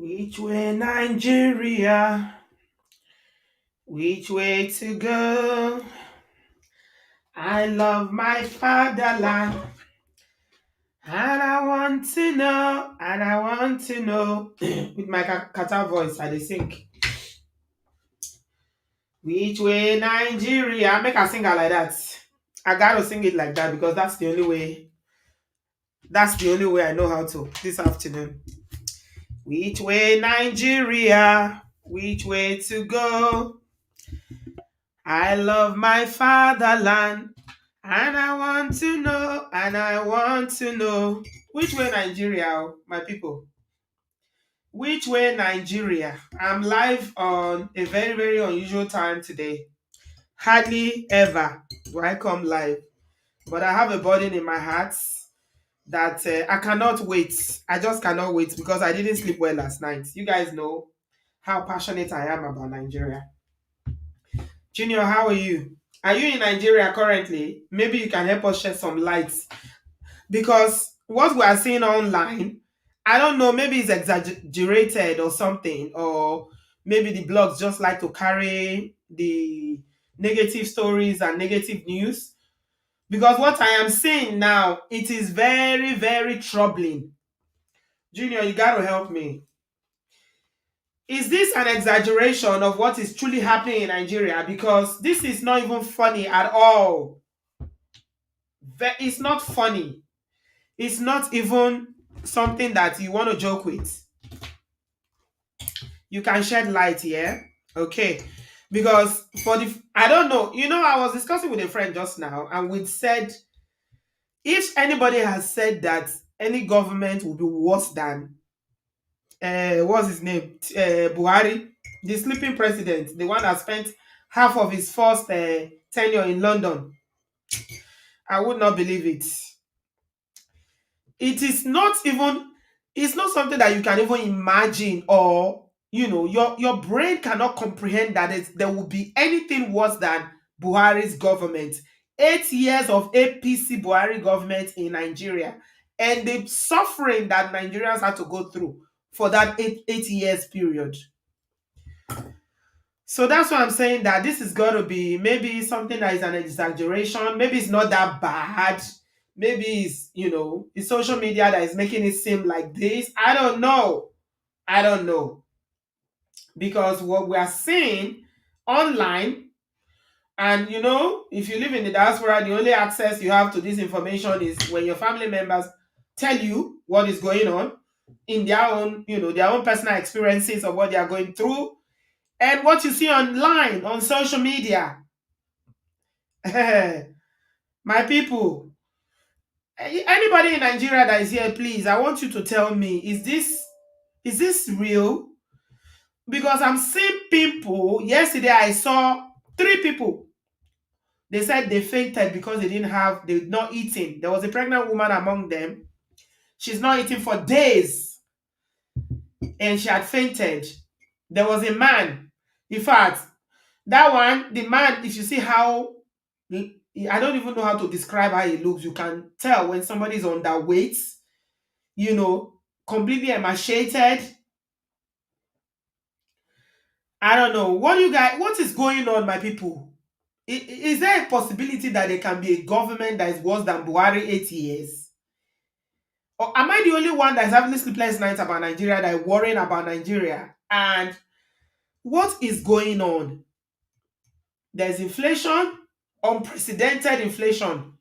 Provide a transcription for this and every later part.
Which way, Nigeria? Which way to go? I love my fatherland. And I want to know, and I want to know. With my kata voice, I dey sing. Which way, Nigeria? Make I sing it like that. I gotta sing it like that because that's the only way. That's the only way I know how to this afternoon. Which way, Nigeria? Which way to go? I love my fatherland, and I want to know, and I want to know. Which way, Nigeria, my people? Which way, Nigeria? I'm live on a very, very unusual time today. Hardly ever do I come live, but I have a burden in my heart that I cannot wait. I just cannot wait because I didn't sleep well last night. You guys know how passionate I am about Nigeria. Junior, how are you? Are you in Nigeria currently? Maybe you can help us shed some light because what we are seeing online, I don't know, maybe it's exaggerated or something, or maybe the blogs just like to carry the negative stories and negative news. Because what I am seeing now, it is very, very troubling. Junior, you got to help me. Is this an exaggeration of what is truly happening in Nigeria? Because this is not even funny at all. It's not funny. It's not even something that you want to joke with. You can shed light here. Okay. Because for the, I don't know, I was discussing with a friend just now, and we said, if anybody has said that any government will be worse than, what's his name? Buhari, the sleeping president, the one that spent half of his first tenure in London, I would not believe it. It is not even, it's not something that you can even imagine, or your brain cannot comprehend that there will be anything worse than Buhari's government. 8 years of APC Buhari government in Nigeria, and the suffering that Nigerians had to go through for that eight years period. So that's why I'm saying that this is going to be maybe something that is an exaggeration. Maybe it's not that bad. Maybe it's social media that is making it seem like this. I don't know. I don't know. Because what we are seeing online, and if you live in the diaspora, the only access you have to this information is when your family members tell you what is going on in their own personal experiences of what they are going through, and what you see online on social media. My people, anybody in Nigeria that is here, please, I want you to tell me, is this real? Because I'm seeing people. Yesterday I saw 3 people. They said they fainted because they did not eating. There was a pregnant woman among them. She's not eating for days, and she had fainted. There was a man. In fact, that one, the man, if you see how, I don't even know how to describe how he looks. You can tell when somebody is underweight, completely emaciated. I don't know. What is going on, my people? Is there a possibility that there can be a government that is worse than Buhari 8 years? Or am I the only one that is having sleepless nights about Nigeria, that is worrying about Nigeria? And what is going on? There's inflation, unprecedented inflation.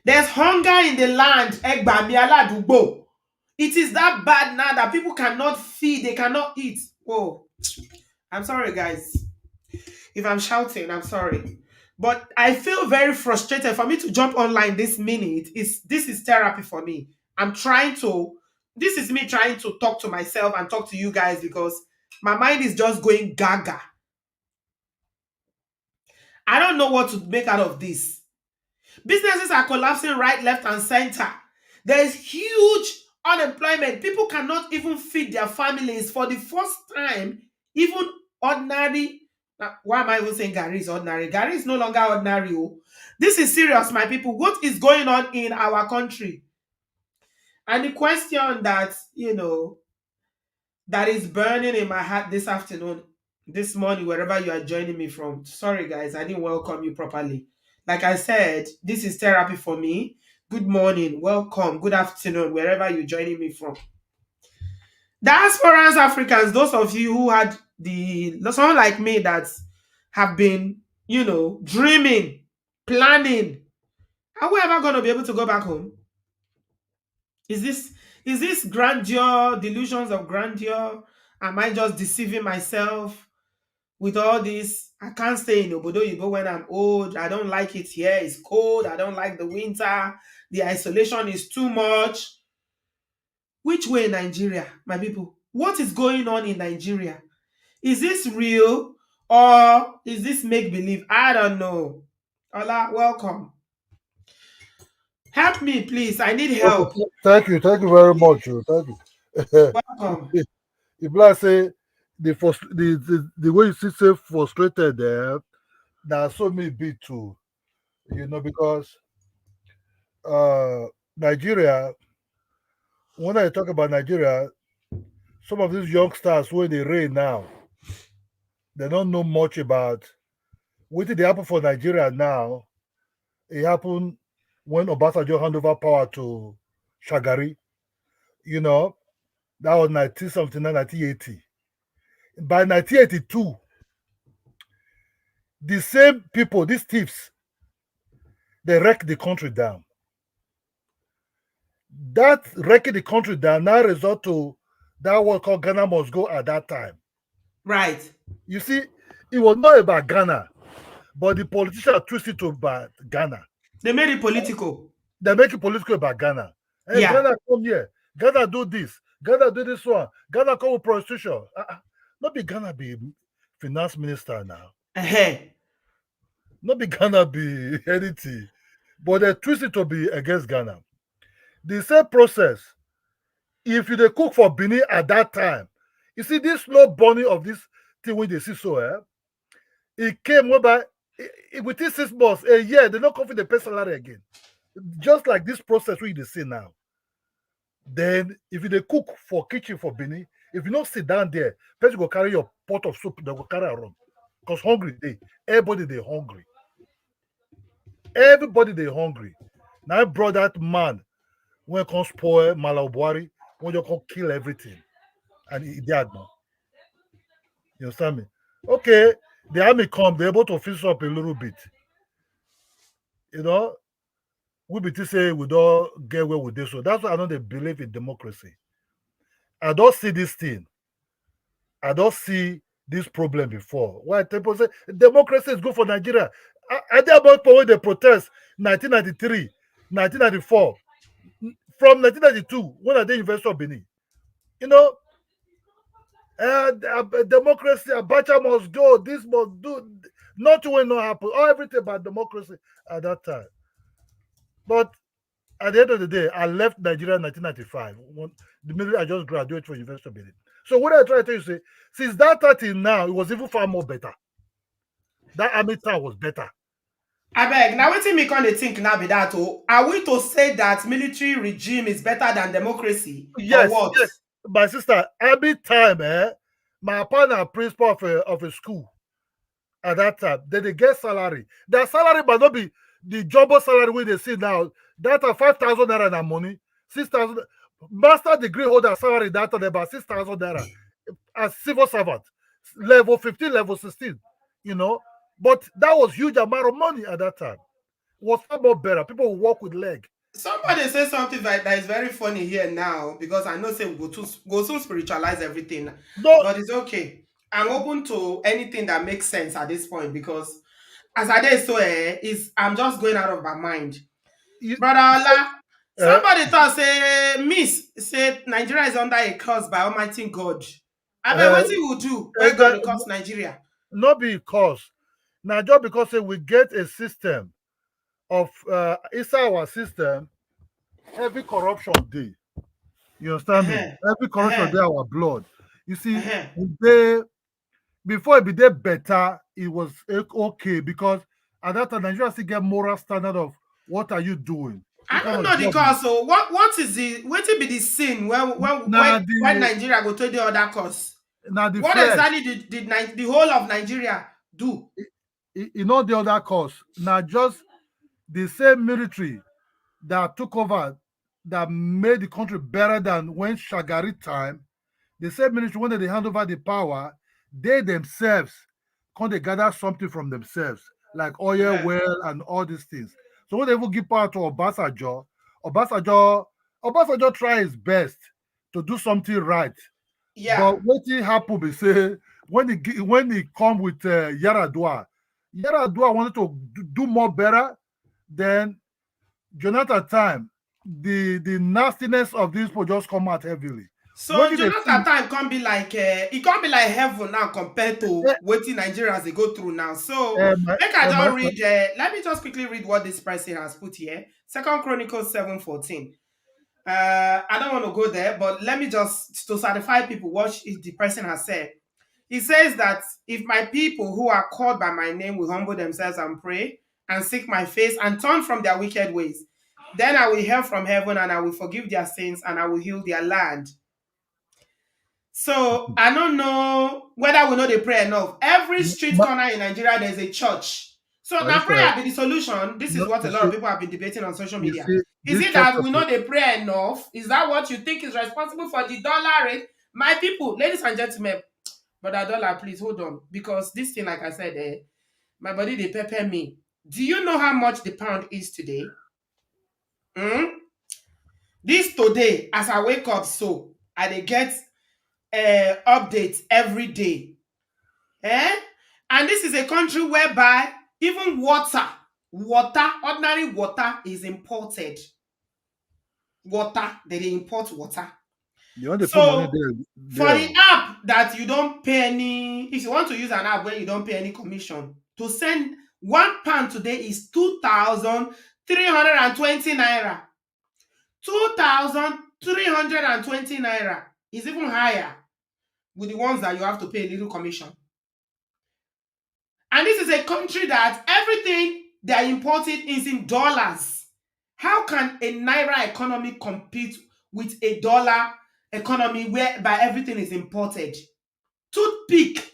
There's hunger in the land. Egbami aladugbo. It is that bad now that people cannot feed, they cannot eat. Oh, I'm sorry, guys. If I'm shouting, I'm sorry. But I feel very frustrated. For me to jump online this minute, this is therapy for me. This is me trying to talk to myself and talk to you guys, because my mind is just going gaga. I don't know what to make out of this. Businesses are collapsing right, left, and center. There is huge unemployment. People cannot even feed their families for the first time. Even ordinary. Why am I even saying Gary is ordinary? Gary is no longer ordinary. Oh. This is serious, my people. What is going on in our country? And the question that, that is burning in my heart this afternoon, this morning, wherever you are joining me from. Sorry, guys, I didn't welcome you properly. Like I said, this is therapy for me. Good morning, welcome, good afternoon, wherever you're joining me from. Diasporans Africans, those of you who had someone like me that have been, dreaming, planning, are we ever going to be able to go back home? Is this grandeur, delusions of grandeur? Am I just deceiving myself with all this? I can't stay in Obodoyibo when I'm old. I don't like it here. It's cold. I don't like the winter. The isolation is too much. Which way, Nigeria, my people? What is going on in Nigeria? Is this real or is this make believe? I don't know. Ola, welcome. Help me, please. I need Okay, help. thank you very much. Thank you. Welcome. If like say the way you see say frustrated there, there are so many bit too, because uh Nigeria, when I talk about Nigeria, some of these youngsters where they reign now, they don't know much about what did happen for Nigeria now. It happened when Obasanjo handed over power to Shagari, you know, that was 1979, 1980. By 1982, the same people, these thieves, they wrecked the country down. That wrecking the country down now result to that what called Ghana must go at that time. Right. You see, it was not about Ghana, but the politicians twisted to about Ghana. They made it political. They make it political about Ghana. Hey, Yeah. Ghana come here. Ghana do this. Ghana do this one. Ghana come with prostitution. Not be Ghana be finance minister now. Hey. Not be Ghana be anything. But they twist it to be against Ghana. The same process, if you dey cook for Benin at that time, you see this slow burning of this thing wey dey see so, it came whereby within 6 months, a year, they no come fit dey pay salary again. Just like this process wey you dey see now. Then, if you dey cook for kitchen for Benin, if you no sit down there, person go carry your pot of soup, they go carry am run. Because hungry dey. Everybody dey hungry. Everybody dey hungry. Now I brought that man when come spoil Mala Buhari, when you come kill everything. And he died now. You understand me? Okay, the army come, they're able to fix up a little bit. You know, we be to say we don't get away with this. So that's why I don't believe in democracy. I don't see this thing. I don't see this problem before. Why people say democracy is good for Nigeria? I did about when they protest 1993, 1994, from 1992 when I did University of Benin. You know, democracy, Abacha must go, this must do. Nothing will not happen. All everything about democracy at that time. But at the end of the day, I left Nigeria in 1995. The minute I just graduated from University of Benin. So what I try to tell you say, since that time till now, it was even far more better. That army time was better. I beg. Now wetin me come dey think now be that oh. Are we to say that military regime is better than democracy or Yes, what? yes. My sister, every time, my partner principal of a school at that time, they get salary. Their salary might not be the jumbo salary wey they see now. That are 5,000 naira na money. 6,000 master degree holder salary that are about 6,000 naira as civil servant, level 15, level 16, you know. But that was huge amount of money at that time. It was far more better. People would walk with leg. Somebody say something that is very funny here now because I know say we go soon spiritualize everything, No, but it's okay. I'm open to anything that makes sense at this point because as I did so is I'm just going out of my mind. you, Brother Ola, uh, somebody thought say Miss said Nigeria is under a curse by Almighty God. I bet uh, what you will do when God will curse Nigeria. not because now just because say we get a system of inside our system, every corruption day. You understand me? Uh-huh. Every corruption Uh-huh. day our blood. You see, Uh-huh. they before it be there better, it was okay because at that time Nigeria still get moral standard of what are you doing? I What kind don't of know the job? cause. So what is the what will be the sin Now when the Nigeria go to the other cause? now the What flesh, exactly did the whole of Nigeria do? you know the other cause. Now just the same military that took over that made the country better than when Shagari time. The same military when they hand over the power, they themselves can they gather something from themselves, like oil, Uh-huh. well, and all these things. So when they even give power to Obasanjo, Obasanjo, Obasanjo try his best to do something right. Yeah. But what he happen be say when he come with Yaradua wanted to do more better than Jonathan time. The nastiness of these people just come out heavily. What So did they Jonathan see? time can't be like it can't be like heaven now compared to Eh, what Nigerians they go through now. So make I my just friend, read. Let me just quickly read what this person has put here. Second Chronicles 7:14. I don't want to go there, but let me just to satisfy people what the person has said. He says that if my people who are called by my name will humble themselves and pray and seek my face and turn from their wicked ways, then I will hear from heaven and I will forgive their sins and I will heal their land. So I don't know whether we know they pray enough. Every street my, corner in Nigeria, there's a church. So my now friend, prayer be the solution. This is what a lot of people have been debating on social you media. see, Is this it church that of we know they pray enough? Is that what you think is responsible for the dollar rate? My people, ladies and gentlemen, brother dollar, please hold on. Because this thing, like I said, my body they pepper me. Do you know how much the pound is today? Hmm? This today, as I wake up, so I dey get updates every day. Eh? And this is a country whereby even ordinary water is imported. Water, they import water. you want to put money So for there. the app that you don't pay any, if you want to use an app where you don't pay any commission, to send £1 today is 2,320 naira. 2,320 naira is even higher with the ones that you have to pay a little commission. And this is a country that everything they are importing is in dollars. How can a naira economy compete with a dollar economy whereby everything is imported? Toothpick.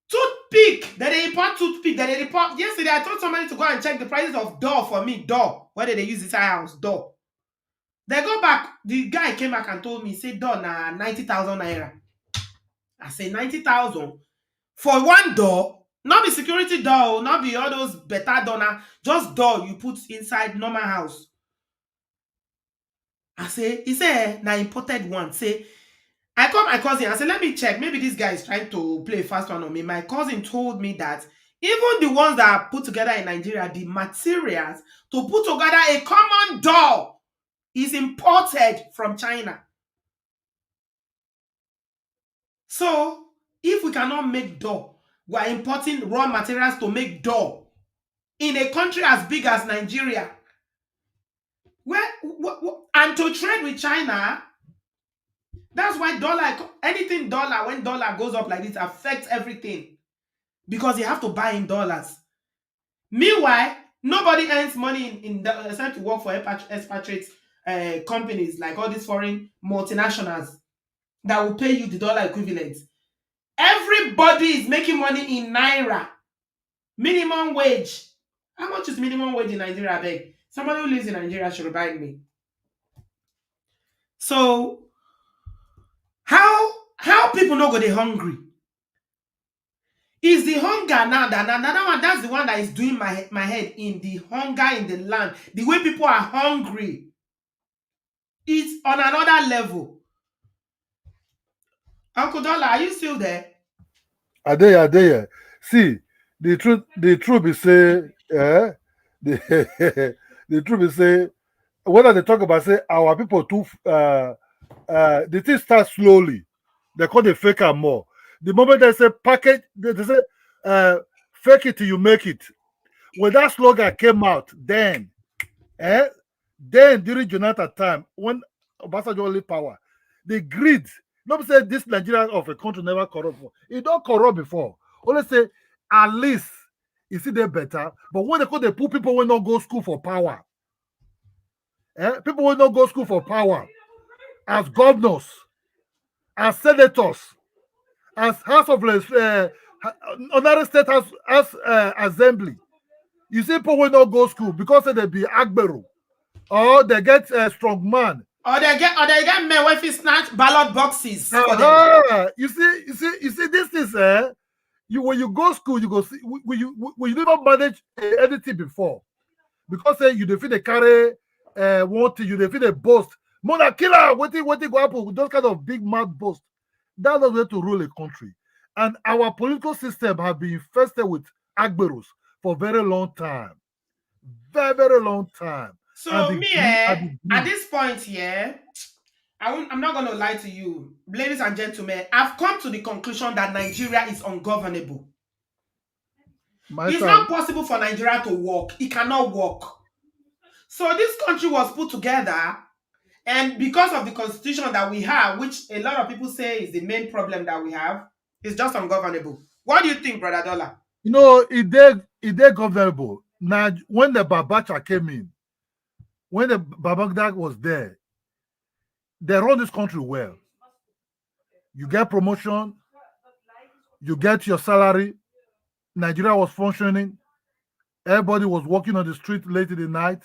Toothpick. That they import toothpick. That they import. Yesterday, I told somebody to go and check the prices of door for me. Door. Where did they use this house? Door. They go back. The guy came back and told me, say, door na 90,000 naira. I say 90,000 for one door, not be security door, not be all those better door, na just door you put inside normal house. I say, he say, na imported one. Say, I call my cousin, I say, let me check. Maybe this guy is trying to play a fast one on me. My cousin told me that even the ones that are put together in Nigeria, the materials to put together a common door is imported from China. So, if we cannot make door, we are importing raw materials to make door in a country as big as Nigeria. And to trade with China, that's why dollar, anything dollar, when dollar goes up like this, affects everything because you have to buy in dollars. Meanwhile, nobody earns money except to work for expatriate companies like all these foreign multinationals that will pay you the dollar equivalent. Everybody is making money in naira. Minimum wage. How much is minimum wage in Nigeria? I beg. Somebody who lives in Nigeria should remind me. So how people no go dey hungry? Is the hunger now that another one? That's the one that is doing my head in the hunger in the land. The way people are hungry, it's on another level. Uncle Dollar, are you still there? Are they? See, the truth is say, the the truth is say, whether they talk about say our people too, the thing starts slowly. They call the faker more. The moment they say package, they say fake it till you make it. When that slogan came out, eh, then during Jonathan time, when Obasanjo only power, the greed. Not say this Nigeria of a country never corrupt before. It don't corrupt before. Only say at least you see they better. But when they put people when not go school for power, People will not go school for power, as governors, as senators, as House of Honorary State House Assembly. You see, people will not go school because they be Agbero, or they get a strong man. Or they get men when you snatch ballot boxes for them. You see, this is you when you go school, you go see when you never manage anything before. Because you defeat the carry one thing, you defeat the boast. Mona killer, what go happen with those kind of big mad boast. That's not way to rule a country. And our political system have been infested with Agberos for a very long time. Very, very long time. So at this point here, I'm not going to lie to you, ladies and gentlemen. I've come to the conclusion that Nigeria is ungovernable. It's not possible for Nigeria to work. It cannot work. So this country was put together, and because of the constitution that we have, which a lot of people say is the main problem that we have, it's just ungovernable. What do you think, Brother Dollar? You know, it did governable. Now, when the Babacha came in, when the Babangida was there, they run this country well. You get promotion, you get your salary. Nigeria was functioning. Everybody was walking on the street late in the night.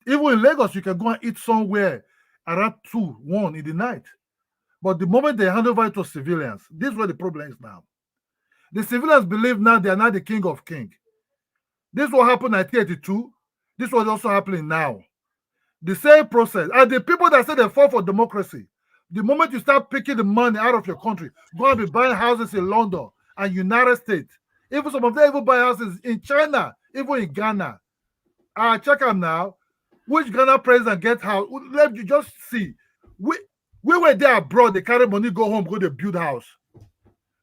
Even in Lagos, you can go and eat somewhere around 2, 1 in the night. But the moment they hand over it to civilians, this is where the problem is now. The civilians believe now they are not the king of kings. This is what happened in 1982. This is what is also happening now. The same process. And the people that say they fought for democracy, the moment you start picking the money out of your country, go and be buying houses in London and United States. Even some of them even buy houses in China, even in Ghana. Check them now. Which Ghana president get house? Let you just see. We were there abroad, they carry money, go home, go to build house.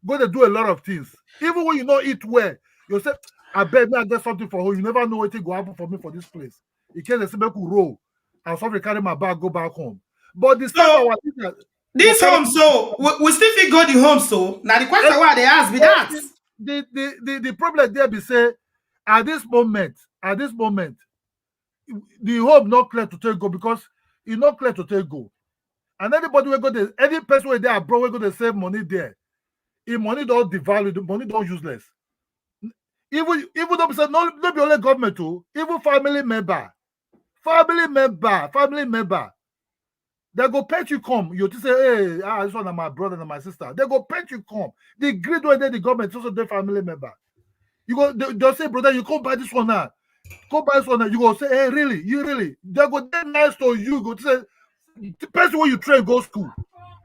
Go to do a lot of things. Even when you don't eat well, you say, I bet me I get something for home. You never know what will happen for me for this place. In case they say make we roll, I'll probably carry my bag, go back home. But the so, this home, so we still think go the home, so now the question why they ask me that. The problem there be say at this moment, the home not clear to take go because it's not clear to take go. And anybody will go there, any person where they are abroad will go to save money there. If money don't devalue, the money don't useless. Even though we say not be only government too, even family member, they go pay you come. You to say, hey, this one is my brother and my sister. They go pay you come. The great way they the government also their family member. You go, they'll say, brother, you come buy this one now. Go buy this one now. You go say, hey, really? You really? They go they nice to you. Go to say, the person where you train go school.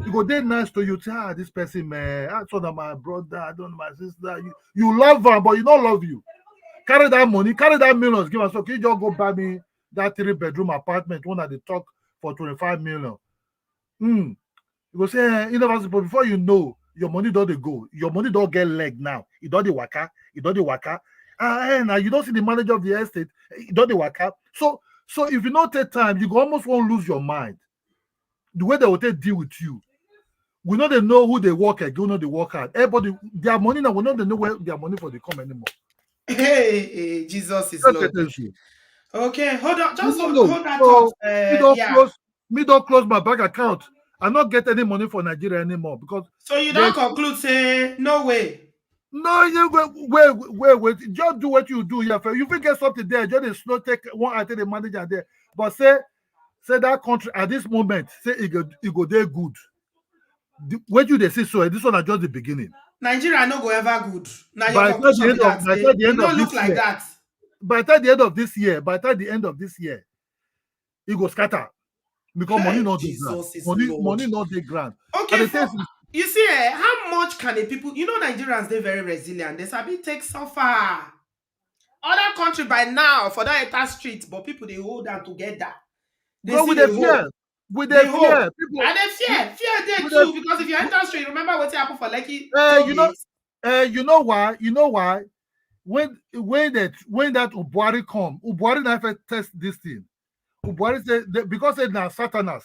You go they nice to you. Say, this person, man, I told them my brother, I don't know my sister. You love her, but you don't love you. Carry that money, carry that millions, give us. So can you just go buy me that 3-bedroom apartment, one at the talk for 25 million? You go say, you know, but before you know, your money don't go. Your money don't get leg now. It don't the waka. Now you don't see the manager of the estate. It don't the waka. So if you don't take time, you almost won't lose your mind. The way they will take deal with you. We know they know who they work at, you know they work hard. Everybody, their money now, we know they know where their money for they come anymore. Hey, Jesus is Lord. Okay, hold on. Just hold that thought. Me don't close my bank account. I not get any money for Nigeria anymore because. So you don't conclude, say no way. No, you wait. Just do what you do. Yeah, you will get something there. Just slow take one item the manager there. But say that country at this moment, say it go there good. What you they say so? This one is just the beginning. Nigeria no go ever good. Now by the end of look like that. By the end of this year, it go scatter because money not the ground. Money not the ground. Okay, you see, how much can the people? You know, Nigerians they're very resilient. They sabi take so far. Other country by now for that enter street, but people they hold them together. They with the fear. With the fear, people, and they fear there too. Because if you enter street, remember what happened for Lekki? You know why? When that Ubuari come, Ubuari never test this thing. Ubuari said because they now Satanas,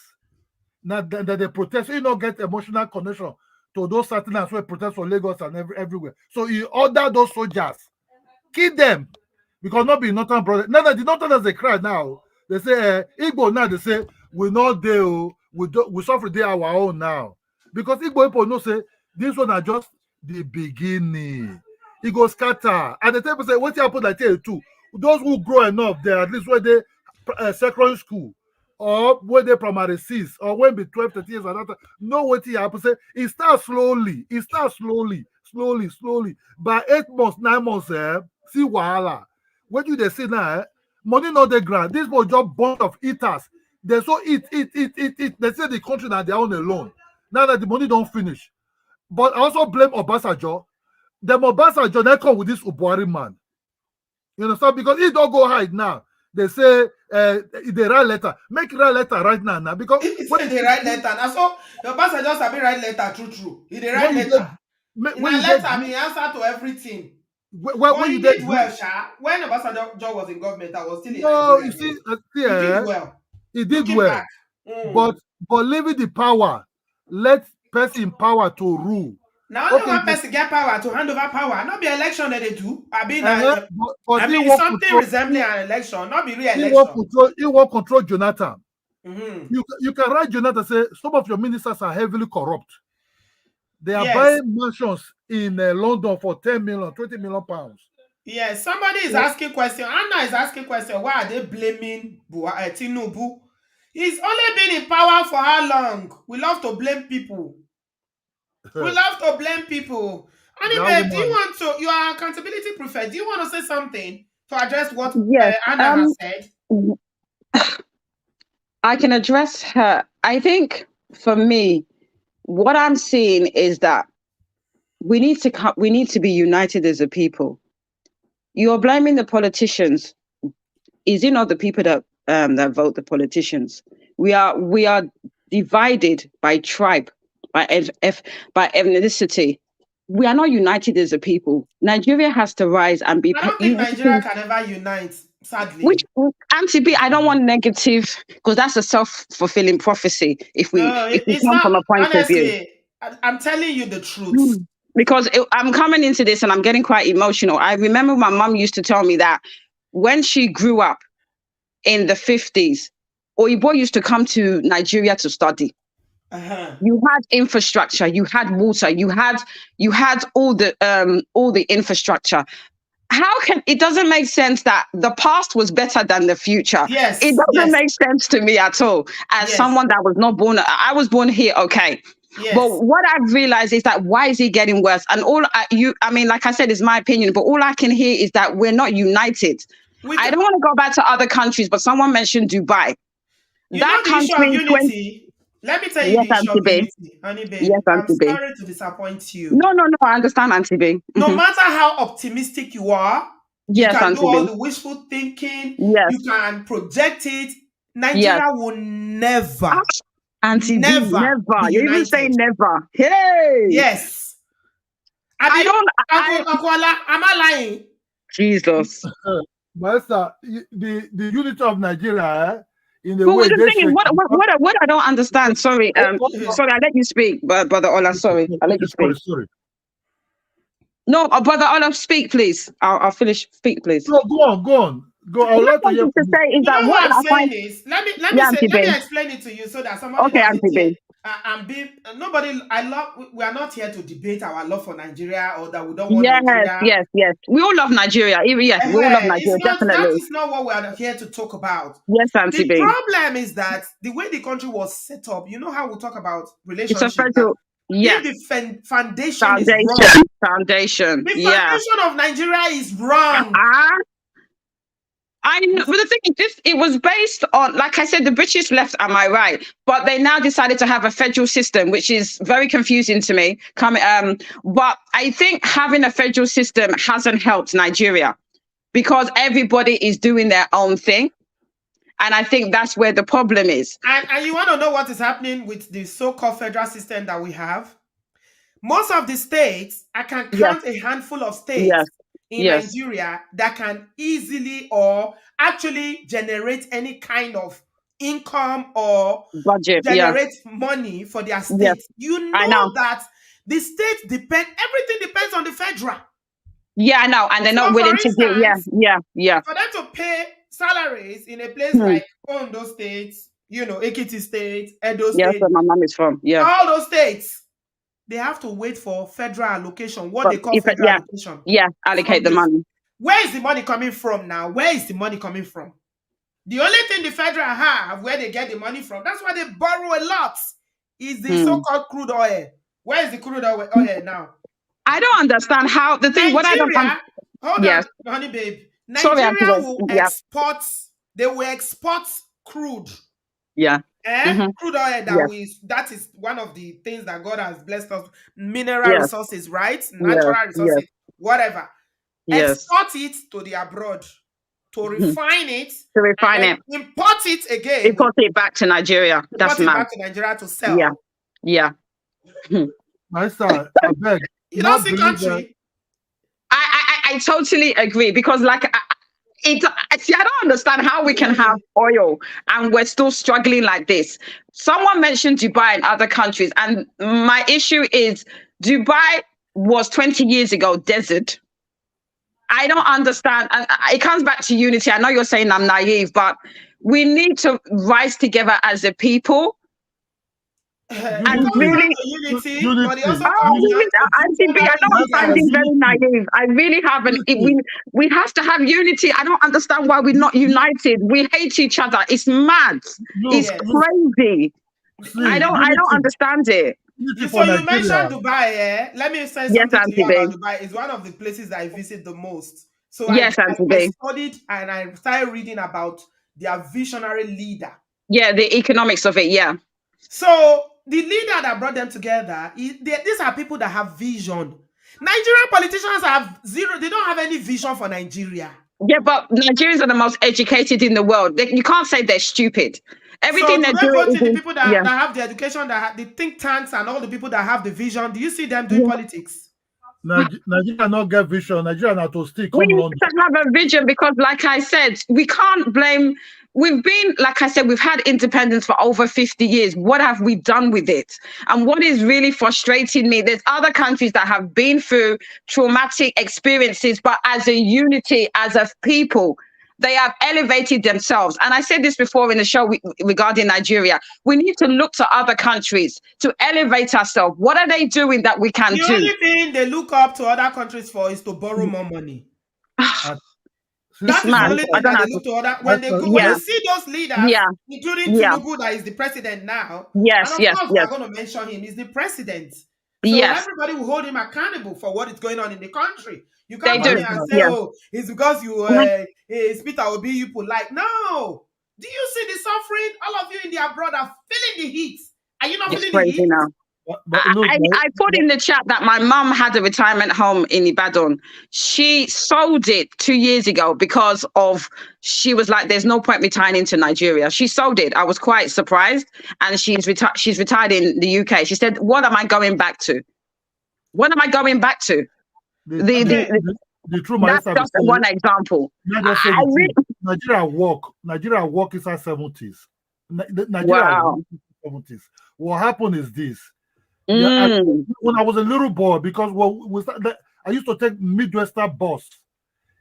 now that they protest, so you don't get emotional connection to those Satanas who protest for Lagos and everywhere. So he ordered those soldiers, kill them, because not be Northern brother. No, the Northerners they cry now. They say Igbo now. They say we not there. We suffer there our own now because Igbo people know say this one are just the beginning. It goes scatter. And the time say what happened like too. Those who grow enough there at least when they secondary school or when they primary six or when be 12, 13 years and that know what happen. Say it starts slowly. It starts slowly. By 8 months, 9 months, see wahala. What do they see now? Money not the ground. This was just bunch of eaters. They so eat. They say the country that they own alone. Now that the money don't finish. But I also blame Obasanjo. The Obasanjo they come with this Ubuari man. You understand? Because he don't go hide now. They say they write letter. Make write letter right now. Because when they write letter, now so the Obasanjo just have write letter true. He they write letter. In a letter, I mean answer to everything. When you did well, Sha. When Obasanjo was in government, I was still in Nigeria. You see, he did well. He did well. But leaving the power, let person in power to rule. Now only one person get power to hand over power. Not be election that they do. I mean, something resembling an election, not be real election. He won't control Jonathan. You can write Jonathan say some of your ministers are heavily corrupt. They are buying mansions in London for 10 million, 20 million pounds. Yes, somebody is asking question. Anna is asking question. Why are they blaming Tinubu? He's only been in power for how long? We love to blame people. We love to blame people. Anyway, do you want to, you are accountability prefect, do you want to say something to address what Anna has said? I can address her. I think for me, what I'm seeing is that we need to be united as a people. You're blaming the politicians. Is it not the people that vote the politicians? We are divided by tribe, by ethnicity. We are not united as a people. Nigeria has to rise and be. I don't think Nigeria can ever unite, sadly. Which Auntie B, I don't want negative because that's a self-fulfilling prophecy. If we come from a point of view, I'm telling you the truth. Because I'm coming into this and I'm getting quite emotional. I remember my mom used to tell me that when she grew up in the 50s, Oyibo used to come to Nigeria to study. You had infrastructure, you had water, you had all the infrastructure. How can it doesn't make sense that the past was better than the future? Yes, it doesn't make sense to me at all. As someone that was not born, I was born here, okay. Yes. But what I've realized is that why is it getting worse? And I mean, like I said, it's my opinion, but all I can hear is that we're not united. I don't want to go back to other countries, but someone mentioned Dubai. That country, unity. Let me tell you the issue of unity, honey babe. Yes, I'm sorry to disappoint you. No, I understand, Auntie B. No matter how optimistic you are, yes, you can Auntie do all B. the wishful thinking, yes. You can project it. Nigeria will never. Auntie never B, never. You even say never. Hey. Yes. Am I lying? Jesus. Master, the unity of Nigeria, in the well, way the thing is, what I don't understand. Sorry, sorry, I let you speak, Brother Ola. Sorry, I let you speak. Sorry. No, Brother Ola, speak, please. I'll finish. Speak, please. No, go on. I would like to hear. Say is that what I'm saying is, let me explain it to you so that somebody doesn't hear. We are not here to debate our love for Nigeria or that we don't want Nigeria. Yes. We all love Nigeria. We all love Nigeria, definitely. That is not what we are here to talk about. Yes, Auntie B. The problem is that the way the country was set up, you know how we talk about relationships. It's a federal, if the foundation is wrong. The foundation of Nigeria is wrong. I know, but the thing is, it was based on, like I said, the British left, am I right? But they now decided to have a federal system, which is very confusing to me. But I think having a federal system hasn't helped Nigeria because everybody is doing their own thing. And I think that's where the problem is. And you want to know what is happening with the so-called federal system that we have? Most of the states, I can count a handful of states in Nigeria that can easily or actually generate any kind of income or budget, generate money for their state. You know that the state everything depends on the federal. Yeah, I know, and they're not willing to do. Yeah. For them to pay salaries in a place Hmm. like Ondo State, Ekiti State, Edo Yeah, State, where my mom is from. Yeah. all those states, they have to wait for federal allocation, what But they call if federal yeah, allocation yeah, from allocate the this. money. Where is the money coming from now? Where is the money coming from? The only thing the federal have where they get the money from, that's why they borrow a lot, is the Hmm. so-called crude oil. Where is the crude oil now? I don't understand how the thing. What I don't. Nigeria, hold Yes. on, honey babe. Sorry, Auntie Nigeria will Rose. Yeah. export, they will export crude. Yeah. Crude oil Yes. that is one of the things that God has blessed us. Mineral Yes. resources, right? Yes. Natural Yes. resources, whatever. Yes. Export it to the abroad, to refine it, To and refine then it, import it again. import it back to Nigeria. That's Import it mad. back to Nigeria to Yeah. sell. Yeah. My sir, I beg. You don't see believe country. I totally agree because see, I don't understand how we can have oil and we're still struggling like this. Someone mentioned Dubai and other countries, and my issue is Dubai was 20 years ago desert. I don't understand. And it comes back to unity. I know you're saying I'm naive, but we need to rise together as a people. It And comes really, down to unity, but it also oh, comes down really, to Auntie B, I know I'm visionary sounding leaders. very naive. I really haven't. We have to have unity. I don't understand why we're not united. We hate each other. It's mad. It's Yes. crazy. I don't understand it. So you mentioned Dubai, Let me say Yes, something to Auntie you B. about Dubai. It's one of the places I visit the most. So Yes, Auntie I B. studied and I started reading about their visionary leader. Yeah, the economics of it. Yeah. So the leader that brought them together, these are people that have vision. Nigerian politicians have zero. They don't have any vision for Nigeria. Yeah, but Nigerians are the most educated in the world. You can't say they're stupid. Everything So they're do they doing vote is in the people that yeah. have the education, that have the think tanks and all the people that have the vision? Do you see them doing politics? Nigeria not get vision. Nigeria not to still We come need London. to have a vision because, like I said, we can't blame. We've been, like I said, we've had independence for over 50 years. What have we done with it? And what is really frustrating me, there's other countries that have been through traumatic experiences, but as a unity, as a people, they have elevated themselves. And I said this before in the show regarding Nigeria. We need to look to other countries to elevate ourselves. What are they doing that we can The do? only thing they look up to other countries for is to borrow more money. That is the only thing that they look to other when they go, when you see those leaders, including Tinubu, that is the president now. And of course, we're going to mention him. He's the president. So everybody will hold him accountable for what is going on in the country. You can't come here and say, oh, it's because you it's Peter Obi, you polite. No. Do you see the suffering? All of you in the abroad are feeling the heat. Are you not feeling the heat? Now. I put in the chat that my mum had a retirement home in Ibadan. She sold it 2 years ago because she was like, there's no point retiring into Nigeria. She sold it. I was quite surprised. And she's retired in the UK. She said, what am I going back to? What am I going back to? The true that's just one example. Nigeria walk is our 70s. Nigeria wow. 70s. What happened is this. When I was a little boy, because I used to take Midwestern bus.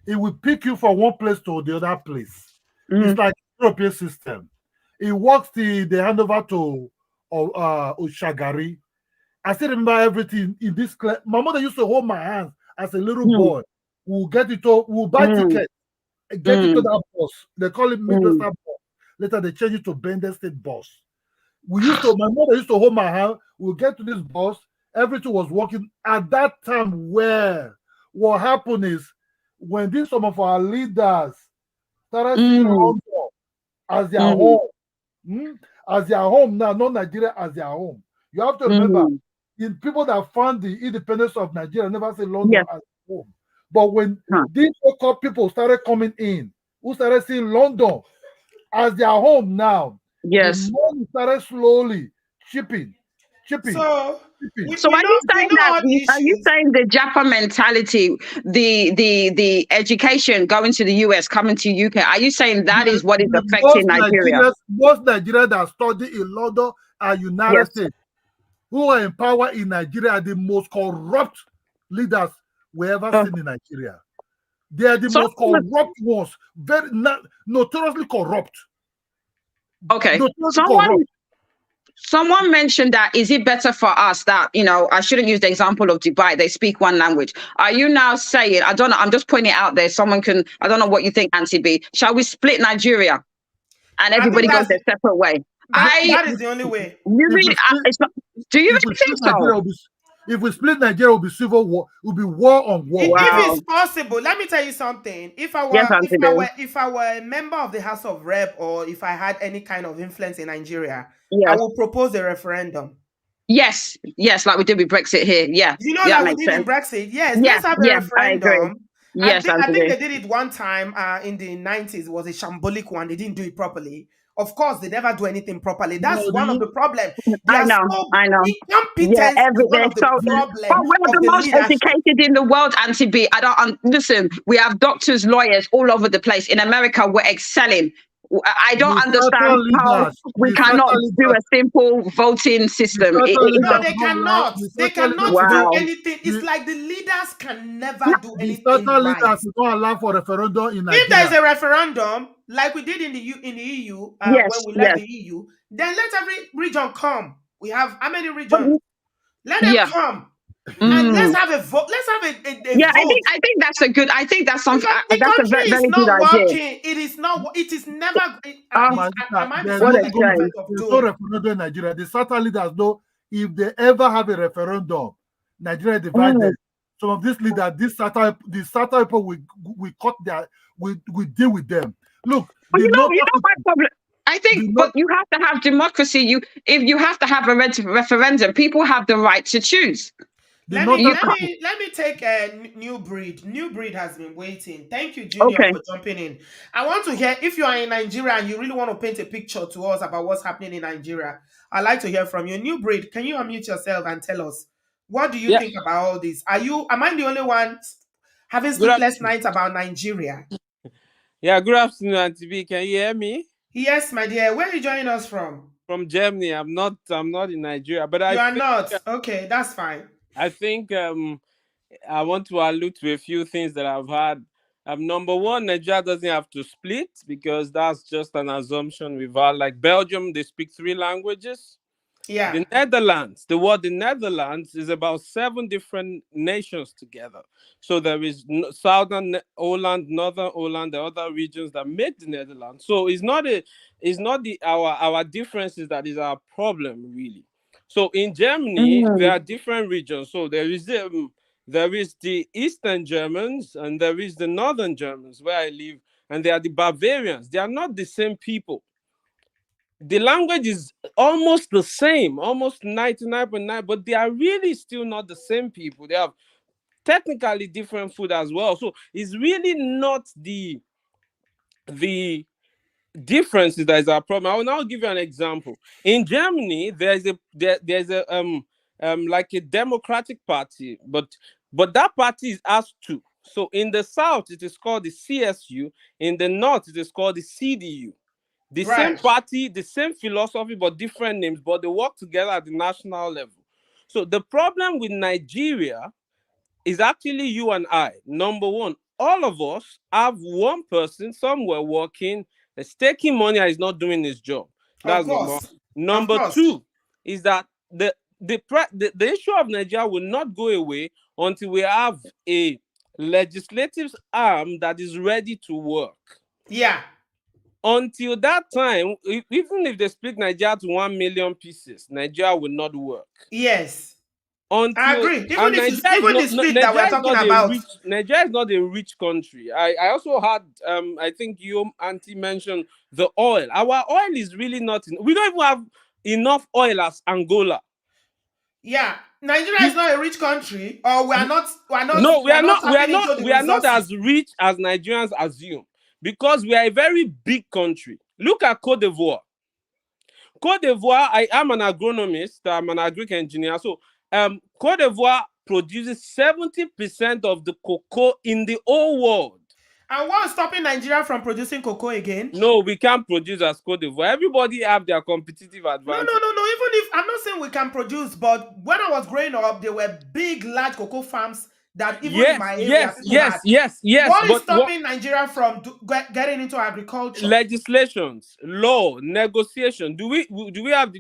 It will pick you from one place to the other place. It's like European system. It works they hand over to Ushagari. I still remember everything in this class. My mother used to hold my hands as a little boy. We'll buy tickets, get into that bus. They call it Midwestern bus. Later they change it to Bender State bus. My mother used to hold my hand. We'll get to this bus. Everything was working at that time. What happened is when some of our leaders started seeing London as their home, as their home now, not Nigeria as their home. You have to remember, the people that found the independence of Nigeria never say London as home. But when these so-called people started coming in, who started seeing London as their home now, the money started slowly chipping. So are you saying are you saying the Japa mentality, the education going to the US, coming to UK, are you saying that is what is affecting Nigeria? Most Nigerians that study in London and United States, who are in power in Nigeria, are the most corrupt leaders we ever seen in Nigeria. They are the So, most corrupt ones. Very notoriously corrupt. okay. Notoriously corrupt. Someone mentioned that, is it better for us that, I shouldn't use the example of Dubai, they speak one language. Are you now saying, I don't know, I'm just pointing it out there, I don't know what you think, Nancy B. Shall we split Nigeria and I think everybody goes their separate way? that is the only way. You really, do you If really we think split so? Nigeria, if we split Nigeria, it will be civil war. It will be war on war. If Wow. it's possible, let me tell you something. If I Yes, were, Auntie Bill. if I were a member of the House of Rep, or if I had any kind of influence in Nigeria, I Yes. would propose a referendum. Yes, like we did with Brexit here. Yeah. You know, yeah, like we did in Brexit. Yes, Yeah, let's have a I agree. referendum. Yes, I think Auntie they did it one time in the 90s. It was a shambolic one. They didn't do it properly. Of course, they never do anything properly. That's one of the problems. They I are know. so Yeah, incompetence is one of the but problem we're of the the most leadership. educated in the world, Auntie B. I don't listen. We have doctors, lawyers all over the place. In America, we're excelling. I don't understand how we cannot do a simple voting system. No, they cannot. They cannot do anything. It's like the leaders can never do anything right. Leaders don't allow for referendum in Nigeria. If there is a referendum, like we did in the EU, when we left the EU, then let every region come. We have how many regions? Let them come. And let's have a vote. Let's have a vote. I think that's a good. I think that's something. The That's a country very is good not idea. working. It is not. It is never. There's no referendum in Nigeria. The Southern leaders know if they ever have a referendum, Nigeria divided. Some of these leaders, the Southern people, we cut their, we deal with them. Look, but you know my problem. I think, but you have to have democracy. If you have to have a referendum, people have the right to choose. Let me take a New Breed. New Breed has been waiting. Thank you, Junior, for jumping in. I want to hear, if you are in Nigeria and you really want to paint a picture to us about what's happening in Nigeria, I'd like to hear from you. New Breed, can you unmute yourself and tell us, what do you think about all this? Am I the only one having sleepless nights about Nigeria? Yeah, good afternoon, Auntie B. Can you hear me? Yes, my dear. Where are you joining us from? From Germany. I'm not in Nigeria, but you are not. Okay, that's fine. I think I want to allude to a few things that I've had. Number one, Nigeria doesn't have to split because that's just an assumption we've had. Like Belgium, they speak 3 languages. Yeah. The Netherlands, the word the Netherlands is about 7 different nations together. So there is Southern Holland, Northern Holland, the other regions that make the Netherlands. So it's not our differences that is our problem, really. So in Germany, there are different regions. So there is the Eastern Germans and there is the Northern Germans where I live, and they are the Bavarians. They are not the same people. The language is almost the same, almost 99.9, but they are really still not the same people. They have technically different food as well. So it's really not the differences that is our problem. I will now give you an example. In Germany, there's a like a democratic party, but that party is asked to. So in the south, it is called the CSU. In the north, it is called the CDU. The same party, the same philosophy, but different names, but they work together at the national level. So the problem with Nigeria is actually you and I. Number one, all of us have one person somewhere working, that's taking money and is not doing his job. That's number one. Number two is that the issue of Nigeria will not go away until we have a legislative arm that is ready to work. Yeah. Until that time, even if they split Nigeria to 1 million pieces, Nigeria will not work. Yes. I agree. Even the split that we're talking about. Nigeria is not a rich country. I also had, I think you, Auntie, mentioned the oil. Our oil is really not, we don't even have enough oil as Angola. Yeah. Nigeria is not a rich country, or we are not as rich as Nigerians assume, because we are a very big country. Look at Cote d'Ivoire. Cote d'Ivoire, I am an agronomist, I'm an agric engineer. So Cote d'Ivoire produces 70% of the cocoa in the whole world. And what's stopping Nigeria from producing cocoa again? No, we can't produce as Cote d'Ivoire. Everybody have their competitive advantage. No. Even if I'm not saying we can produce, but when I was growing up, there were big, large cocoa farms that even in my area people had. Yes. What is But stopping Nigeria from getting into agriculture? legislations, law, negotiation? Do we have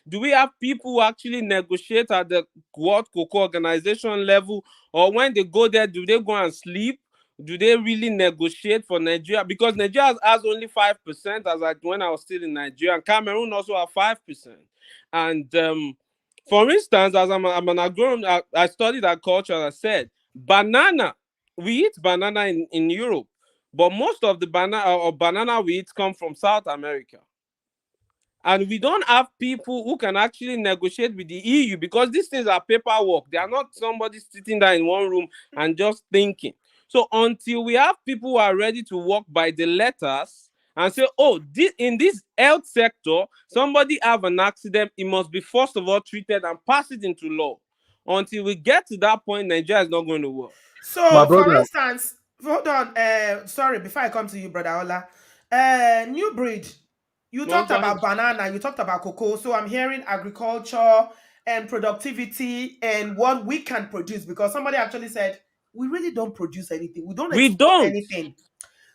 do we have people who actually negotiate at the World Cocoa Organization level, or when they go there, do they go and sleep? Do they really negotiate for Nigeria? Because Nigeria has only 5%, as when I was still in Nigeria, and Cameroon also have 5%. And for instance, as I'm an agronomist, I studied agriculture. As I said, banana. We eat banana in Europe, but most of the banana we eat come from South America. And we don't have people who can actually negotiate with the EU, because these things are paperwork. They are not somebody sitting there in one room and just thinking. So until we have people who are ready to work by the letters and say, oh, in this health sector, somebody have an accident, it must be first of all treated and pass it into law. Until we get to that point, Nigeria is not going to work. So, for instance, hold on. Sorry, before I come to you, Brother Ola. New breed. You talked about banana. You talked about cocoa. So I'm hearing agriculture and productivity and what we can produce, because somebody actually said we really don't produce anything. We don't export anything.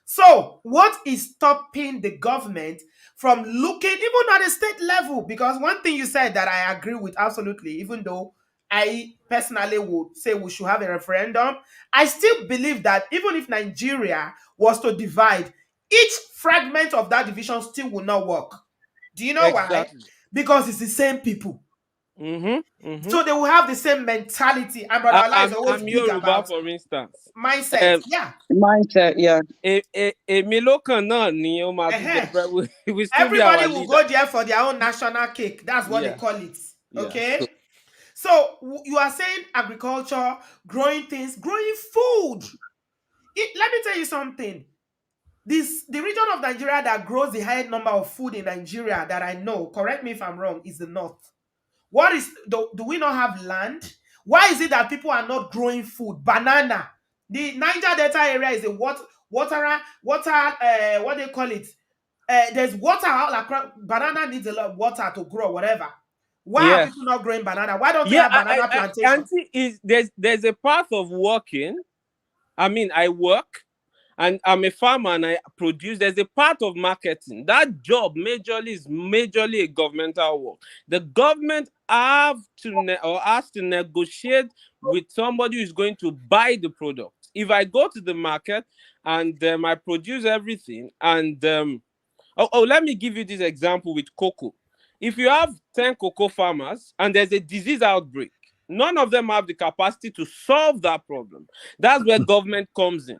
So what is stopping the government from looking even at the state level? Because one thing you said that I agree with absolutely, even though I personally would say we should have a referendum, I still believe that even if Nigeria was to divide, each fragment of that division still will not work. Do you know why? Because it's the same people. So they will have the same mentality. And Brother Ola is always big about, for instance, mindset. Mindset, yeah. Everybody will go there for their own national cake. That's what they call it. Okay? So you are saying agriculture, growing things, growing food. Let me tell you something. The region of Nigeria that grows the highest number of food in Nigeria that I know, correct me if I'm wrong, is the north. What is, do we not have land? Why is it that people are not growing food? Banana. The Niger Delta area is a what they call it? There's water all across. Banana needs a lot of water to grow, whatever. Why are people not growing banana? Why don't they have banana plantation? There's a path of working. I mean, I work, and I'm a farmer and I produce. There's a part of marketing. That job is majorly a governmental work. The government has to negotiate with somebody who is going to buy the product. If I go to the market and I produce everything, and let me give you this example with cocoa. If you have 10 cocoa farmers and there's a disease outbreak, none of them have the capacity to solve that problem. That's where government comes in.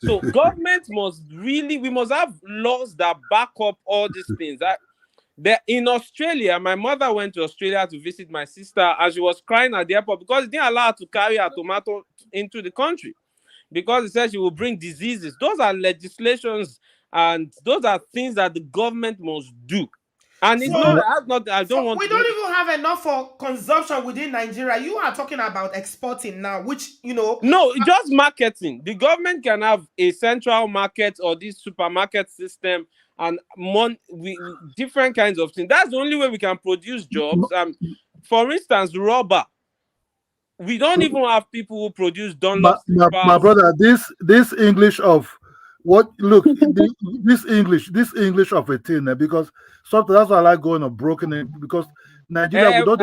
So government we must have laws that back up all these things. In Australia, my mother went to Australia to visit my sister, and she was crying at the airport because they didn't allow her to carry her tomato into the country, because it said she will bring diseases. Those are legislations, and those are things that the government must do. And it's not, I don't want. We don't even have enough for consumption within Nigeria. You are talking about exporting now, which, no, just marketing. The government can have a central market or this supermarket system, and different kinds of things. That's the only way we can produce jobs. For instance, rubber. We don't even have people who produce Dunlop. My brother, this English of what? Look, this English of a thing, because sometimes that's why I like going on broken in, because Nigeria, we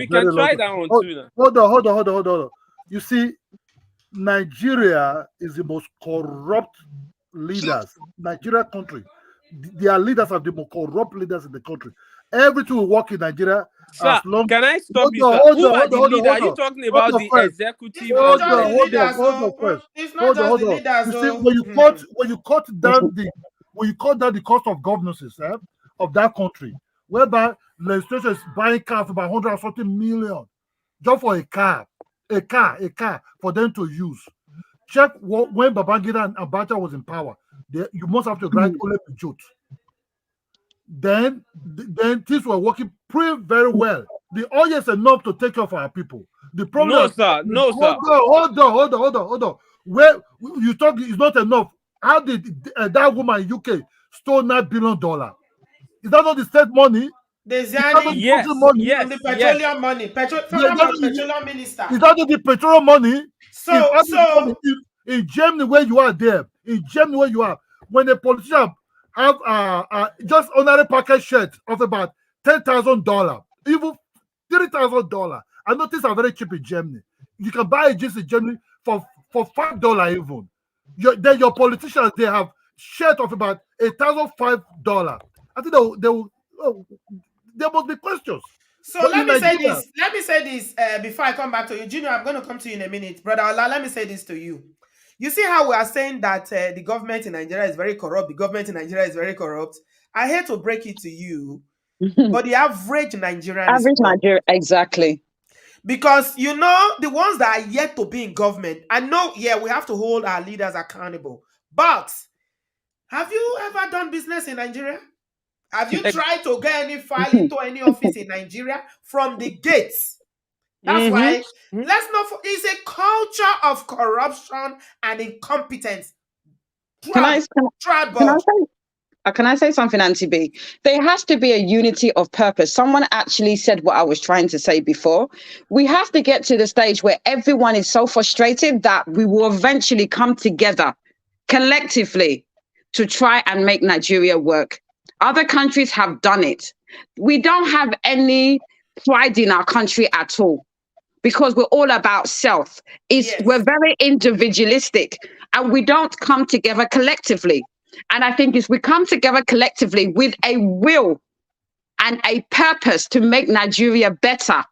can try that one too. Hold on. You see, Nigeria is the most corrupt leaders. Nigeria country, their leaders are the most corrupt leaders in the country. Everything will work in Nigeria. Sir, can I stop you, sir? Who are the leaders? Are you talking about the executive? Hold on. It's not just the leaders. You see, when you cut down the cost of governances of that country, whereby legislation is buying cars for about 140 million just for a car for them to use. Check when Babangida and Abacha was in power. You must have to write only Pijot. Then things were working very well. The oil is enough to take care of our people. The problem No, sir. Hold on. Where you talk is not enough. How did that woman in UK stole $9 billion? Is that not the state money? Yes, money? The petroleum money. Petroleum minister. Is that not the petroleum money? In Germany where you are there, in Germany where you are, when a politician have just ordinary package shirt of about $10,000, even $3,000. I know things are very cheap in Germany. You can buy a jeans in Germany for $5 even. Then your politicians, they have shirt of about $1,005. I think there must be questions. So But let in me say Nigeria, this. Let me say this before I come back to you, Junior. I'm going to come to you in a minute, brother Ola. Let me say this to you. You see how we are saying that the government in Nigeria is very corrupt. The government in Nigeria is very corrupt. I hate to break it to you, but the average Nigerian is Average corrupt. Nigeria, exactly. Because you know the ones that are yet to be in government. I know, yeah, we have to hold our leaders accountable. But have you ever done business in Nigeria? Have you tried to get any file into any office in Nigeria from the gates? That's why let's not. It's a culture of corruption and incompetence. Can I Trad can I board. say can I say something, Auntie B? There has to be a unity of purpose. Someone actually said what I was trying to say before. We have to get to the stage where everyone is so frustrated that we will eventually come together collectively to try and make Nigeria work. Other countries have done it. We don't have any pride in our country at all because we're all about self. We're very individualistic and we don't come together collectively. And I think if we come together collectively with a will and a purpose to make Nigeria better,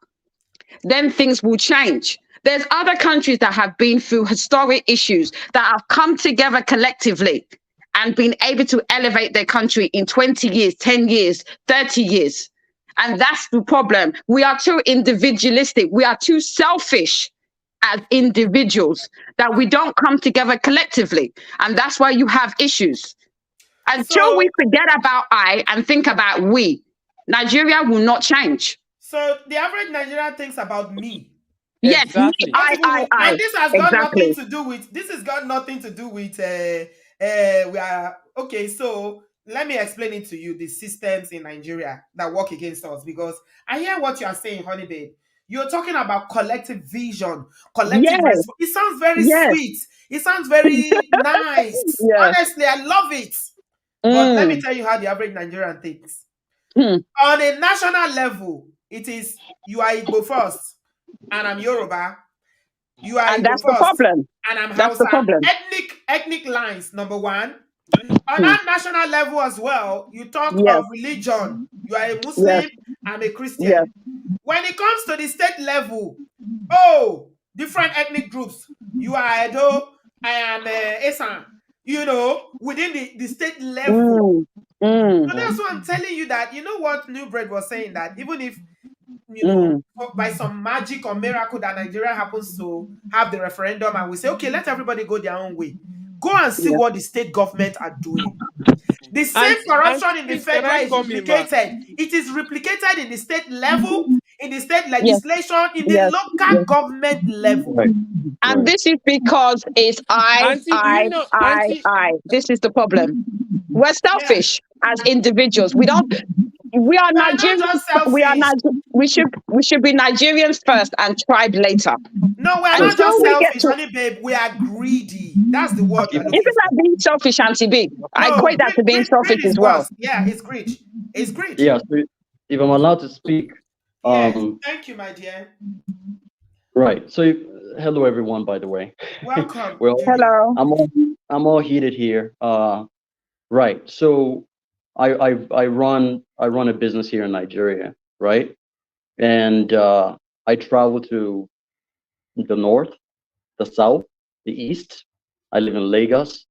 then things will change. There's other countries that have been through historic issues that have come together collectively and been able to elevate their country in 20 years, 10 years, 30 years. And that's the problem. We are too individualistic. We are too selfish as individuals that we don't come together collectively. And that's why you have issues. Until we forget about I and think about we, Nigeria will not change. So the average Nigerian thinks about me. Yes, exactly. I. And this has got exactly. nothing to do with. This has got nothing to do with. We are okay. So let me explain it to you. The systems in Nigeria that work against us, because I hear what you are saying, honey babe. You're talking about collective vision, collective. Yes. It sounds very Yes. sweet. It sounds very nice. Yeah. Honestly, I love it. But let me tell you how the average Nigerian thinks. On a national level, it is you are Igbo first, and I'm Yoruba. You are and Igbo that's first, the problem. and I'm That's the Hausa. problem. Ethnic lines, number one. On that national level as well, you talk of religion. You are a Muslim, I'm a Christian. Yes. When it comes to the state level, different ethnic groups. You are Edo, I am Esan. You know, within the state level. So that's why I'm telling you that, you know what New Bread was saying, that even if, you know, by some magic or miracle that Nigeria happens to have the referendum and we say, okay, let everybody go their own way. Go and see what the state government are doing. The same corruption in the federal is replicated. It is replicated in the state level, in the state legislation, in the local government level. Right. And this is because it's I. This is the problem. We're selfish as individuals. We are Nigerians. We should be Nigerians first and tribe later. No, we're not just selfish, honey babe. We are greedy. That's the word. Isn't that being selfish, Auntie B? I equate that to being selfish as well. Yeah, it's greed. It's greed. Yeah, so if I'm allowed to speak. Yes, thank you, my dear. Right. So hello everyone, by the way. Welcome. Well, hello. I'm all heated here. Right. So I run a business here in Nigeria, right? And I travel to the north, the south, the east. I live in Lagos,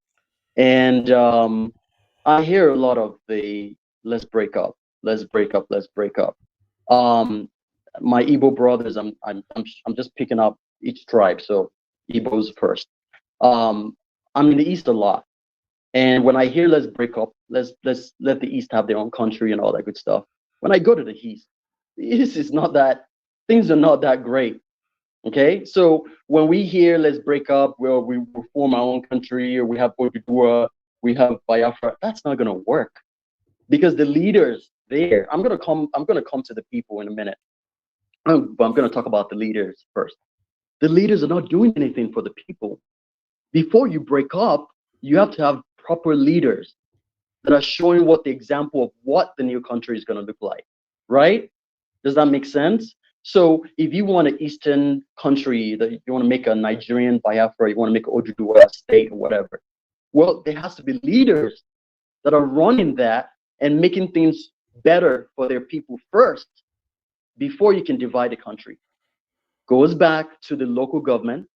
and I hear a lot of the let's break up, let's break up, let's break up. My Igbo brothers, I'm just picking up each tribe. So Igbos first. I'm in the east a lot, and when I hear let's break up, let's let the east have their own country and all that good stuff. When I go to the east is not that, things are not that great. Okay, so when we hear let's break up, well, we form our own country, or we have Odudua, we have Biafra, that's not gonna work, because the leaders there, I'm gonna come to the people in a minute, but I'm gonna talk about the leaders first. The leaders are not doing anything for the people. Before you break up, you have to have proper leaders that are showing what the example of what the new country is going to look like, right? Does that make sense? So if you want an Eastern country, that you want to make a Nigerian Biafra, you want to make an Oduduwa state or whatever, well, there has to be leaders that are running that and making things better for their people first before you can divide the country. Goes back to the local government,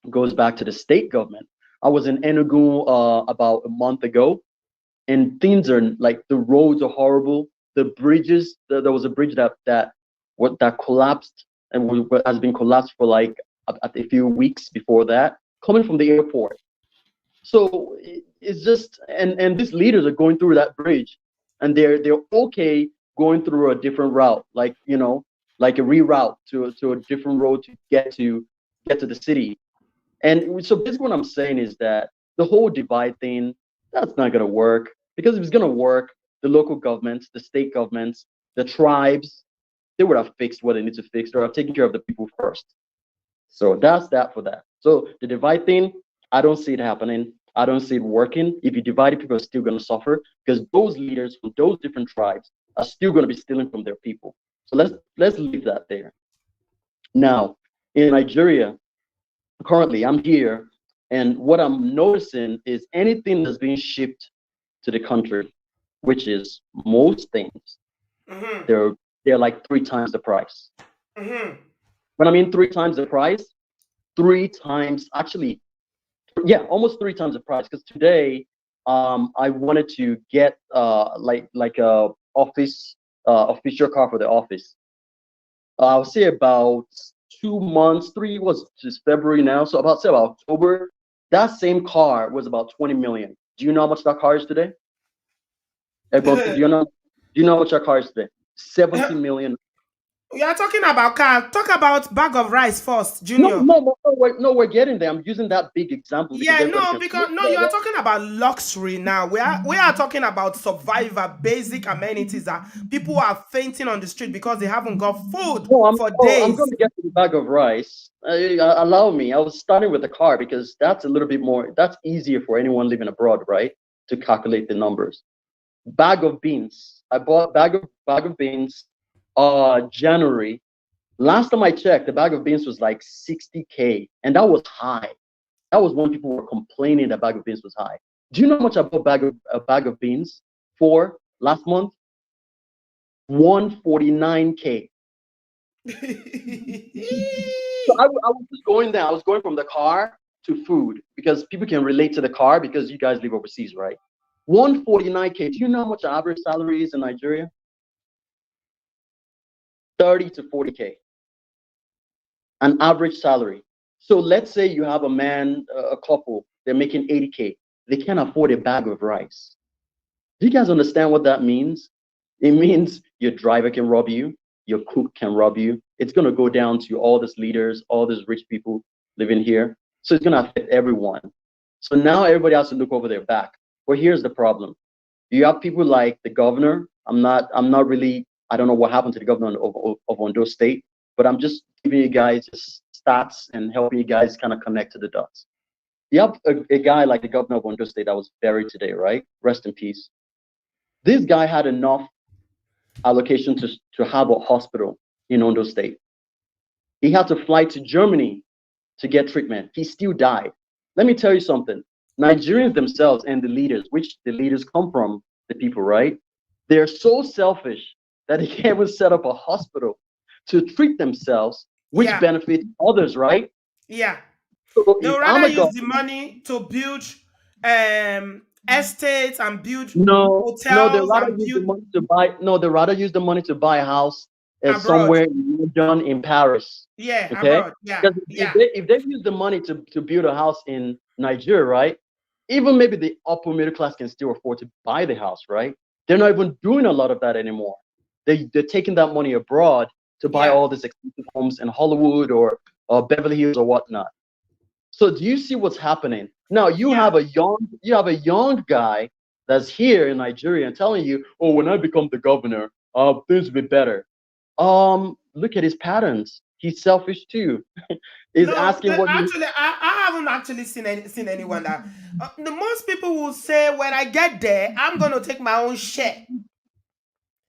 goes back to the state government. I was in Enugu about a month ago, and things are like the roads are horrible. The bridges, there was a bridge that collapsed and has been collapsed for like a few weeks before that, coming from the airport. So it's just, and these leaders are going through that bridge, and they're okay going through a different route, like like a reroute to a different road to get to the city. And so basically what I'm saying is that the whole divide thing, that's not going to work, because if it's going to work, the local governments, the state governments, the tribes, they would have fixed what they need to fix. They would have taken care of the people first. So that's that for that. So the divide thing, I don't see it happening. I don't see it working. If you divide it, people are still going to suffer, because those leaders from those different tribes are still going to be stealing from their people. So let's leave that there. Now, in Nigeria, currently I'm here, and what I'm noticing is anything that's being shipped to the country, which is most things, they're like 3 times the price. When I mean 3 times the price, 3 times, actually, yeah, almost 3 times the price. Because today, I wanted to get like a office official car for the office. I'll say about 2 months, 3 was just February now, so about October. That same car was about 20 million. Do you know how much that car is today? Hey, bro, do you know how much that car is today? 70 million. We are talking about car. Talk about bag of rice first, No, Junior. we're getting there. I'm using that big example because Yeah, everybody no, can. because no, you are talking about luxury now. We are talking about survivor, basic amenities that people are fainting on the street because they haven't got food No, for I'm days. going to get to the bag of rice. Allow me. I was starting with the car because that's a little bit more. That's easier for anyone living abroad, right? To calculate the numbers. Bag of beans. I bought bag of beans. January. Last time I checked, the bag of beans was like 60K, and that was high. That was when people were complaining that bag of beans was high. Do you know how much I bought a bag of beans for last month? 149K. So I was just going there. I was going from the car to food because people can relate to the car because you guys live overseas, right? 149K. Do you know how much the average salary is in Nigeria? 30 to 40K. An average salary. So let's say you have a man, a couple, they're making 80K. They can't afford a bag of rice. Do you guys understand what that means? It means your driver can rob you, your cook can rob you. It's going to go down to all these leaders, all these rich people living here. So it's going to affect everyone. So now everybody has to look over their back. Well, here's the problem. You have people like the governor. I'm not really, I don't know what happened to the governor of Ondo State, but I'm just giving you guys just stats and helping you guys kind of connect to the dots. You have a guy like the governor of Ondo State that was buried today, right? Rest in peace. This guy had enough allocation to have a hospital in Ondo State. He had to fly to Germany to get treatment. He still died. Let me tell you something. Nigerians themselves and the leaders, which the leaders come from the people, right? They're so selfish that they can't even set up a hospital to treat themselves, which benefits others, right? Yeah. So They if would I'm rather a use the government, money to build estates and build no, they hotels rather and use the build money to buy. No, they rather use the money to buy a house abroad. somewhere in London, in Paris. Yeah, Okay, abroad. Yeah, because yeah. if they use the money to build a house in Nigeria, right? Even maybe the upper middle class can still afford to buy the house, right? They're not even doing a lot of that anymore. They're taking that money abroad to buy Yeah. all these expensive homes in Hollywood or Beverly Hills or whatnot. So do you see what's happening? Now you have a young guy that's here in Nigeria and telling you, oh, when I become the governor, things will be better. Look at his patterns. he's selfish too. He's No, asking what you. actually, I haven't actually seen anyone that. The most people will say when I get there, I'm gonna take my own share.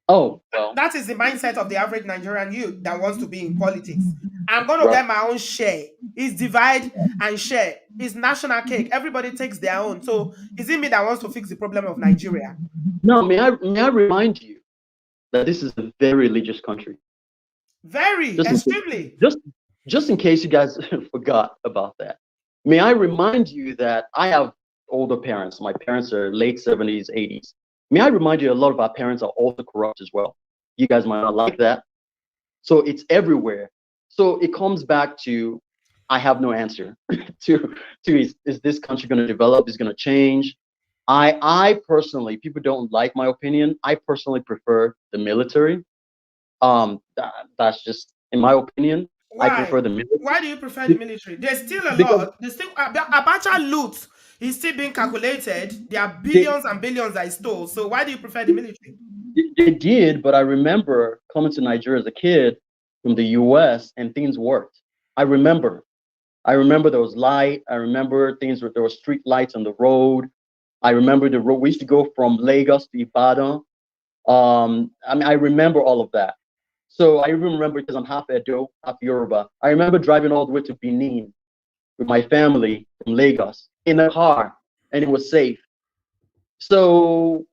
Oh well, That is the mindset of the average Nigerian youth that wants to be in politics. I'm gonna right. get my own share. It's divide and share. It's national cake. Everybody takes their own. So is it me that wants to fix the problem of Nigeria? No, may I remind you that this is a very religious country. Very, Just in, extremely. just just in case you guys forgot about that. May I remind you that I have older parents. My parents are late 70s, 80s. May I remind you, a lot of our parents are also corrupt as well. You guys might not like that. So it's everywhere. So it comes back to, I have no answer to is this country going to develop? Is going to change? I personally, people don't like my opinion. I personally prefer the military. That's just in my opinion. I Why? prefer the military Why do you prefer the military? There's still a because lot. There's still Abacha loot is still being calculated. There are they, billions and billions that is stole. So why do you prefer the military? they did, but I remember coming to Nigeria as a kid from the US and things worked. I remember. I remember there was light. I remember things were there were street lights on the road. I remember the road. We used to go from Lagos to Ibadan. I mean, I remember all of that. So I even remember because I'm half Edo, half Yoruba. I remember driving all the way to Benin with my family from Lagos in a car, and it was safe. So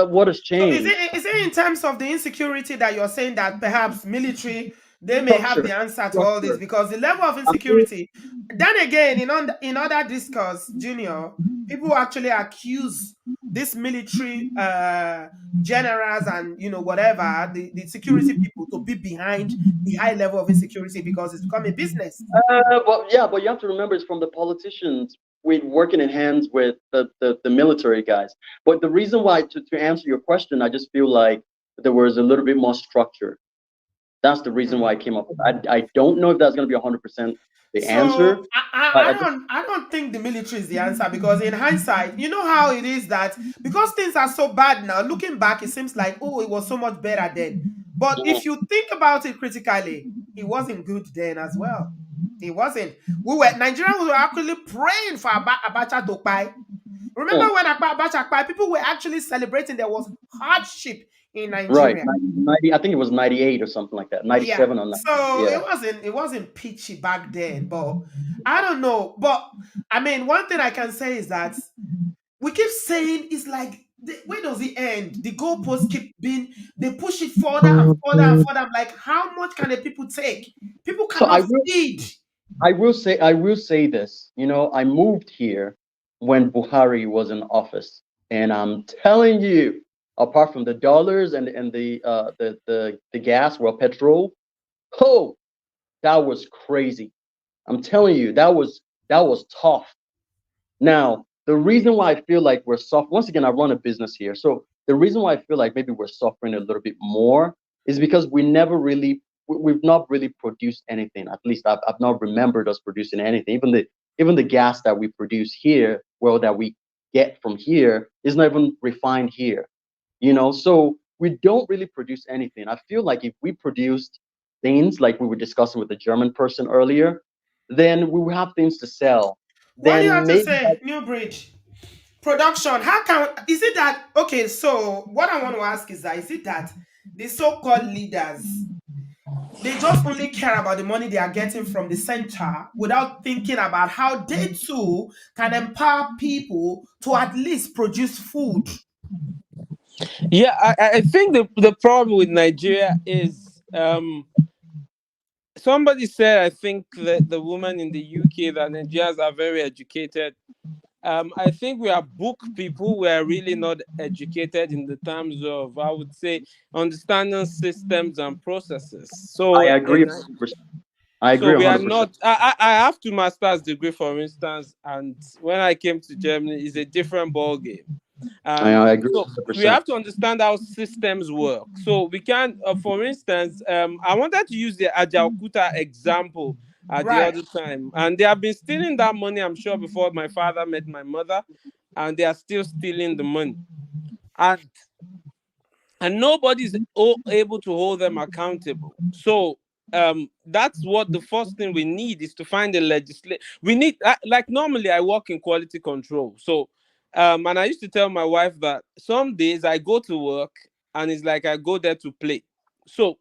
what has So changed? is it in terms of the insecurity that you're saying that perhaps military they may have Structure, the answer to all this structure. because the level of I mean, insecurity. Then again, in other discourse, Junior, people actually accuse this military generals and whatever the security people to be behind the high level of insecurity because it's become a business. but yeah, but you have to remember it's from the politicians with working in hands with the military guys. But the reason why, to answer your question, I just feel like there was a little bit more structure. That's the reason why I came up with it. I don't know if that's going to be 100% the answer, So but I don't think the military is the answer because in hindsight, you know how it is that because things are so bad now, looking back, it seems like oh, it was so much better then. But if you think about it critically, it wasn't good then as well. It wasn't. Nigerians were actually praying for Abacha to buy. Remember mm, when Abacha buy, people were actually celebrating. There was hardship in right, Nigeria. 90, I think it was 98 or something like that, Yeah. 97 or 90. So Yeah. it wasn't peachy back then, but I don't know. But I mean, one thing I can say is that we keep saying it's like where does it end? The goalposts keep being they push it further and further and further. I'm like, how much can the people take? People So I cannot will feed. I will say this. You know, I moved here when Buhari was in office, and I'm telling you, apart from the dollars and the gas, well, petrol, oh, that was crazy. I'm telling you, that was tough. Now, the reason why I feel like we're soft, once again, I run a business here. So the reason why I feel like maybe we're suffering a little bit more is because we've not really produced anything. At least I've not remembered us producing anything. Even the gas that we produce here, well, that we get from here is not even refined here. So we don't really produce anything. I feel like if we produced things like we were discussing with the German person earlier, then we will have things to sell. What do you Then have to maybe say, New Bridge? Production. How can is it that okay? So what I want to ask is it that the so-called leaders they just only care about the money they are getting from the center without thinking about how they too can empower people to at least produce food. Yeah, I think the problem with Nigeria is somebody said, I think that the woman in the UK, that Nigerians are very educated. I think we are book people. We are really not educated in the terms of, I would say, understanding systems and processes. I So agree 100%. I so agree we are 100%. not. I have two master's degree, for instance, and when I came to Germany, it's a different ball game. I, And I agree so we 100%. have to understand how systems work. So we can, for instance, I wanted to use the Ajaokuta example at the Right. other time, and they have been stealing that money, I'm sure, before my father met my mother, and they are still stealing the money, and nobody's able to hold them accountable. So that's what the first thing we need is to find a legislate. We need, like normally I work in quality control. So, and I used to tell my wife that some days I go to work and it's like I go there to play. So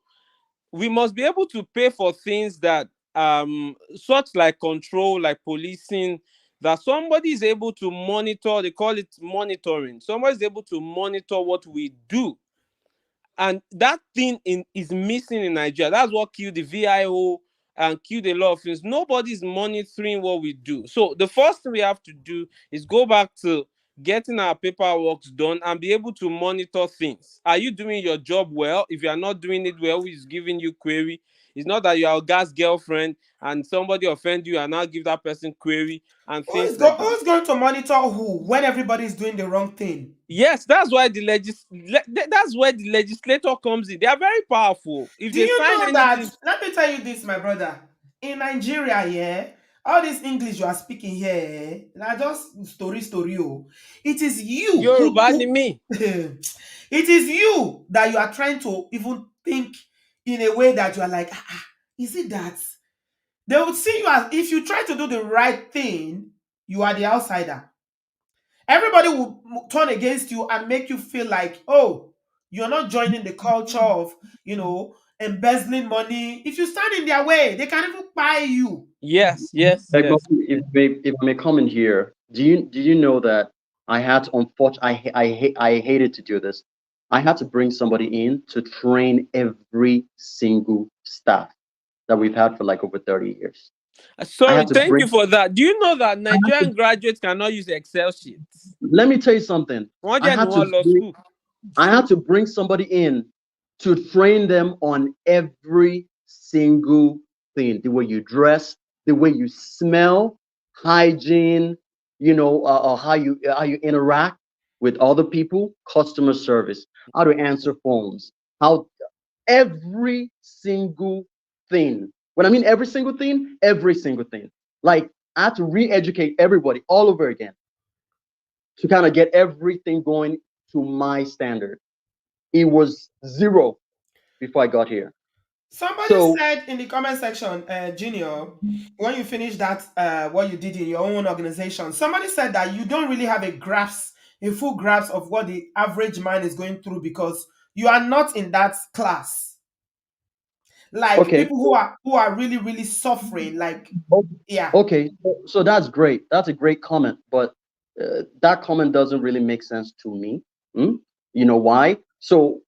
we must be able to pay for things that such like control, like policing, that somebody is able to monitor. They call it monitoring. Somebody is able to monitor what we do, and that thing is missing in Nigeria. That's what killed the VIO and killed a lot of things. Nobody's monitoring what we do. So the first thing we have to do is go back to getting our paperwork done and be able to monitor things. Are you doing your job well? If you are not doing it well, who is giving you query? It's not that you are a guy's girlfriend and somebody offend you and now give that person query and things like that. Who's going to monitor who when everybody's doing the wrong thing? Yes, that's why that's where the legislator comes in. They are very powerful. If Do they you find know that? anything, Let me tell you this, my brother. In Nigeria, yeah, all this English you are speaking here, not just story. Oh. It is you Yoruba ni me. it is you that you are trying to even think in a way that you are like, is it that? They would see you as if you try to do the right thing, you are the outsider. Everybody will turn against you and make you feel like, oh, you're not joining the culture of, embezzling money. If you stand in their way, they can even buy you. Yes, yes, yes. If I may comment here, did you know that I had to, unfortunately, I hated to do this. I had to bring somebody in to train every single staff that we've had for like over 30 years. I Sorry, had to thank you bring. for that. Do you know that Nigerian graduates cannot use Excel sheets? Let me tell you something. One I day had no to law bring, school. I had to bring somebody in to train them on every single thing: the way you dress, the way you smell, hygiene, how you interact with other people, customer service, how to answer phones, how every single thing. When I mean every single thing, every single thing. Like I had to re-educate everybody all over again to kind of get everything going to my standard. It was zero before I got here. Somebody So said in the comment section, Junior, when you finish that, what you did in your own organization, somebody said that you don't really have a full grasp of what the average man is going through because you are not in that class. Like okay, people who are really, really suffering. Like, o- yeah. okay, so that's great. That's a great comment, but that comment doesn't really make sense to me. Hmm? You know why? So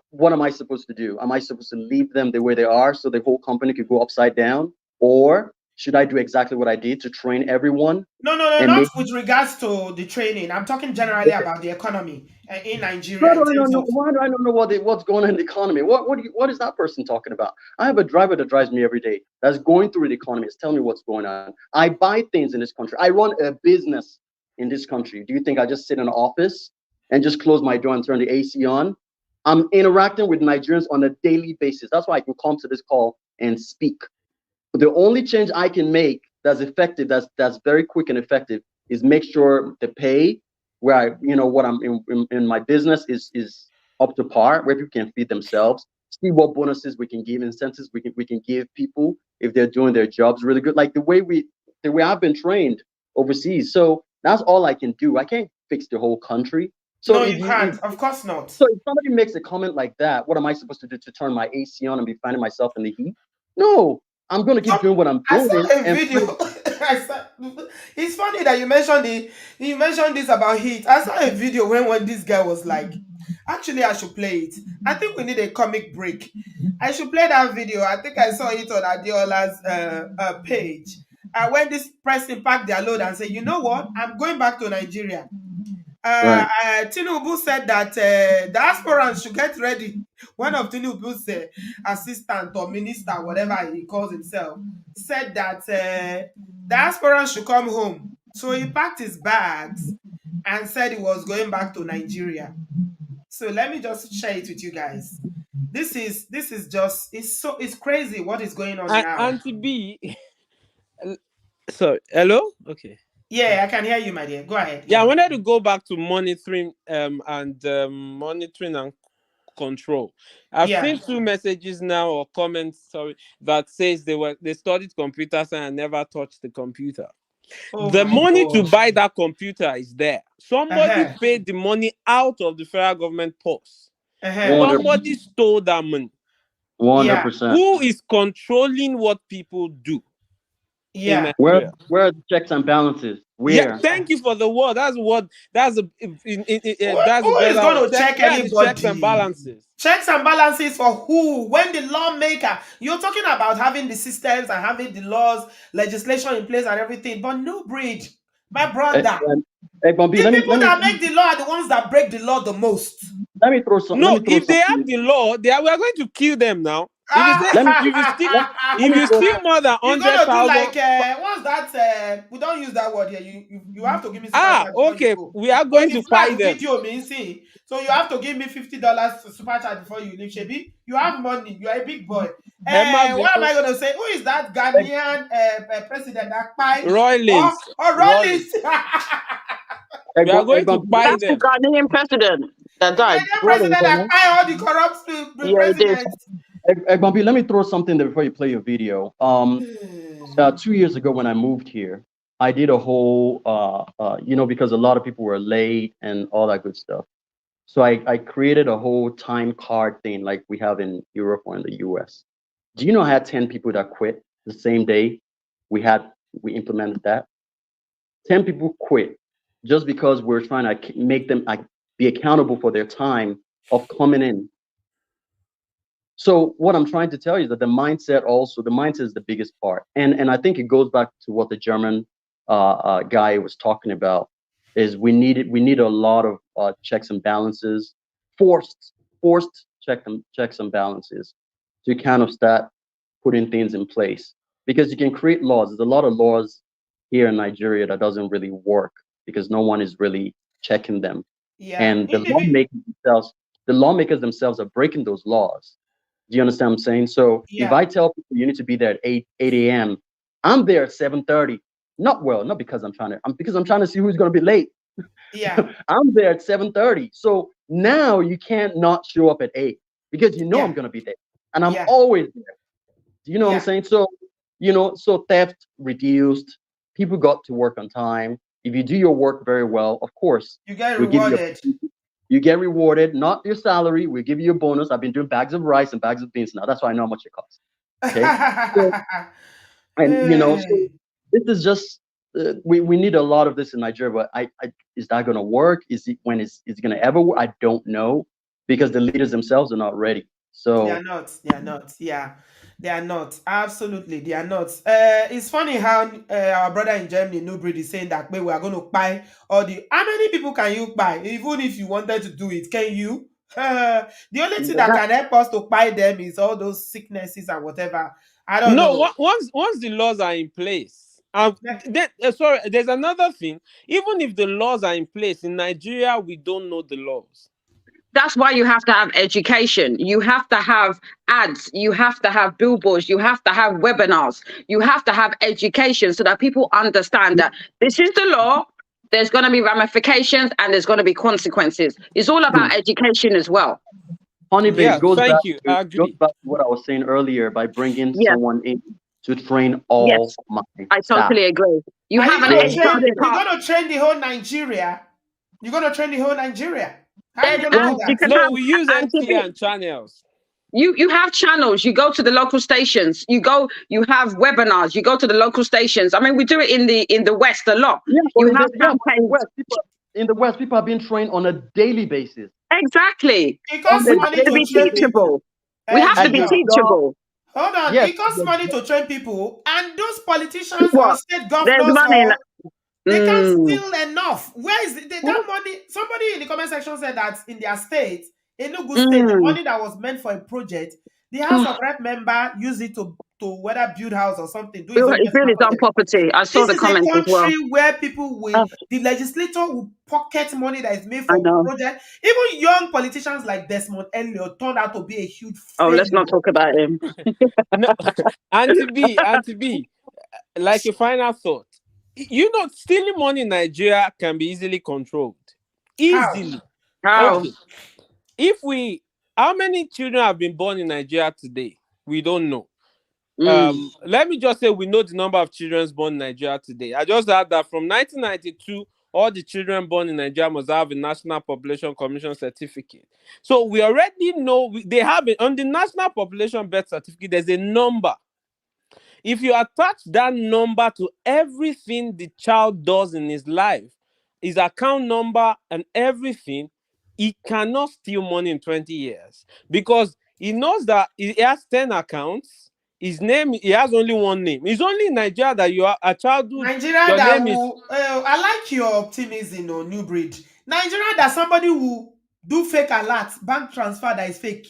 what am I supposed to do? Am I supposed to leave them the way they are so the whole company could go upside down, or should I do exactly what I did to train everyone No, and not make? with regards to the training. I'm talking generally about the economy in How Nigeria in do I terms not know? of. Why do I not know what's going on in the economy? What is that person talking about? I have a driver that drives me every day that's going through the economy. It's telling me what's going on. I buy things in this country. I run a business in this country. Do you think I just sit in an office and just close my door and turn the AC on? I'm interacting with Nigerians on a daily basis. That's why I can come to this call and speak. The only change I can make that's effective, that's very quick and effective, is make sure the pay where what I'm in my business is up to par, where people can feed themselves. See what bonuses we can give, incentives we can give people if they're doing their jobs really good, like the way I've been trained overseas. So that's all I can do. I can't fix the whole country. So No, if you you if can't. Of course not. so if somebody makes a comment like that, what am I supposed to do, to turn my AC on and be finding myself in the heat? No, I'm going to keep doing what I'm I saw doing a and video. It's funny that you mentioned this about heat. I saw a video when this guy was like, actually, I should play it. I think we need a comic break. I should play that video. I think I saw it on Adiola's page. When this person packed their load and said, you know what, I'm going back to Nigeria. right. Tinubu said that diasporans should get ready. One of Tinubu's assistant or minister, whatever he calls himself, said that diasporans should come home. So he packed his bags and said he was going back to Nigeria. So let me just share it with you guys. This is just it's crazy what is going on now. Auntie B. Sorry. Hello? Okay. Yeah, I can hear you, my dear. Go ahead. Yeah, I Yeah. wanted to go back to monitoring and control. I've Yeah. seen 2 messages now or comments, sorry, that says they studied computer science and never touched the computer. Oh The my money to God. buy that computer is there. Somebody Uh-huh. paid the money out of the federal government purse. Uh-huh. 100, Somebody stole that money. 100%. Who is controlling what people do in Yeah. Nigeria? Where are the checks and balances? Yeah, Where? thank you for the word. That's Who a is better going word. to check Where are the checks and anybody? balances? Checks and balances for who? When the lawmaker, you're talking about having the systems and having the laws, legislation in place and everything, but no breed. My Eh, brother. Bambi, The people that make the law are the ones that break the law the most. let No, me throw if they have something. the law, we are going to kill them now. If you say Let me let, let if me you throw steal more than You're hundred gonna do thousand, like what's that? We don't use that word here. You have to give me super chat before you okay, go. we are So going if to like fight them. video means see, so you have to give me $50 super chat before you leave. Shebi, you have money. You are a big boy. Emma What am Bino, I gonna say? Who is that Ghanaian president that buy Rollins, or Rollins. Rollins? We are going to Bambi, buy That's the them. Ghanaian president that The died. Ghanaian Rollins, president that wasn't buy all the corrupt it? Yeah, he did. presidents. Bambi, let me throw something there before you play your video. 2 years ago when I moved here, I did a whole, because a lot of people were late and all that good stuff. So I created a whole time card thing like we have in Europe or in the US. Do you know I had 10 people that quit the same day we implemented that? 10 people quit just because we're trying to make them be accountable for their time of coming in. So what I'm trying to tell you is that the mindset is the biggest part. And I think it goes back to what the German guy was talking about is we need a lot of checks and balances, forced checks and balances to kind of start putting things in place because you can create laws. There's a lot of laws here in Nigeria that doesn't really work because no one is really checking them. Yeah. And the lawmakers themselves are breaking those laws. Do you understand what I'm saying? So if Yeah. I tell people you need to be there at 8 a.m., I'm there at 7:30. Not because because I'm trying to see who's gonna be late. Yeah. I'm there at 7:30. So now you can't not show up at 8 because you know I'm Yeah. gonna be there. And I'm Yeah. always there. Do you know what I'm Yeah. saying? So, so theft reduced, people got to work on time. If you do your work very well, of course, You get we give rewarded. you get rewarded, not your salary. We give you a bonus. I've been doing bags of rice and bags of beans now. That's why I know how much it costs. Okay. So, and so Hey. this is just we need a lot of this in Nigeria. But is that going to work? Is it going to ever work? I don't know because the leaders themselves are not ready. They are So not. They are not. Yeah. They are not. Absolutely. They are not. It's funny how our brother in Germany, Nubrid, is saying that we are going to buy all the. How many people can you buy? Even if you wanted to do it, can you? The only thing that That, can help us to buy them is all those sicknesses and whatever. I don't No, know. once the laws are in place, Like, sorry, there's another thing. Even if the laws are in place in Nigeria, we don't know the laws. that's why you have to have education. You have to have ads. You have to have billboards. You have to have webinars. You have to have education so that people understand that this is the law. There's going to be ramifications and there's going to be consequences. It's all about education as well. Honeybee, Yeah, thank you. I agree. goes back to what I was saying earlier by bringing Yes, someone in to train all yes, my I staff. totally agree. You are you have an gonna They HR train? You're department. gonna train the whole Nigeria. You're gonna train the whole Nigeria. How are you There's gonna do ads. No, You that? can no, have we use and NTA and channels. you have channels. You go to the local stations. You have webinars. You go to the local stations. I mean, we do it in the West a lot. Yeah, but You have campaigns. In the West, people are being trained on a daily basis. Exactly. It On costs a We have money to to be daily train basis. teachable. people. We have to At be your Junior. job, teachable. Hold on. yes, It costs money to train people, and those politicians or What? state There's governors money. or they can't Mm. steal enough. Where is that money? Somebody in the comment section said that in their state, Enugu State, the Mm. money that was meant for a project, the House of Rep member used it to whether build house or something, do his own It's personal really done project. property. I saw This the is a comments as well. country where people will, Oh, the legislator will pocket money that is made I for know. project. Even young politicians like Desmond Elliot turned out to be a huge Oh, let's not failure. talk about him. No, Auntie B, like a final thought. Stealing money in Nigeria can be easily controlled. How? Easily. How? Okay. If we How many children have been born in Nigeria today? We don't know. Let me just say we know the number of children born in Nigeria today. I just heard that from 1992, all the children born in Nigeria must have a National Population Commission certificate. So we already know they have it on the National Population Birth Certificate. There's a number. If you attach that number to everything the child does in his life, his account number and everything, he cannot steal money in 20 years because he knows that he has 10 accounts. His name, he has only one name. It's only in Nigeria that you are a childhood. Nigeria Your that name is. will, I like your optimism on New Breed. Nigeria that somebody will do fake alert, bank transfer that is fake,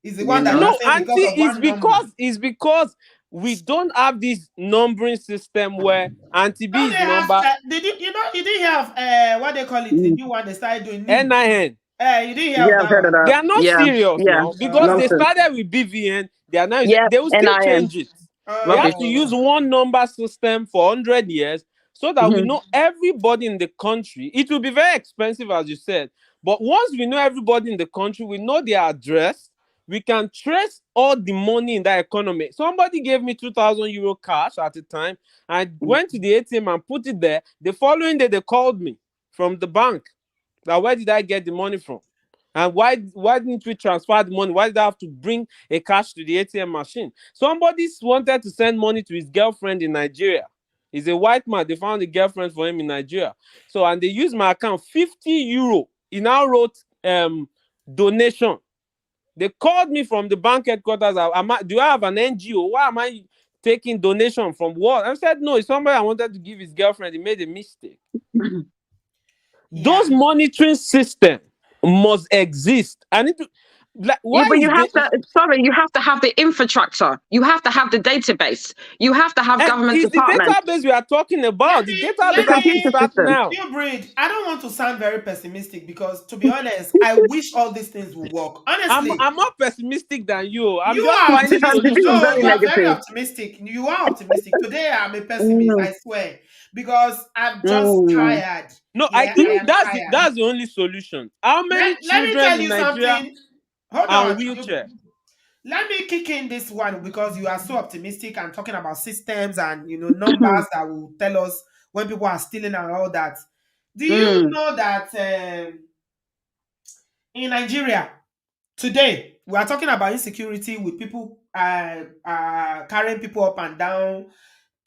is the one that you are No, saying because auntie, of one number. it's because we don't have this numbering system where Auntie B Now is they have, number you didn't have, what they call it, the new one they started doing, NIN. NIN. You didn't hear of I've that heard of one. that. They are not serious now because they Nonsense. started with BVN. They are now Yeah, they will still NIN. change it. They Rubbish. have to use one number system for 100 years so that we know everybody in the country. It will be very expensive, as you said. But once we know everybody in the country, we know their address, we can trace all the money in that economy. Somebody gave me 2,000 euro cash at the time. I went to the ATM and put it there. The following day, they called me from the bank. Now, where did I get the money from? And why didn't we transfer the money? Why did I have to bring a cash to the ATM machine? Somebody wanted to send money to his girlfriend in Nigeria. He's a white man. They found a girlfriend for him in Nigeria. So, and they used my account, 50 euro. He now wrote donation. They called me from the bank headquarters. Do I have an NGO? Why am I taking donation from what? I said, no, it's somebody I wanted to give his girlfriend. He made a mistake. Those monitoring system must exist. I need to why but you is have to. Sorry, you have to have the infrastructure. You have to have the database. You have to have government it's the departments. database we are talking about. The database has to start now. New Breed, I don't want to sound very pessimistic because, to be honest, I wish all these things would work. Honestly, I'm more pessimistic than you. I'm you just are finding optimistic. solutions. No, very you are very negative. optimistic. You are optimistic. Today, I'm a pessimist. I swear, because I'm just tired. No, Yeah, I think I am tired. that's the only solution. How many Let me children tell in you Nigeria something. Hold are on. wheelchair? Let me kick in this one because you are so optimistic and talking about systems and numbers that will tell us when people are stealing and all that. Do you know that in Nigeria today we are talking about insecurity with people carrying people up and down,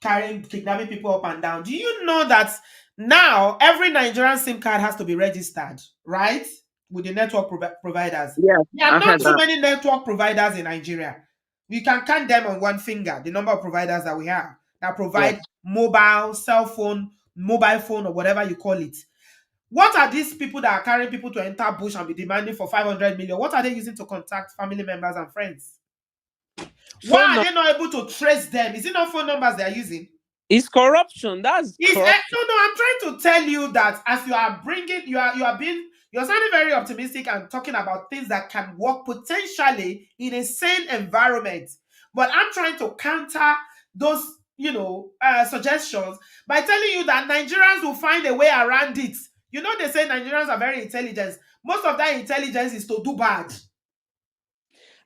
kidnapping people up and down? Do you know that now every Nigerian SIM card has to be registered, right? With the network providers. Yeah, There are I've not heard too that. many network providers in Nigeria. We can count them on one finger, the number of providers that we have that provide mobile, cell phone, mobile phone, or whatever you call it. What are these people that are carrying people to enter bush and be demanding for 500 million? What are they using to contact family members and friends? Why are they not able to trace them? Is it not phone numbers they are using? It's corruption. That's corruption. No, I'm trying to tell you that as you are bringing, you're sounding very optimistic and talking about things that can work potentially in a sane environment. But I'm trying to counter those, suggestions by telling you that Nigerians will find a way around it. They say Nigerians are very intelligent. Most of that intelligence is to do bad.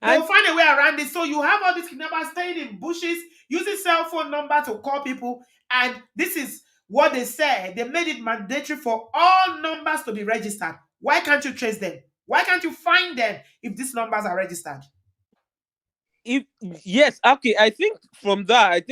They'll find a way around it. So you have all these kidnappers staying in bushes, using cell phone number to call people. And this is what they said. They made it mandatory for all numbers to be registered. Why can't you trace them? Why can't you find them if these numbers are registered? Yes, okay. I think from that,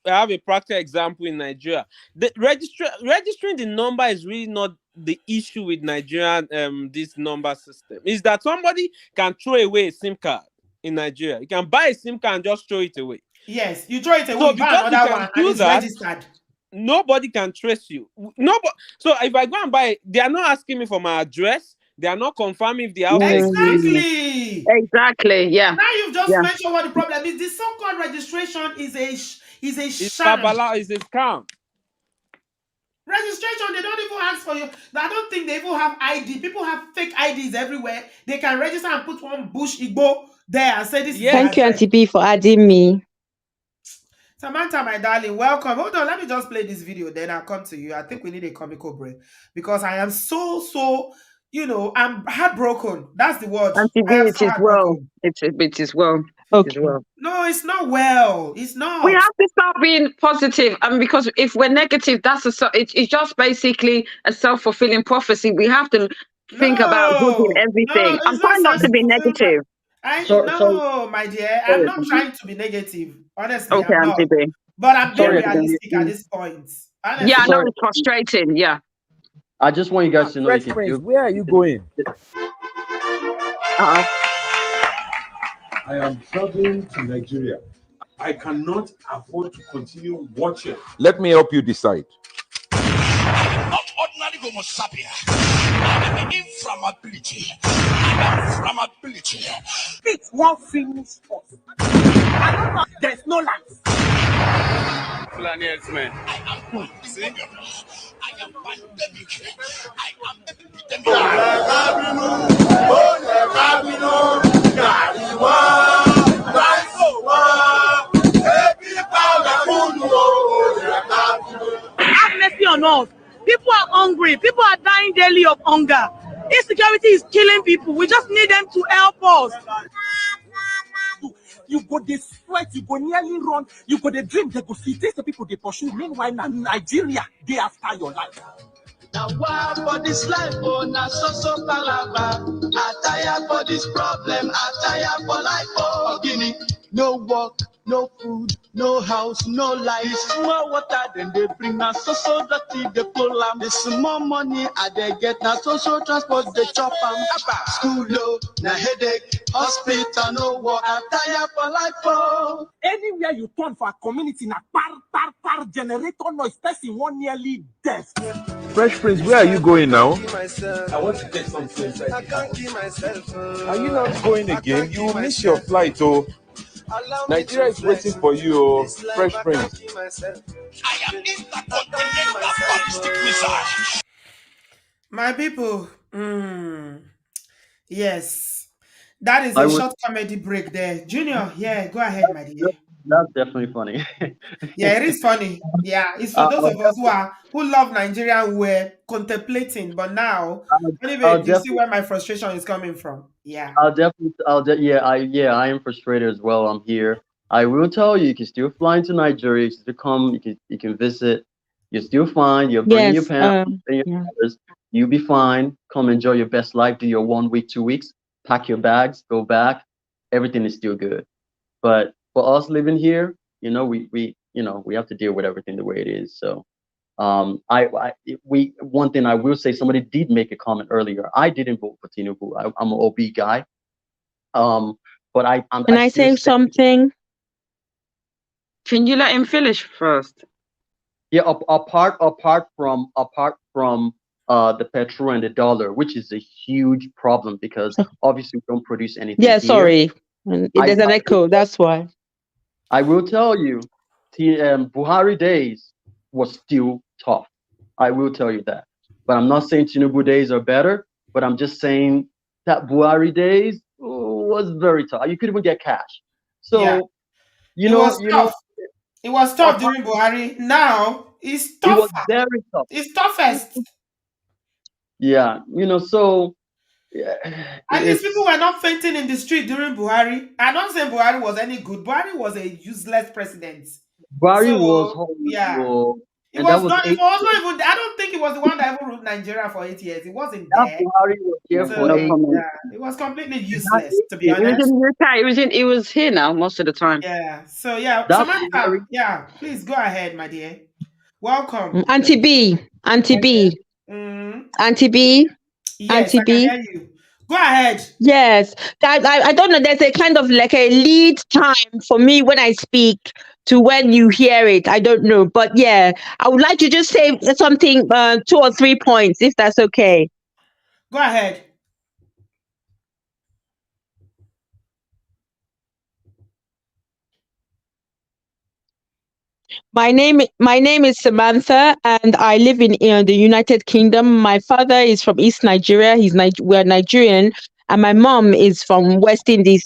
I have a practical example in Nigeria. The registering the number is really not the issue with Nigerian this number system. Is that somebody can throw away a SIM card in Nigeria. You can buy a SIM card and just throw it away. Yes, you throw it away, So you buy another one and it's registered. Nobody can trace you. Nobody. So if I go and buy it, they are not asking me for my address. They are not confirming if the house exists. Exactly. Yeah. Now you've just mentioned what the problem is. The so-called registration is a sham. It's a scam. Registration, they don't even ask for you. I don't think they even have ID. People have fake IDs everywhere. They can register and put one bush Igbo there and say this is Thank you, Auntie B, for adding me. Samantha, my darling, welcome. Hold on, let me just play this video, then I'll come to you. I think we need a comical break because I am so you know, I'm heartbroken. That's the word. Auntie B, I am it so is well. heartbroken. It is well. It is Okay. well. No, it's not well. It's We not. have to start being positive, and because if we're negative, it's just basically a self-fulfilling prophecy. We have to think about good in No, no, everything. I'm it's not trying not to be self-fulfilled. negative. I So no, my dear. I'm sorry, not trying to be negative. Honestly, Okay, I'm not. Auntie B. But I'm being sorry, realistic at this point. Yeah, I know Honestly. sorry. it's frustrating. Yeah. I just want you guys to know you Fresh can Prince, still. where are you going? Uh-uh. I am traveling to Nigeria. I cannot afford to continue watching. Let me help you decide. Not ordinary Homo sapien. Inflammability. Inflammability. It's one finish us. There's no life. Man. I am pandemic. I am pandemic. I am epidemic. Have mercy on us. People are hungry. People are dying daily of hunger. Insecurity is killing people. We just need them to help us. You go dey sweat, you go nearly run, you go dey dream, they go see this the people they pursue. Meanwhile, na Nigeria, they after your life. Now why for this life, oh, now so palava. I tire for this problem, I tire for life, oh, Guinea. No work, no food, no house, no life. This small water, then they bring us so dirty, they pull them. This small money, I they get now social transport, they chop them. School low, na headache, hospital, no work, I tire for life, oh. Anywhere you turn for a community, na par generator noise, person one nearly death. Fresh Prince, where are you going now? I want to get something inside. I can't keep myself. Are you not going again? You will miss your flight, oh. Nigeria is waiting for you, oh. Fresh Prince. I am intercontinental ballistic missile. My people. Yes. That is I a would. short comedy break there. Junior, yeah, go ahead, my dear. That's definitely funny. Yeah, it is funny. Yeah, it's for those I'll, of us who love Nigeria who were contemplating, but now I'll, anyway, I'll you see definitely. where my frustration is coming from. Yeah. Yeah, I am frustrated as well. I'm here. I will tell you, you can still fly into Nigeria. You can still come. You can visit. You're still fine. You're bringing your Yes. parents and your Yeah. brothers. You'll be fine. Come enjoy your best life. Do your 1 week, 2 weeks. Pack your bags. Go back. Everything is still good. But for us living here, we have to deal with everything the way it is. So one thing I will say, somebody did make a comment earlier. I didn't vote for Tinubu. I'm an OB guy. But Can I I still say say, something? Can you let him finish first? yeah. Apart from the petrol and the dollar, which is a huge problem because obviously we don't produce anything Yeah, here. sorry. I There's an echo. That's why. I will tell you, Buhari days was still tough. I will tell you that. But I'm not saying Tinubu days are better, but I'm just saying that Buhari days was very tough. You could even get cash. Yeah. So, It was you know, tough. It was tough during Buhari. Now it's it was tougher. very tough. It's toughest. Yeah, so yeah, At least people it's were not fainting in the street during Buhari. I'm not saying Buhari was any good. Buhari was a useless president. Buhari was So yeah. horrible, It and that was was not. It eight was years. not even. I don't think it was the one that ever ruled Nigeria for 8 years. It wasn't That there. Buhari was here Yeah, So for no eight comment. years. yeah, it was completely And that useless, to be 8 years, He was honest. in the UK. He was here now most of the time. Yeah. So yeah, that Samantha. Buhari, Yeah, please go ahead, my dear. Welcome. Auntie B. Auntie B. Mm, Auntie B. yes, Auntie I can B. hear you. Go ahead. Yes. I don't know. There's a kind of like a lead time for me when I speak to when you hear it. I don't know. But yeah, I would like to just say something, 2 or 3 points, if that's okay. Go ahead. My name is Samantha, and I live in the United Kingdom. My father is from East Nigeria. We're Nigerian, and my mom is from West Indies.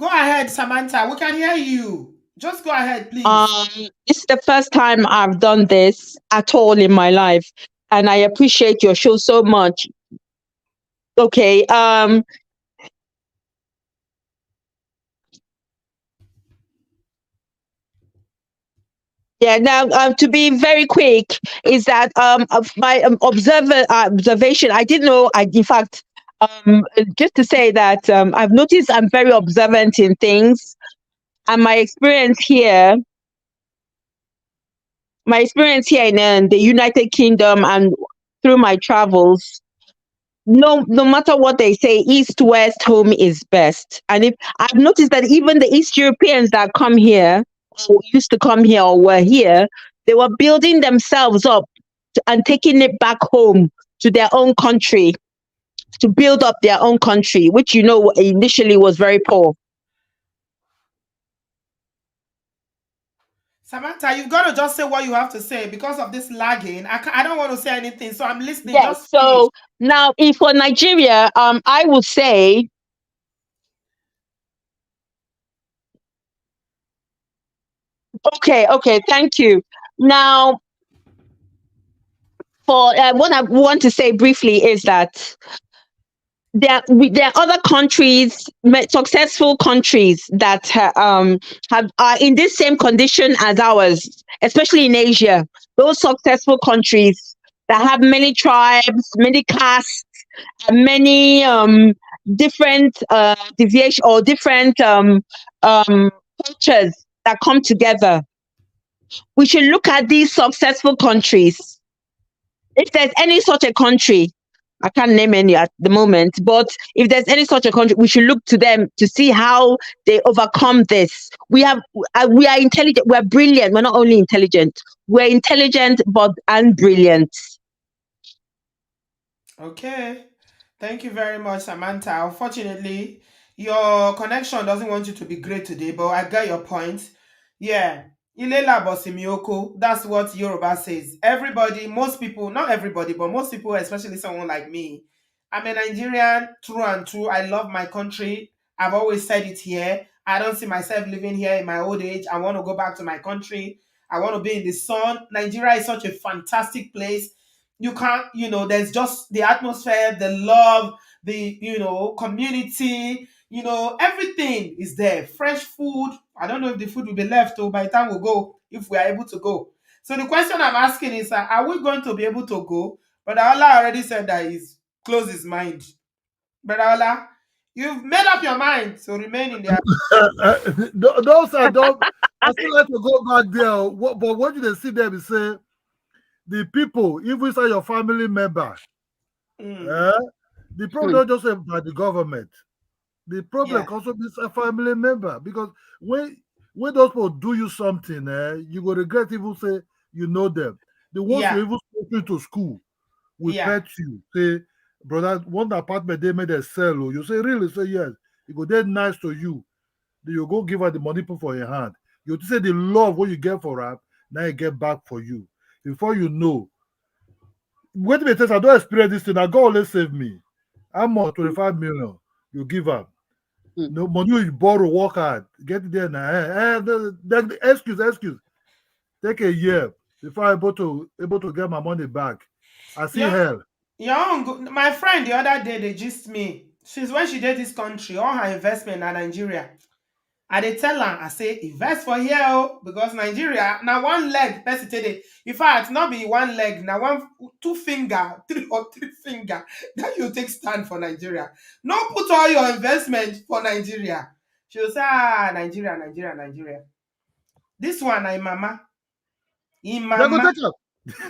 Go ahead, Samantha. We can hear you. Just go ahead, please. This is the first time I've done this at all in my life, and I appreciate your show so much. Okay. Yeah. Now, to be very quick, is that of my observation? I didn't know. In fact, just to say that I've noticed I'm very observant in things, and my experience here in the United Kingdom and through my travels, no matter what they say, East West home is best. And if I've noticed that even the East Europeans that come here, or used to come here, or were here, they were building themselves up and taking it back home to their own country to build up their own country, which initially was very poor. Samantha, you've got to just say what you have to say because of this lagging. I don't want to say anything, so I'm listening. Yes. Just So finish. now, if for Nigeria, I would say, okay, thank you. Now, for what I want to say briefly is that there are other countries, successful countries that are in this same condition as ours, especially in Asia. Those successful countries that have many tribes, many castes, and many different deviation or different cultures that come together. We should look at these successful countries. If there's any such a country, I can't name any at the moment, but if there's any such a country, we should look to them to see how they overcome this. We are intelligent. We're brilliant. We're not only intelligent. We're intelligent, and brilliant. Okay. Thank you very much, Samantha. Unfortunately, your connection doesn't want you to be great today, but I get your point. Yeah. Ilela Bosimioko, that's what Yoruba says. Everybody, most people, not everybody, but most people, especially someone like me, I'm a Nigerian through and through. I love my country. I've always said it here. I don't see myself living here in my old age. I want to go back to my country. I want to be in the sun. Nigeria is such a fantastic place. You can't, there's just the atmosphere, the love, the, community, everything is there. Fresh food. I don't know if the food will be left by the time we go, if we are able to go. So the question I'm asking is, are we going to be able to go? But Allah already said that he's closed his mind. But Allah, you've made up your mind to remain in there. Those are don't. I still like to go back there. But what you see them is say the people, even inside your family member, the problem not just by the government. The problem also is a family member, because when those people do you something, you will regret even say you know them. The ones who even sent you to school will pet you. Say, brother, one apartment they made a sell. You say, really? Say yes. You go, they're nice to you. Then you go give her the money put for your hand. You say the love what you get for her, now you get back for you. Before you know, wait a minute, I don't experience this thing. I God always save me. I'm on 25 million. You give up. No money you borrow, work hard, get there now. The excuse. Take a year before I'm able to get my money back. I see hell. My friend the other day, they gist me. Since when she did this country, all her investment in Nigeria. I dey tell her, I say, invest for here, because Nigeria, now one leg, person today. In fact, not be one leg, now one, 2 finger, 3 or 3 finger, that you take stand for Nigeria. No put all your investment for Nigeria. She will say, Nigeria. This one, I mama. In mama.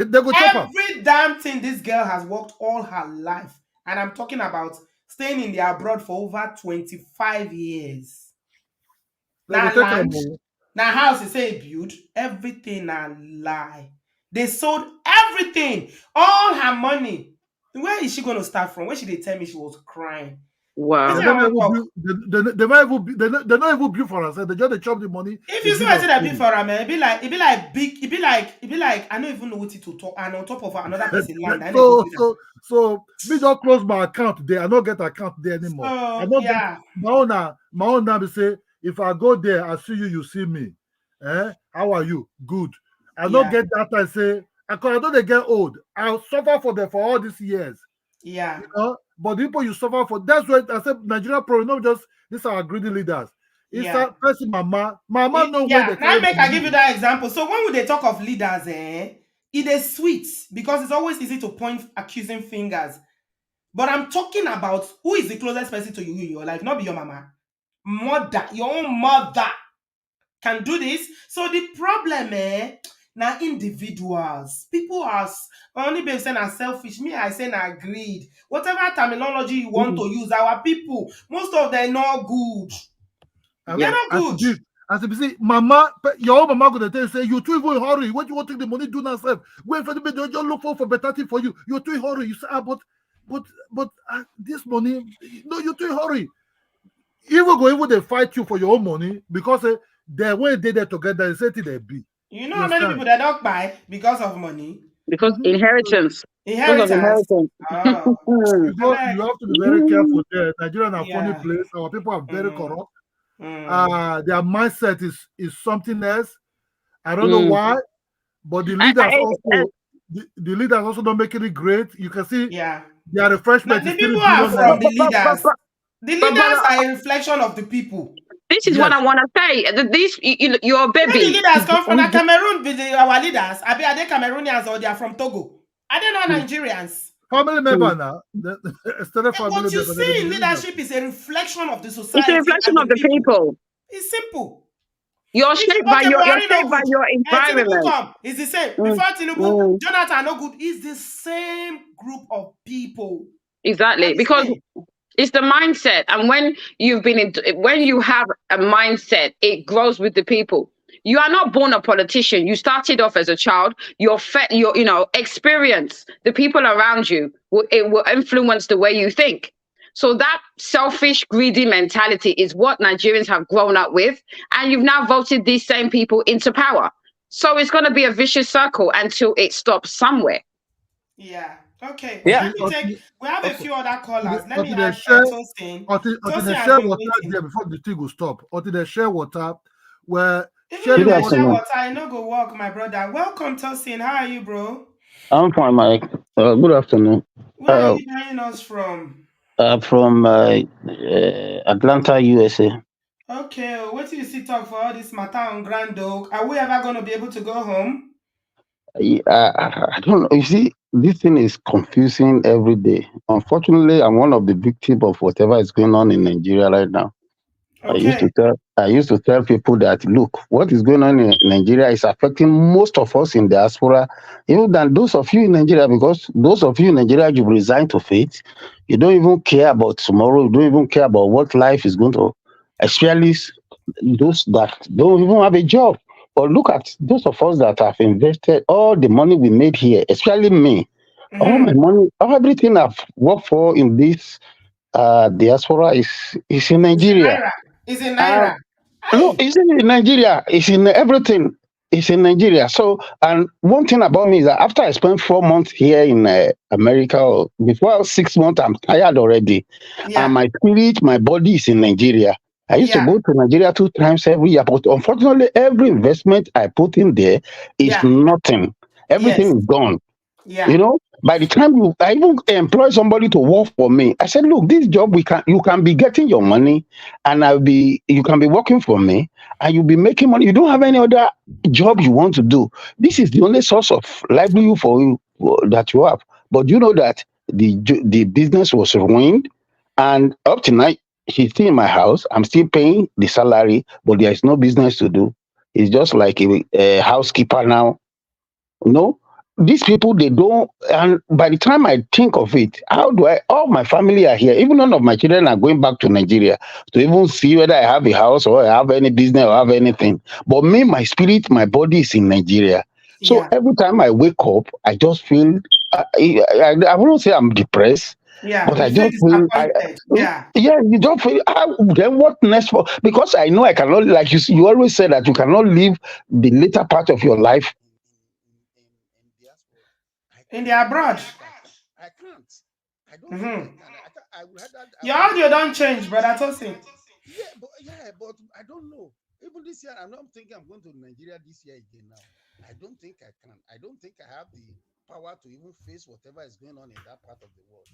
They go chop up. Every damn thing this girl has worked all her life. And I'm talking about staying in the abroad for over 25 years. Now land, now house they say build, everything a lie. They sold everything, all her money. Where is she going to start from? Where should they tell me she was crying? Wow. They're not even build for us. They just chop the money. If you see what I said I build for her, man, it be like I don't even know what to talk. And on top of another person land. So me just close my account there. I don't get account there anymore. I don't get my own name say, if I go there, I see you, you see me. How are you? Good. I don't get that. I say because I know they get old. I'll suffer for them for all these years. Yeah. You know, but the people you suffer for, that's why I said Nigeria problem, not just these are greedy leaders. It's Yeah. a person, mama know where Yeah. they Now carry make I give money. you that example. So when they talk of leaders, it is sweet because it's always easy to point accusing fingers. But I'm talking about who is the closest person to you in your life, not be your mama. Mother, your own mother can do this. So the problem, now individuals. People are only being saying are selfish. Me, I say na greed. Whatever terminology you want to use, our people, most of them not good. They're not good. As if you see, mama, your own mama gonna tell you, say, you too even in hurry. What you want to take the money do now, self? Wait for the bit, just look for better thing for you. You're too in hurry. You say, but this money, no, you're too in hurry. Even they fight you for your own money because they when they there together, they say they be. You know how many people they don't buy because of money? Because inheritance. Because of Inheritance. inheritance. Oh. You have to be very careful there. Nigerian are funny Yeah. place. Our people are very corrupt. Their mindset is something else. I don't know why, but the leaders the leaders also don't make it great. You can see their refreshment The is 3 people are billion from naira. the leaders. The leaders but are a reflection of the people. this is what I want to say. This, your Where the baby. leaders come from? Cameroon be our leaders. Are they Cameroonians or they are from Togo? Are they not Nigerians? Family member now. The extended family What you member. see in leadership is a reflection of the It's society a reflection and of the the people. people. It's simple. You're If shaped by okay, Buhari shaped no by good. your Tinubu environment. come, it's the same. Before Tinubu, Jonathan no good. It's the same group of people. Exactly, because it's the mindset, and when when you have a mindset, it grows with the people. You are not born a politician. You started off as a child. Your experience, the people around you, it will influence the way you think. So that selfish, greedy mentality is what Nigerians have grown up with, and you've now voted these same people into power. So it's going to be a vicious circle until it stops somewhere. Yeah. Okay. Yeah. Let me take. We have a few other callers. Let me Until they add share, Tosin. until they Tosin has share been water waiting. there before the thing will stop. Until they share water, where Even if sharing I water. share water, I no go walk, my brother. Welcome, Tosin. How are you, bro? I'm fine, Mike. Good afternoon. Where are you joining us from? From Atlanta, USA. Okay, what do you see talk for all this matter on Grand Dog? Are we ever going to be able to go home? I don't know. You see, this thing is confusing every day. Unfortunately, I'm one of the victims of whatever is going on in Nigeria right now. Okay. I used to tell people that look, what is going on in Nigeria is affecting most of us in diaspora, even than those of you in Nigeria, because those of you in Nigeria you've resigned to faith. You don't even care about tomorrow. You don't even care about what life is going to, especially those that don't even have a job. But look at those of us that have invested all the money we made here, especially me. All my money, everything I've worked for in this diaspora is in It's in Nigeria. Naira. It's in And Naira. no, Hey. it's in Nigeria. It's in everything. It's in Nigeria. So, and one thing about me is that after I spent 4 months here in America, or before 6 months, I'm tired already. And Yeah. my spirit, my body is in Nigeria. I used to Yeah. go to Nigeria 2 times every year, but unfortunately, every investment I put in there is Yeah. nothing. Yes. Everything is gone. Yeah. By the time I even employ somebody to work for me, I said, look, this job you can be getting your money, and you can be working for me, and you'll be making money. You don't have any other job you want to do. This is the only source of livelihood for you that you have. But you know that the business was ruined, and up tonight, she's still in my house. I'm still paying the salary, but there is no business to do. It's just like a housekeeper now. you know these people, they don't. And by the time I think of it, how do I all my family are here, even none of my children are going back to Nigeria to even see whether I have a house or I have any business or have anything. But me, my spirit, my body is in Nigeria. So Yeah. every time I wake up, I just feel I won't say I'm depressed, Yeah. but I You feel just feel disappointed. Yeah. yeah, you don't feel then what next for, because I know I cannot, like you always say that you cannot live the later part of your life in diaspora. In the abroad. I can't. I don't feel I Mm-hmm. can. I would rather Your have the audio don't change, brother Tosin. yeah, but I don't know. Even this year, I'm not thinking I'm going to Nigeria this year again now. I don't think I can. I don't think I have the power to even face whatever is going on in that part of the world.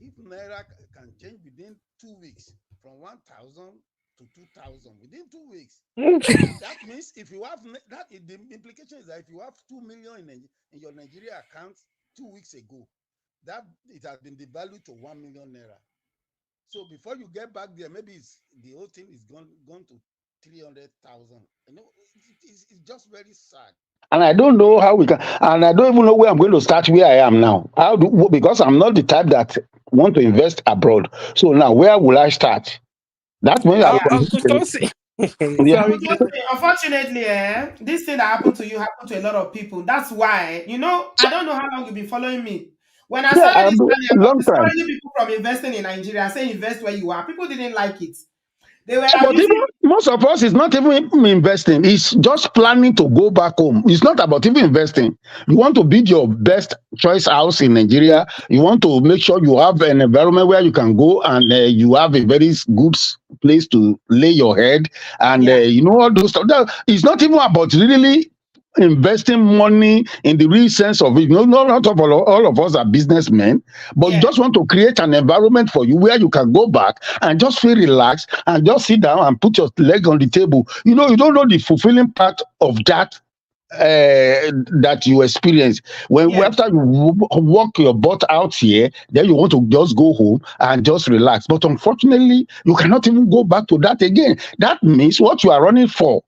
If Naira can change within 2 weeks from 1,000 to 2,000 within 2 weeks, that means if you have that, the implication is that if you have 2 million in your Nigeria account 2 weeks ago, that it has been devalued to 1 million naira. So before you get back there, maybe the whole thing is gone to 300,000. You know, it's just very sad. And I don't know how we can, and I don't even know where I'm going to start where I am now. Because I'm not the type that want to invest abroad. So now, where will I start? That means Uncle Tosi. yeah. Sorry. Unfortunately, this thing that happened to you happened to a lot of people. That's why, I don't know how long you've been following me. When I Yeah, started this earlier, I was long time. discouraging people from investing in Nigeria. I say invest where you are. People didn't like it. They were But even abusing. most of us is not even investing. It's just planning to go back home. It's not about even investing. You want to build your best choice house in Nigeria. You want to make sure you have an environment where you can go and you have a very good place to lay your head. And all those stuff. It's not even about really investing money in the real sense of it. Not all of us are businessmen, but you just want to create an environment for you where you can go back and just feel relaxed and just sit down and put your leg on the table. You don't know the fulfilling part of that that you experience after you work your butt out here, then you want to just go home and just relax. But unfortunately, you cannot even go back to that again. That means what you are running for,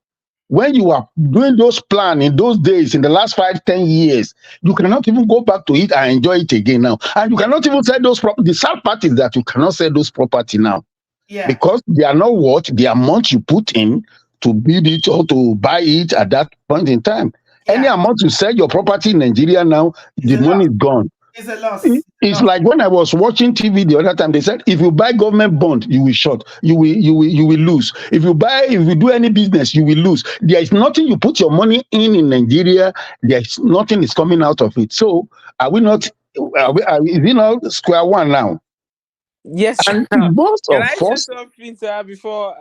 when you are doing those plans in those days, in the last 5-10 years, you cannot even go back to it and enjoy it again now. And you cannot even sell those property. The sad part is that you cannot sell those property now. Yeah. Because they are not worth the amount you put in to build it or to buy it at that point in time. Yeah. Any amount you sell your property in Nigeria now, the money is gone. It's a loss. It's like when I was watching TV the other time, they said if you buy government bond, you will short, you will lose. If you do any business, you will lose. There is nothing you put your money in Nigeria. There's nothing is coming out of it. So are we not? Is it not square one now? Yes. And most Can of I say us, something before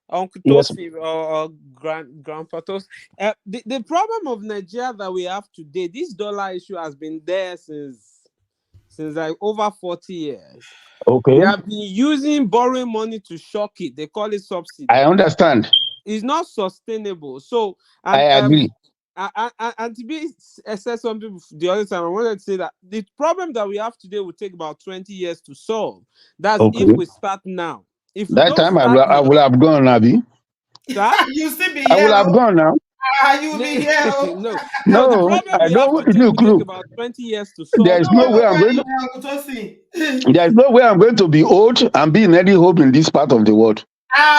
Uncle yes. Tosi or Grandpa Tosi? The problem of Nigeria that we have today, this dollar issue has been there since like over 40 years. Okay. They have been using borrowing money to shock it. They call it subsidy. I understand. It's not sustainable. So I agree. And to be said something the other time, I wanted to say that the problem that we have today will take about 20 years to solve. That's if we start now. If that time I will have gone, Abby. You still be here. I will have gone now. You be here. No, the problem I we don't. have today will take about 20 years to solve. There is no way I'm going to. There is no way I'm going to be old and be in any hope in this part of the world.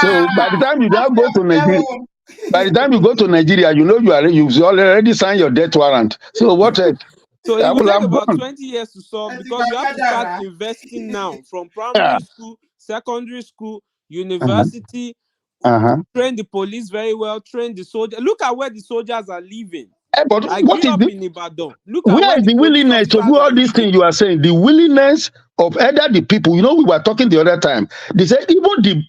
So by the time you now go to Nigeria. By the time you go to Nigeria, you've already signed your death warrant. So what? So it will take about 20 years to solve because you have to start investing now from primary school, secondary school, university, train the police very well, train the soldiers. Look at where the soldiers are living. But I what grew is up in Ibadan. Look at where is the willingness to do all these things you are saying? The willingness of either the people, we were talking the other time. They said even the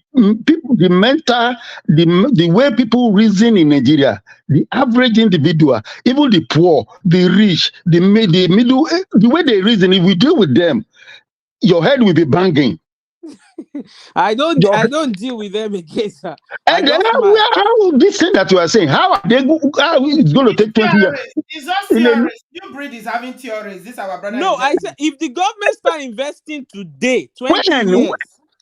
people, the mental, the way people reason in Nigeria, the average individual, even the poor, the rich, the middle, the way they reason, if we deal with them, your head will be banging. I don't deal with them again, sir. And then how this thing that you are saying, how it's going to take 20 years? It's not theories. New breed is having theories. This is our brother. No, I said if the government start investing today, 20 years.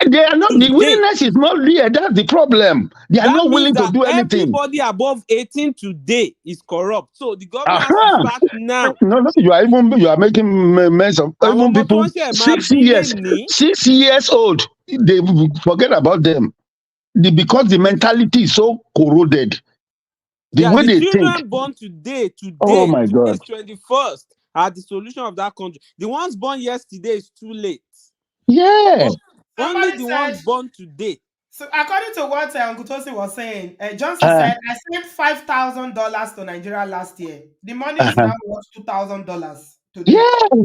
They are not, the willingness is not there. That's the problem. They are not willing to do anything. Everybody above 18 today is corrupt. So the government has to start now. No, you are making mess of even people 6 years old. They forget about them. Because the mentality is so corroded. The way they children think. Born today, oh my God, 21st, are the solution of that country. The ones born yesterday is too late. Yeah. Only the ones born today. So according to what Uncle Tosi was saying, Johnson said, I sent $5,000 to Nigeria last year. The money is now worth $2,000 today. Yeah.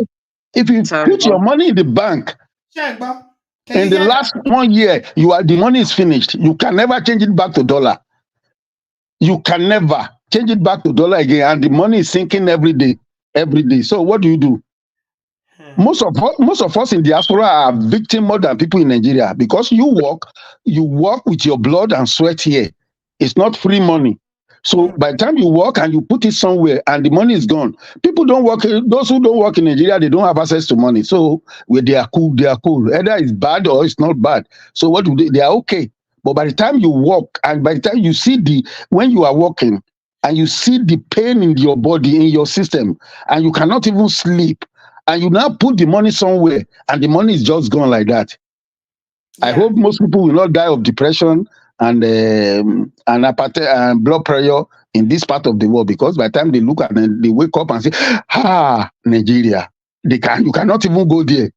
If you put your money in the bank, in the last 1 year, the money is finished. You can never change it back to dollar. You can never. change it back to dollar again, and the money is sinking every day. So what do you do? Most of us in diaspora are victim more than people in Nigeria, because you work with your blood and sweat here. It's not free money. So by the time you work and you put it somewhere and the money is gone, people don't work. Those who don't work in Nigeria, they don't have access to money. So they are cool. Either it's bad or it's not bad. So what do they are okay. But by the time you work and by the time you see when you are working and you see the pain in your body, in your system, and you cannot even sleep, and you now put the money somewhere and the money is just gone like that. I hope most people will not die of depression and blood pressure in this part of the world, because by the time they look at it, they wake up and say, Nigeria, you cannot even go there.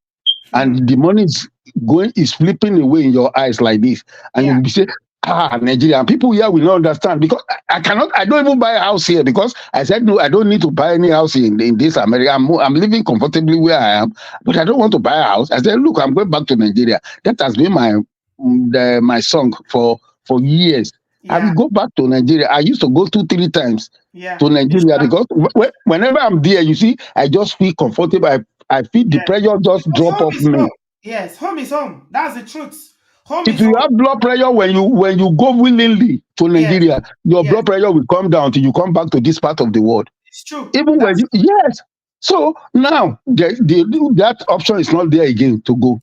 And the money is flipping away in your eyes like this. And you'll be saying, Nigeria. And people here will not understand, because I don't even buy a house here, because I said, no, I don't need to buy any house in this America. I'm living comfortably where I am, but I don't want to buy a house. I said, look, I'm going back to Nigeria. That has been my song for years. I will go back to Nigeria. I used to go 2-3 times to Nigeria, because whenever I'm there, you see, I just feel comfortable. I feel the pressure just drop off me. Home. Yes, home is home. That's the truth. If you have blood pressure when you go willingly to Nigeria, your blood pressure will come down till you come back to this part of the world. It's true. Even when so now that option is not there again to go.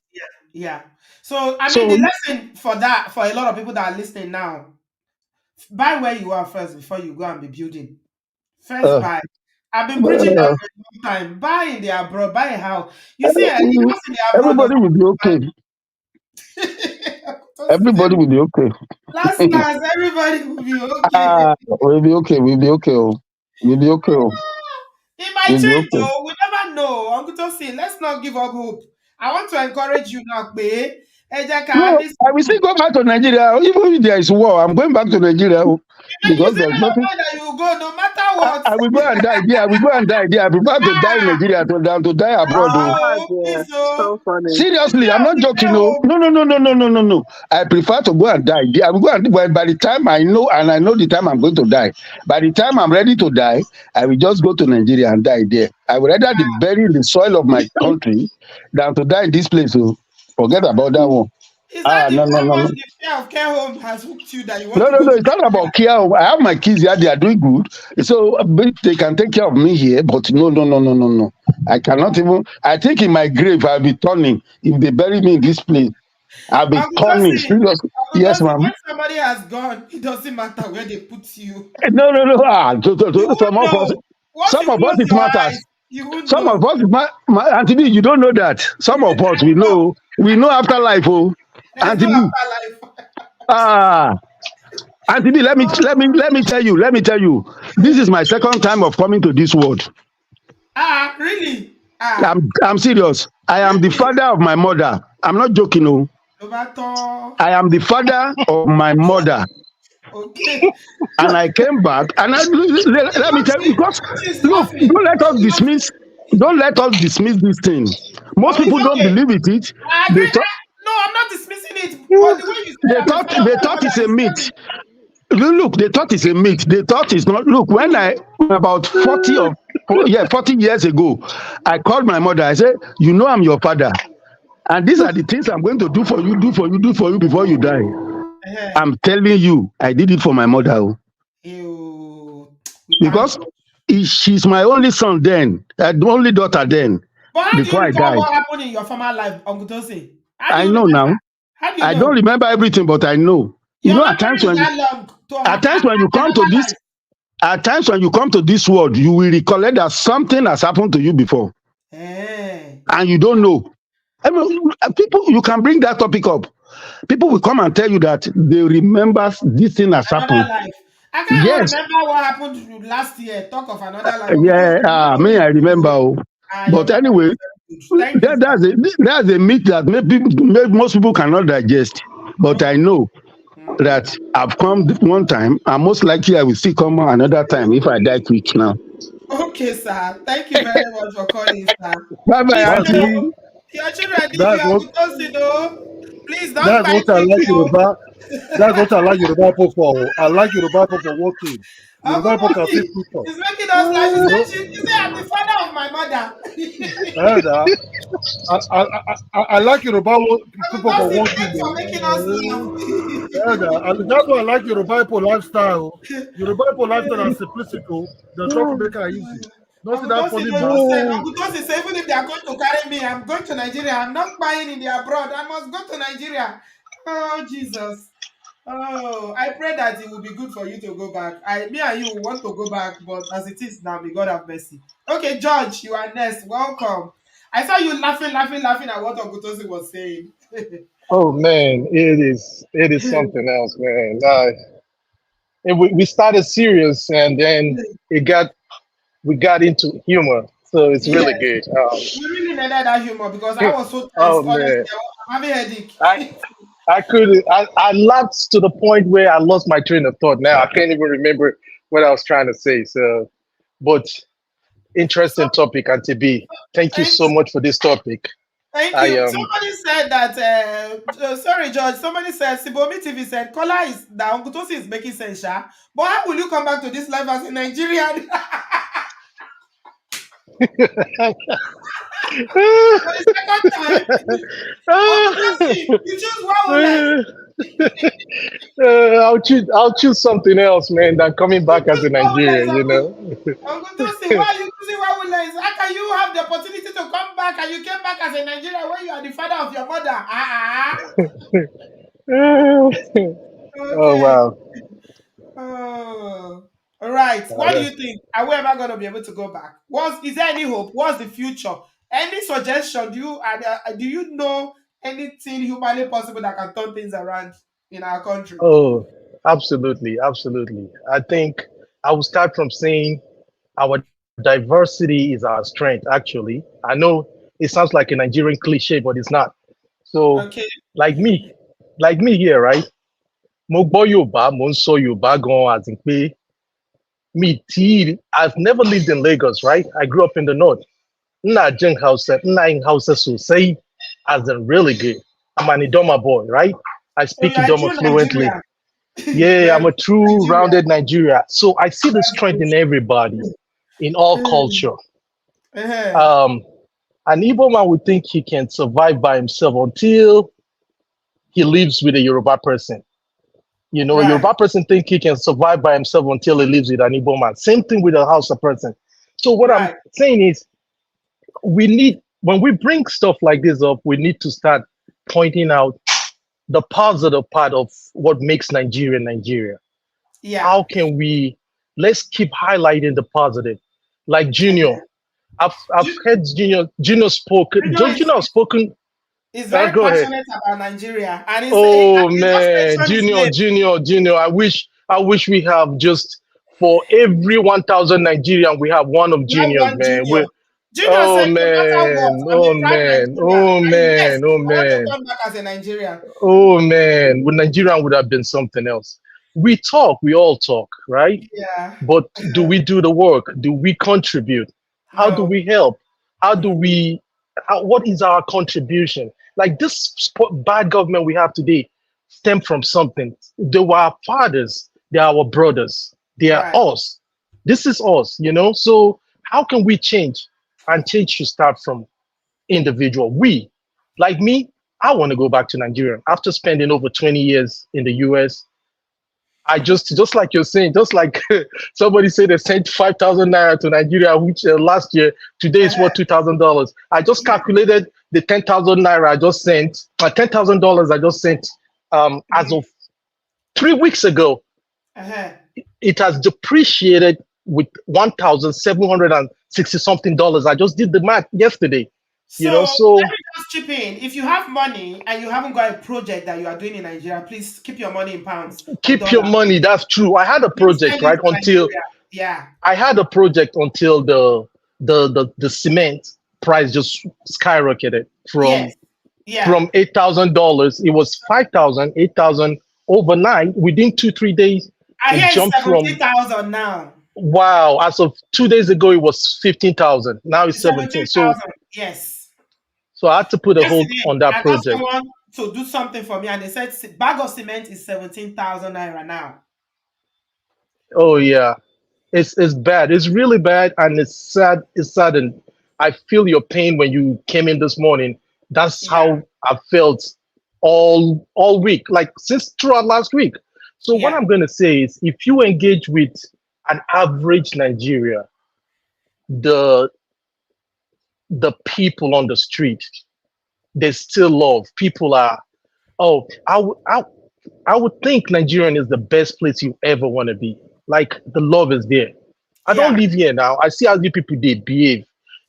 Yeah. So the lesson for a lot of people that are listening now, buy where you are first before you go and be building. First buy. I've been preaching that for a long time. Buy in the abroad, buy a house. You see, everybody will be okay. Everybody will be okay. Last everybody will be okay. We'll be okay. We'll be okay. We'll be okay. It might change, though. We never know. Uncle Tosin, let's not give up hope. I want to encourage you now, babe. No, I will still go back to Nigeria. Even if there is war, I'm going back to Nigeria. Because there's nothing. You will go no matter what. I will go and die there. I will go and die there. I prefer to die in Nigeria than to die abroad. So funny. Seriously, I'm not joking. No. I prefer to go and die there. I will go and by the time I know, and I know the time I'm going to die. By the time I'm ready to die, I will just go to Nigeria and die there. I would rather bury in the soil of my country than to die in this place. So forget about that one. Is that the fear of care home has hooked you that you want No, it's not about care home. I have my kids here, they are doing good. So they can take care of me here, but no. I cannot even, I think in my grave I'll be turning. If they bury me in this place, I'll be turning. Seriously. Yes, ma'am. When somebody has gone, it doesn't matter where they put you. No. Some of us it matters. Some of us, Auntie B, you don't know that. Some of us, we know afterlife. Auntie B. Auntie B, let me tell you. This is my second time of coming to this world. Really? I'm serious. I am the father of my mother. I'm not joking. I am the father of my mother. Okay. And I came back, and let me tell you, because look, don't let us dismiss this thing. Most people don't believe it. No, I'm not dismissing it. But the way you they thought it's a myth. Look, they thought it's a myth. They thought it's not. Look, when about 40 years ago, I called my mother. I said, I'm your father, and these are the things I'm going to do for you before you die. I'm telling you, I did it for my mother. Because she's my only son then, only daughter then. But how before do you I died. What happened in your former life, Uncle Tosin? I know now. I don't remember everything, but I know. At times when you come to this world, you will recollect that something has happened to you before, and you don't know. I mean, people, you can bring that topic up. People will come and tell you that they remember this thing has happened. Life. I can't remember what happened last year. Talk of another life. I remember. But anyway, that's a myth that most people cannot digest. But I know that I've come one time, and most likely I will still come another time if I die quick now. Okay, sir. Thank you very much for calling, sir. Bye-bye, Auntie. Your children please don't That's what I like Yoruba. That's what I like Yoruba people for. I like Yoruba people for working. Yoruba people can see Monkey picture. is making us laugh. She said, she said, I'm the father of my mother. And, I like Yoruba people for Monkey, one thanks for making us laugh. thing. And that's why I like Yoruba people lifestyle. Yoruba people lifestyle and simplicity. They try to make it easy. Not see Uncle that Tosi funny don't man. even said, Uncle Tosi said, even if they are going to carry me, I'm going to Nigeria. I'm not buying in the abroad. I must go to Nigeria. Oh, Jesus. Oh, I pray that it will be good for you to go back. Me and you want to go back, but as it is now, may God have mercy. Okay, George, you are next. Welcome. I saw you laughing at what Uncle Tosi was saying. Oh man, it is something else, man. We started serious and then it got we got into humor, so it's really Yes, good. we really needed that humor because I was so Oh tense. Honestly, man, I'm having a headache. I I couldn't. I laughed to the point where I lost my train of thought. Now I can't even remember what I was trying to say. So, but So, interesting topic, Auntie B. Thank you thank so you. much for this topic. Thank I you. Somebody said that. Sorry, George. Somebody said Sibomi TV said Kola is that Uncle Tosi is making sense, sha. But how will you come back to this life as a Nigerian? For the second time, Uncle Tosi, you choose one life. I'll choose something else, man, than coming You back as a choose one life, Nigerian. You Uncle. know. Uncle Tosi, why are you choosing one life? How can you have the opportunity to come back and you came back as a Nigerian when you are the father of your mother? Oh Okay. wow. Oh, all right. Uh, What do that- you think? Are we ever going to be able to go back? Is there any hope? What's the future? Any suggestion? Do you know anything humanly possible that can turn things around in our country? oh, absolutely, absolutely. I think I will start from saying our diversity is our strength. Actually, I know it sounds like a Nigerian cliche, but it's not. So, Okay. like me, like me here, right? Mo gbọ́ Yorùbá, mo ń sọ Yorùbá gan, as in pé I've never lived in Lagos, right? I grew up in the north. Nna in Hausa sosai, as in really good. I'm an Idoma boy, right? I So speak you are a Idoma true fluently. Nigerian. You Yeah, are a I'm a true true Nigerian. rounded Nigeria. So I see the That's strength good. in everybody, in all culture. Uh-huh. Um, an Igbo man would think he can survive by himself until he lives with a Yoruba person. You know, a Right. Yoruba person think he can survive by himself until he lives with an Igbo man. Same thing with a Hausa person. So what I'm Right. saying is, when we bring stuff like this up, we need to start pointing out the positive part of what makes Nigeria Nigeria. Yeah. How can we let's keep highlighting the positive? Like Junior, Uh-huh. I've Ju- heard Junior spoken. Junior Junior have spoken. is very Go ahead. passionate about Nigeria, and Oh he just man, mentioned his name. Junior. I wish we have just for every 1,000 Nigerian, we have one of We have Juniors, one man. junior. Junior Oh said, no matter what, man, I'm a oh proud man, Nigerian. oh And yes, man, oh I want to man. come back as a Nigerian. Oh man, with Nigerian would have been something else. We all talk, right? Yeah. But do we do the work? Do we contribute? How do No. we help? How do we, what is our contribution? Like this bad government we have today stem from something. They were our fathers, they are our brothers, they are Right. us. This is us, you know? So how can we change? And change should start from individual. Like me, I want to go back to Nigeria. After spending over 20 years in the US, I just like you're saying, just like somebody said they sent 5,000 naira to Nigeria, which last year, today is Uh-huh. worth $2,000. I just Yeah. calculated the 10,000 naira I just sent, $10,000 I just sent as Mhm. of 3 weeks ago. Uh-huh. It has depreciated with 1,760 something dollars. I just did the math yesterday, So so let me just chip in. If you have money and you haven't got a project that you are doing in Nigeria, please keep your money in pounds or keep your dollars. money. That's true. I had a Don't project, send it right? to Until Nigeria. Yeah. I had a project until the cement price just skyrocketed Yes. Yeah. from $8,000. It was 5,000, 8,000 overnight. Within 2 3 days, I it hear it's jumped from 17,000 now. wow. As of 2 days ago, it was 15,000. Now it's It's 17. So 17,000. Yes. I had to put a hold Yesterday, on that I got project. someone to do something for me, and they said bag of cement is 17,000 naira now. Oh yeah. It's bad. It's really bad, and it's sad. It's sad, and I feel your pain when you came in this morning. That's Yeah, how I felt all week, like since throughout last week. So what yeah, I'm gonna say is, if you engage with an average Nigeria, the the people on the street, there's still love. People are, oh, I would think Nigerian is the best place you ever want to be. Like the love is there. I don't yeah, live here now. I see how the people they behave.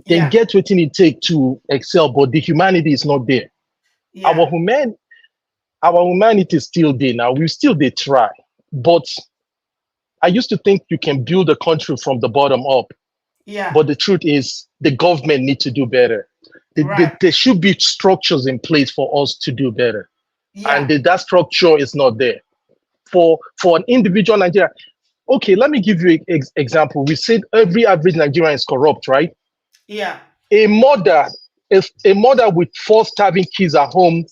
They yeah, get what it take to excel, but the humanity is not there. yeah, Our human our humanity is still there now. We still they try. But I used to think you can build a country from the bottom up. yeah. But the truth is the government need to do better. Right. There should be structures in place for us to do better. And Yeah, that structure is not there. For an individual Nigerian, okay, let me give you an example. We said every average Nigerian is corrupt, right? yeah, A mother, if a mother with four starving kids at home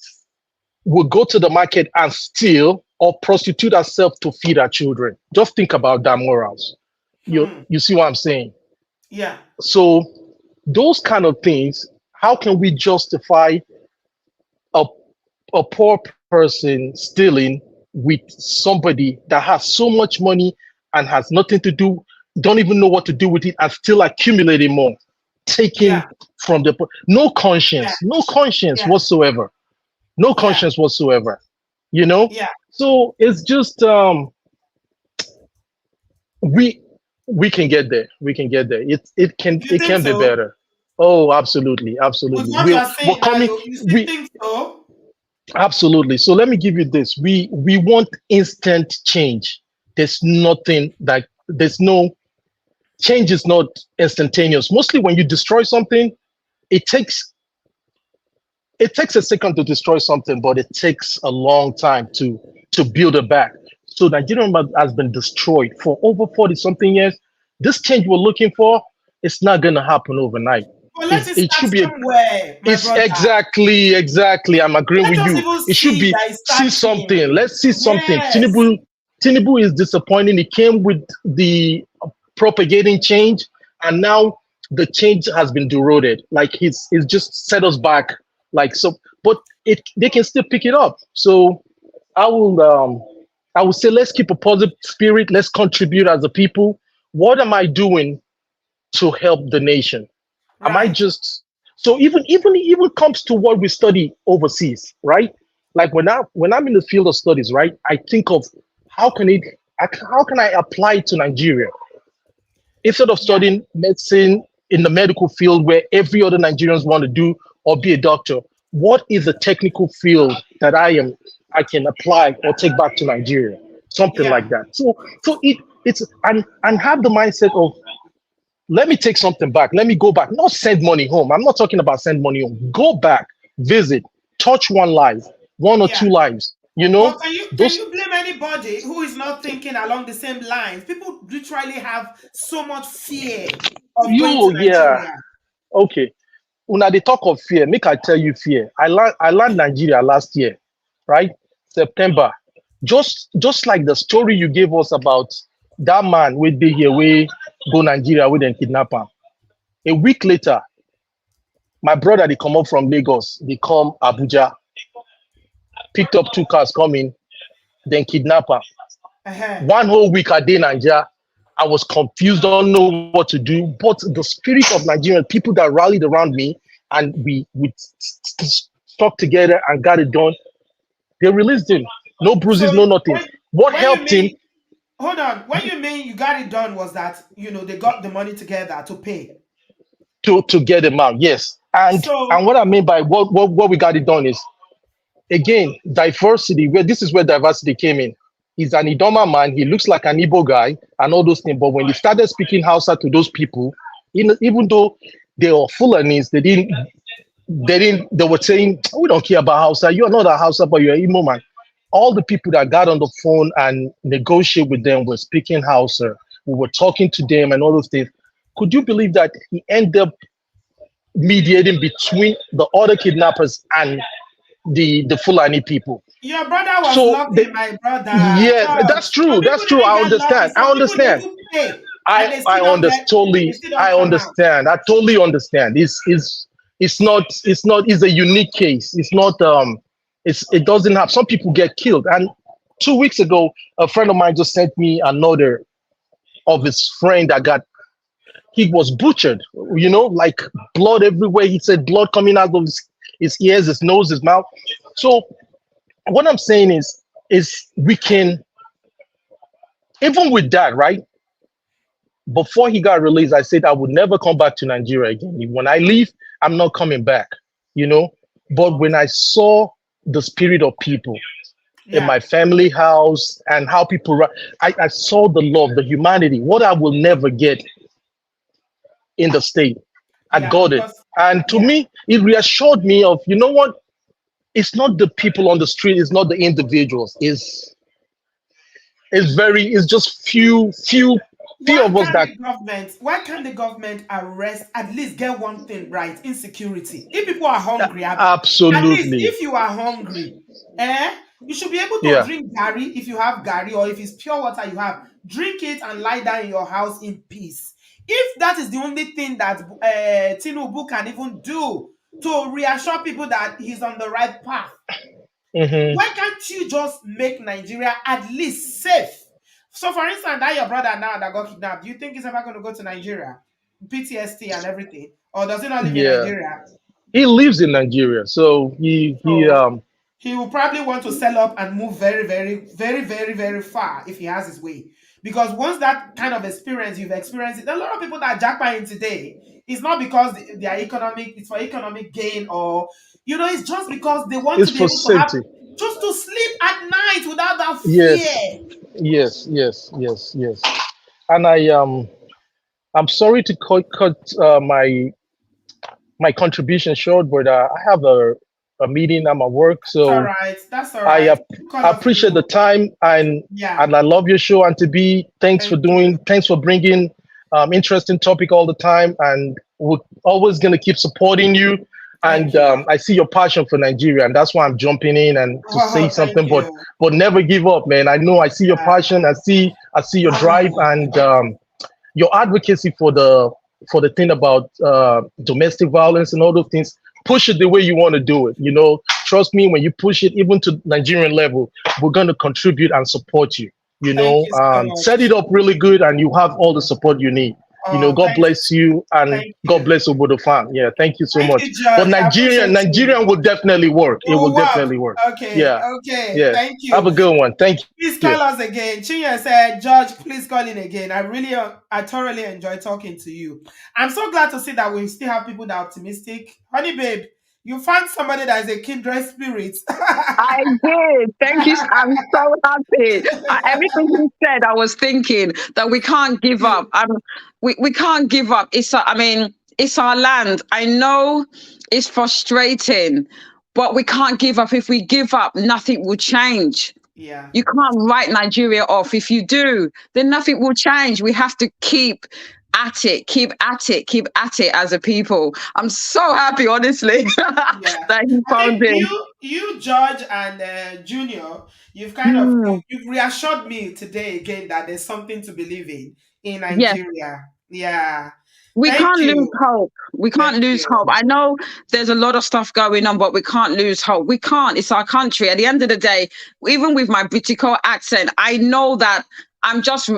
will go to the market and steal or prostitute herself to feed her children. Just think about that morals. hmm, You see what I'm saying? yeah, So those kind of things, how can we justify a, a poor person stealing with somebody that has so much money and has nothing to do, don't even know what to do with it, and still accumulating more, taking yeah, from the no conscience, yeah, no conscience yeah, whatsoever, no yeah, conscience whatsoever, you know. yeah. So it's just we we can get there, we can get there. You It think can be so? better. Oh, absolutely, With absolutely. what you are We're saying now, coming. you still We think so? Absolutely. So let me give you this. We want instant change. There's nothing like there's no change is not instantaneous. Mostly when you destroy something, it takes it takes a second to destroy something, but it takes a long time to build it back. So Nigeria has been destroyed for over 40 something years. This change we're looking for, it's not gonna happen overnight. But let it It start should be somewhere, my It's brother. exactly. I'm agreeing Let with us you. even It should see be that it's see starting. something. Let's see something. Yes. Tinubu is disappointing. He came with the propagating change, and now the change has been eroded. Like he's just set us back. Like so, but they can still pick it up. So I will I will say let's keep a positive spirit. Let's contribute as a people. What am I doing to help the nation? Am I Right. just so even comes to what we study overseas, right? Like when I'm in the field of studies, right? I think of how can it how can I apply it to Nigeria instead of Yeah. studying medicine in the medical field where every other Nigerians want to do or be a doctor. What is the technical field that I can apply or take back to Nigeria? Something Yeah. like that. So it's and have the mindset of let me take something back. Let me go back. Not send money home. I'm not talking about send money home. Go back, visit, touch one life, one or Yeah. two lives. You But know, can those you blame anybody who is not thinking along the same lines? People literally have so much fear of going to you, yeah. Nigeria. Okay. Una they talk of fear. Make I tell you fear. I learned Nigeria last year, right? September. Just like the story you gave us about that man with the here we go Nigeria with them kidnap him. A week later, my brother they come up from Lagos, they come Abuja, picked up two cars coming, then kidnapper. Uh-huh. One whole week I did Nigeria. I was confused, don't know what to do. But the spirit of Nigerian people that rallied around me and we stuck together and got it done. They released him. No bruises, So no nothing. What when you helped him mean hold on, when you mean you got it done was that they got the money together to pay. to get him out? Yes. And So what I mean by what we got it done is again diversity. Where this is where diversity came in. He's an Idoma man. He looks like an Igbo guy and all those things. But when he started speaking Hausa to those people, even though they were Fulanis, they were saying, we don't care about Hausa. You are not a Hausa, but you're an Imo man. All the people that got on the phone and negotiate with them were speaking Hausa. We were talking to them and all those things. Could you believe that he ended up mediating between the other kidnappers and the Fulani people? your brother was So lucky, my brother. yes, Gosh. that's true. Some That's people true. didn't I get lucky. understand. I Some people understand. didn't pay. and they still don't get, they still don't I come out. understand. I totally understand. It's a unique case. It's not it doesn't have, some people get killed. And 2 weeks ago, a friend of mine just sent me another of his friend that got, he was butchered, like blood everywhere. He said blood coming out of his ears, his nose, his mouth. So what I'm saying is we can, even with that, right? Before he got released, I said I would never come back to Nigeria again. When I leave, I'm not coming back, But when I saw the spirit of people in my family house and how people, I saw the love, the humanity, what I will never get in the state. I got it. And to me, it reassured me of, you know what? It's not the people on the street, it's not the individuals. It's just few of us that. Why can't the government arrest, at least get one thing right, insecurity? If people are hungry, absolutely. At least if you are hungry, you should be able to drink gari if you have gari, or if it's pure water you have, drink it and lie down in your house in peace. If that is the only thing that Tinubu can even do to reassure people that he's on the right path, why can't you just make Nigeria at least safe? So, for instance, that your brother now that got kidnapped, do you think he's ever going to go to Nigeria? PTSD and everything? Or does he not live in Nigeria? He lives in Nigeria. So he will probably want to sell up and move very, very, very, very, very far if he has his way. Because once that kind of experience, you've experienced it, a lot of people that are jackpotting today, it's not because they are it's for economic gain, or, it's just because they want to be able to have, just to sleep at night without that fear. Yes. And I'm sorry to cut my contribution short, but I have a meeting at my work, so that's all right. I appreciate the time, and I love your show, and to be thanks for bringing interesting topic all the time, and we're always gonna keep supporting you. And I see your passion for Nigeria, and that's why I'm jumping in and to say something, but never give up, man. I know I see your passion, I see your drive, and your advocacy for the thing about domestic violence and all those things. Push it the way you want to do it. Trust me, when you push it even to Nigerian level, we're going to contribute and support you. Set it up really good, and you have all the support you need. God bless you, and God bless Obodo fam. Yeah, thank you so much. But Nigerian will definitely work. It will definitely work. Okay. Thank you. Have a good one. Thank you. Please call us again. Chinya said, George, please call in again. I thoroughly enjoy talking to you. I'm so glad to see that we still have people that are optimistic. Honey, babe, you found somebody that is a kindred spirit. I did. Thank you. I'm so happy. Everything you said, I was thinking that we can't give up. We can't give up. It's our land. I know it's frustrating, but we can't give up. If we give up, nothing will change. Yeah. You can't write Nigeria off. If you do, then nothing will change. We have to keep at it as a people. I'm so happy, honestly, that he found it. You, George, and Junior, you've kind of you've reassured me today again that there's something to believe in Nigeria. Yeah. We can't lose hope. We can't lose hope. I know there's a lot of stuff going on, but we can't lose hope. We can't. It's our country. At the end of the day, even with my British accent, I know that I'm just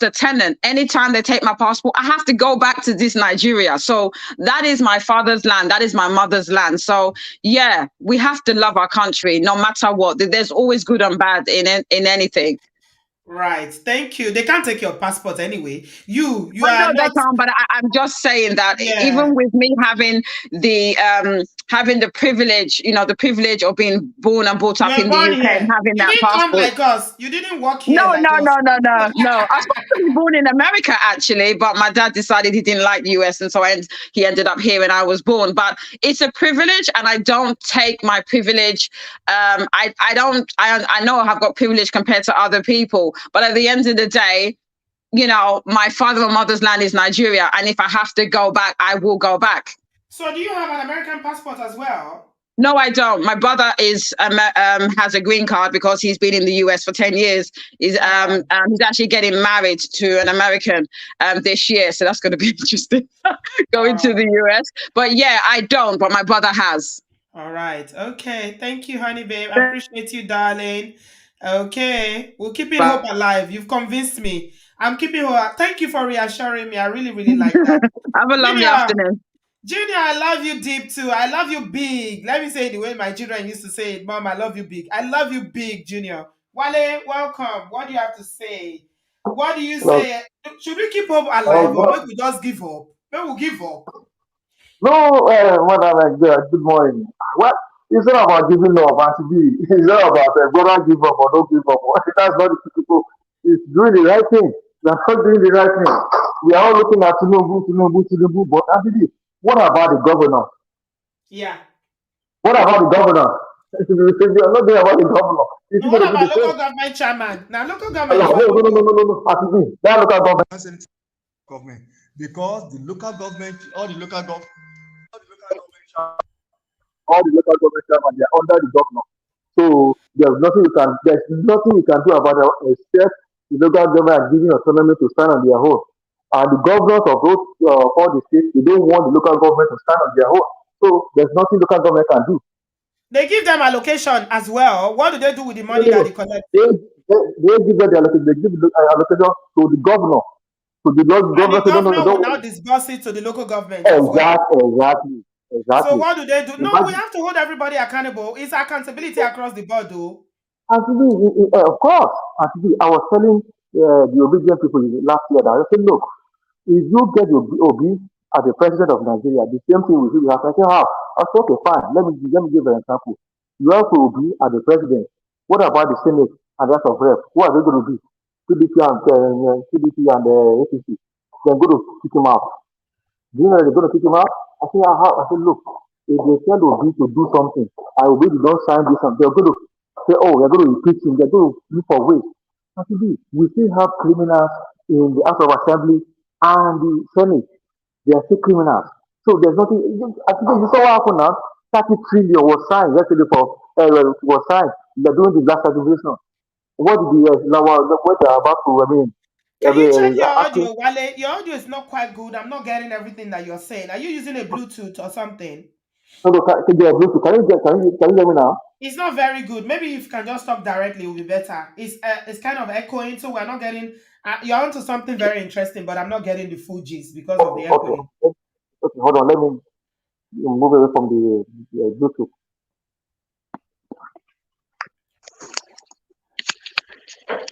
a tenant. Anytime they take my passport, I have to go back to this Nigeria. So that is my father's land. That is my mother's land. So yeah, we have to love our country no matter what. There's always good and bad in anything. Right. Thank you. They can't take your passport anyway. You well, are no, they can't, but I'm just saying that even with me having the privilege, the privilege of being born and brought up in the UK and having that passport. Come like us. You didn't walk here. No. I was supposed to be born in America actually, but my dad decided he didn't like the US, and so he ended up here and I was born. But it's a privilege, and I don't take my privilege. I know I have got privilege compared to other people, but at the end of the day, my father and mother's land is Nigeria, and if I have to go back, I will go back. So do you have an American passport as well? No, I don't. My brother is has a green card because he's been in the US for 10 years. He's actually getting married to an American this year, so that's going to be interesting going to the US. But yeah, I don't, but my brother has. All right. Okay. Thank you, honey babe. I appreciate you, darling. Okay. We're keeping hope alive. You've convinced me. I'm keeping hope. Thank you for reassuring me. I really, really like that. Have a lovely Junior, afternoon. Junior, I love you deep too. I love you big. Let me say it the way my children used to say it. Mom, I love you big. I love you big, Junior. Wale, welcome. What do you have to say? What do you Well, say? Should we keep hope alive or maybe we just give up? Maybe we'll give up. no, Madam, good morning. Well, it's not about giving up, and to be, it's not about whether give up or don't give up. That's not the people. It's doing the right thing. They're not doing the right thing. We are all looking at Tinubu, but actually, what about the governor? Yeah. What about the governor? We are not there about the governor. Is he What going to do about the local same? government chairman? Now, local No, government, you are no, no, no, local. no, no. Actually, that local government. Government, because the local government, all the local government Chairman, they are under the governor. So there's nothing you can do about it except the local government are giving autonomy to stand on their own. And the governors of those all the states, they don't want the local government to stand on their own. So there's nothing local government can do. They give them allocation as well. What do they do with the No, money no, that no. they collect? They give them the allocation. They give the allocation to the governor. To the And the governor say no, no, no, governor will now don't. disburse it to the local government as well. So Exactly. what do they do? No, we Imagine, have to hold everybody accountable. It's accountability across the board, though. of course, actually, I was telling the obedient people last year that I said, look, if you get your Obi as the president of Nigeria, the same thing will be happening. I said, how? I said, okay, fine. Let me give an example. You have to Obi as the president. What about the Senate and the House of Rep? Who are they going to be? PDP and APC. They're going to kick him out. Do you know they're going to kick him out? I said, how? I said, look, if they tell Obi to do something, I Obi did not sign this, and they're going to say, oh, we're going to impeach him. They're going to look for ways. Actually, we still have criminals in the House of Assembly and the Senate. They are still criminals. So there's nothing. I think you saw what happened now. 30 trillion was signed yesterday was signed. They're doing the last certification. What did what they're about to, Can you check your asking, audio, Wale? Your audio is not quite good. I'm not getting everything that you're saying. Are you using a Bluetooth or something? no, can you hear me now? It's not very good. Maybe if you can just talk directly, it will be better. It's kind of echoing, so we're not getting. You're onto something very interesting, but I'm not getting the full gist because of the Okay, echoing. okay, hold on. Let me move away from the Bluetooth.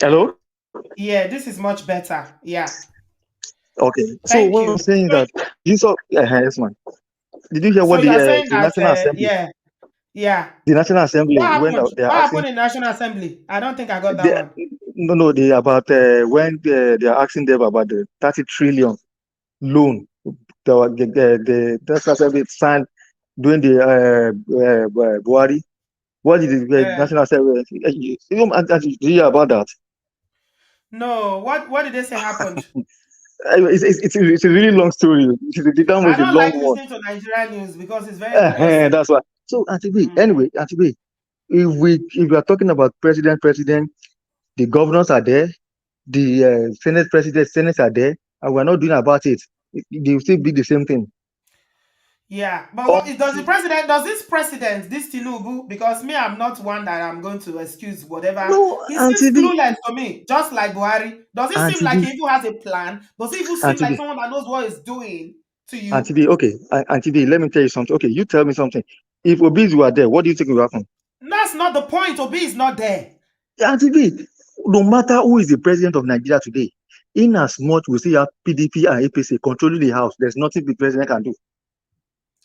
Hello? Yeah, this is much better. Yeah. Okay. So Thank what you. I'm saying that you saw yes, man. Did you hear So what you are saying the that National Assembly yeah. the National Assembly What when happened? they are What asking happened in National Assembly? I don't think I got that they, one. no they about when they are asking them about the 30 trillion loan the National Assembly signed during the Buhari. What did the National Assembly you did you hear about that? No. What did they say happened? It's a really long story. The time I was a don't long like one. listening to Nigerian news because it's very depressing. That's why. So Auntie B, anyway, Auntie B, if we are talking about president, the governors are there, the Senate president, Senate are there, and we're not doing about it. They will still be the same thing. Yeah, but what does this president, this Tinubu, because me, I'm not one that I'm going to excuse whatever. No, He Auntie seems B, clueless to me, just like Buhari. Does it seem Auntie like B, he even has a plan? Does it even seem Auntie like B, someone that knows what he's doing to Auntie you? B. Okay, Auntie B, let me tell you something. Okay, you tell me something. If Obi's were there, what do you think will happen? That's not the point. Obi is not there. Auntie B, no matter who is the president of Nigeria today, in as much we see have PDP and APC controlling the house, there's nothing the president can do.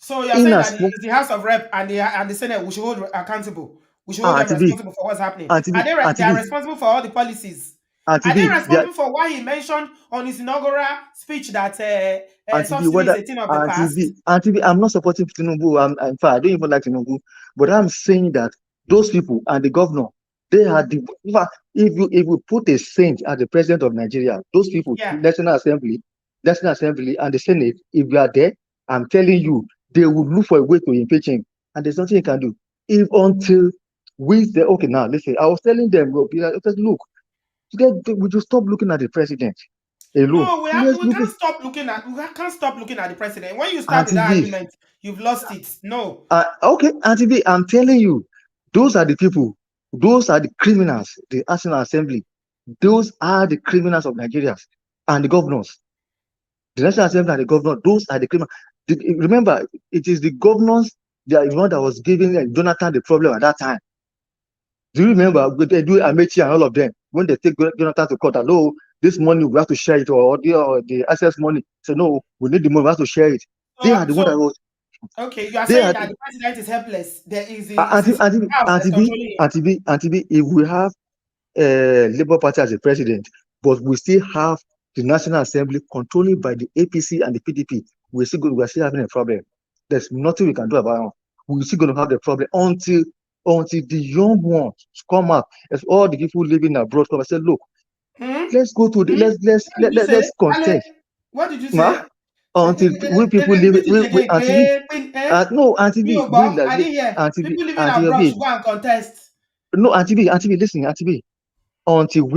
So you're In saying as that much, it's the House of Rep and the Senate we should hold accountable. We should hold them Auntie B, responsible for what's happening. Auntie Are B, they Auntie are B, responsible for all the policies? Auntie Are they B, responsible for what he mentioned on his inaugural speech that Auntie B, subsidy is whether a thing of the past? Auntie B, I'm not supporting Tinubu. In fact, I don't even like Tinubu. But I'm saying that those people and the governor, they are the. In fact, if you put a saint as the president of Nigeria, those people, Yeah. National Assembly, and the Senate, if they are there, I'm telling you, they will look for a way to impeach him. and there's nothing you can do. If until we say, okay, now listen, I was telling them, look, we just stop looking at the president alone. No, Let's we look can't at stop looking at the president. When you start with Auntie that V. argument, you've lost it. No. Okay, Auntie V, I'm telling you, those are the people, those are the criminals, the National Assembly. Those are the criminals of Nigeria and the governors. The National Assembly and the governor, those are the criminals. Remember, it is the governors, they are the one that was giving Jonathan the problem at that time. Do you remember they do Amechi and all of them when they take Jonathan to court? No, this money we have to share it, or the access money. So no, we need the money, we have to share it. They are the one that was. Okay, you are They saying are that the president is helpless. There is Auntie his house that's controlling him. Auntie B, if we have Labour Party as a president, but we still have the National Assembly controlled by the APC and the PDP, we're still having a problem. There's nothing we can do about it. We're still going to have the problem until the young ones come up, as all the people living abroad come and say, look, let's go to the let's contest. What did you say? Until we people live we no Auntie B, I didn't hear. People living Auntie abroad B, should go and contest. no Auntie B, listen, Auntie B. Until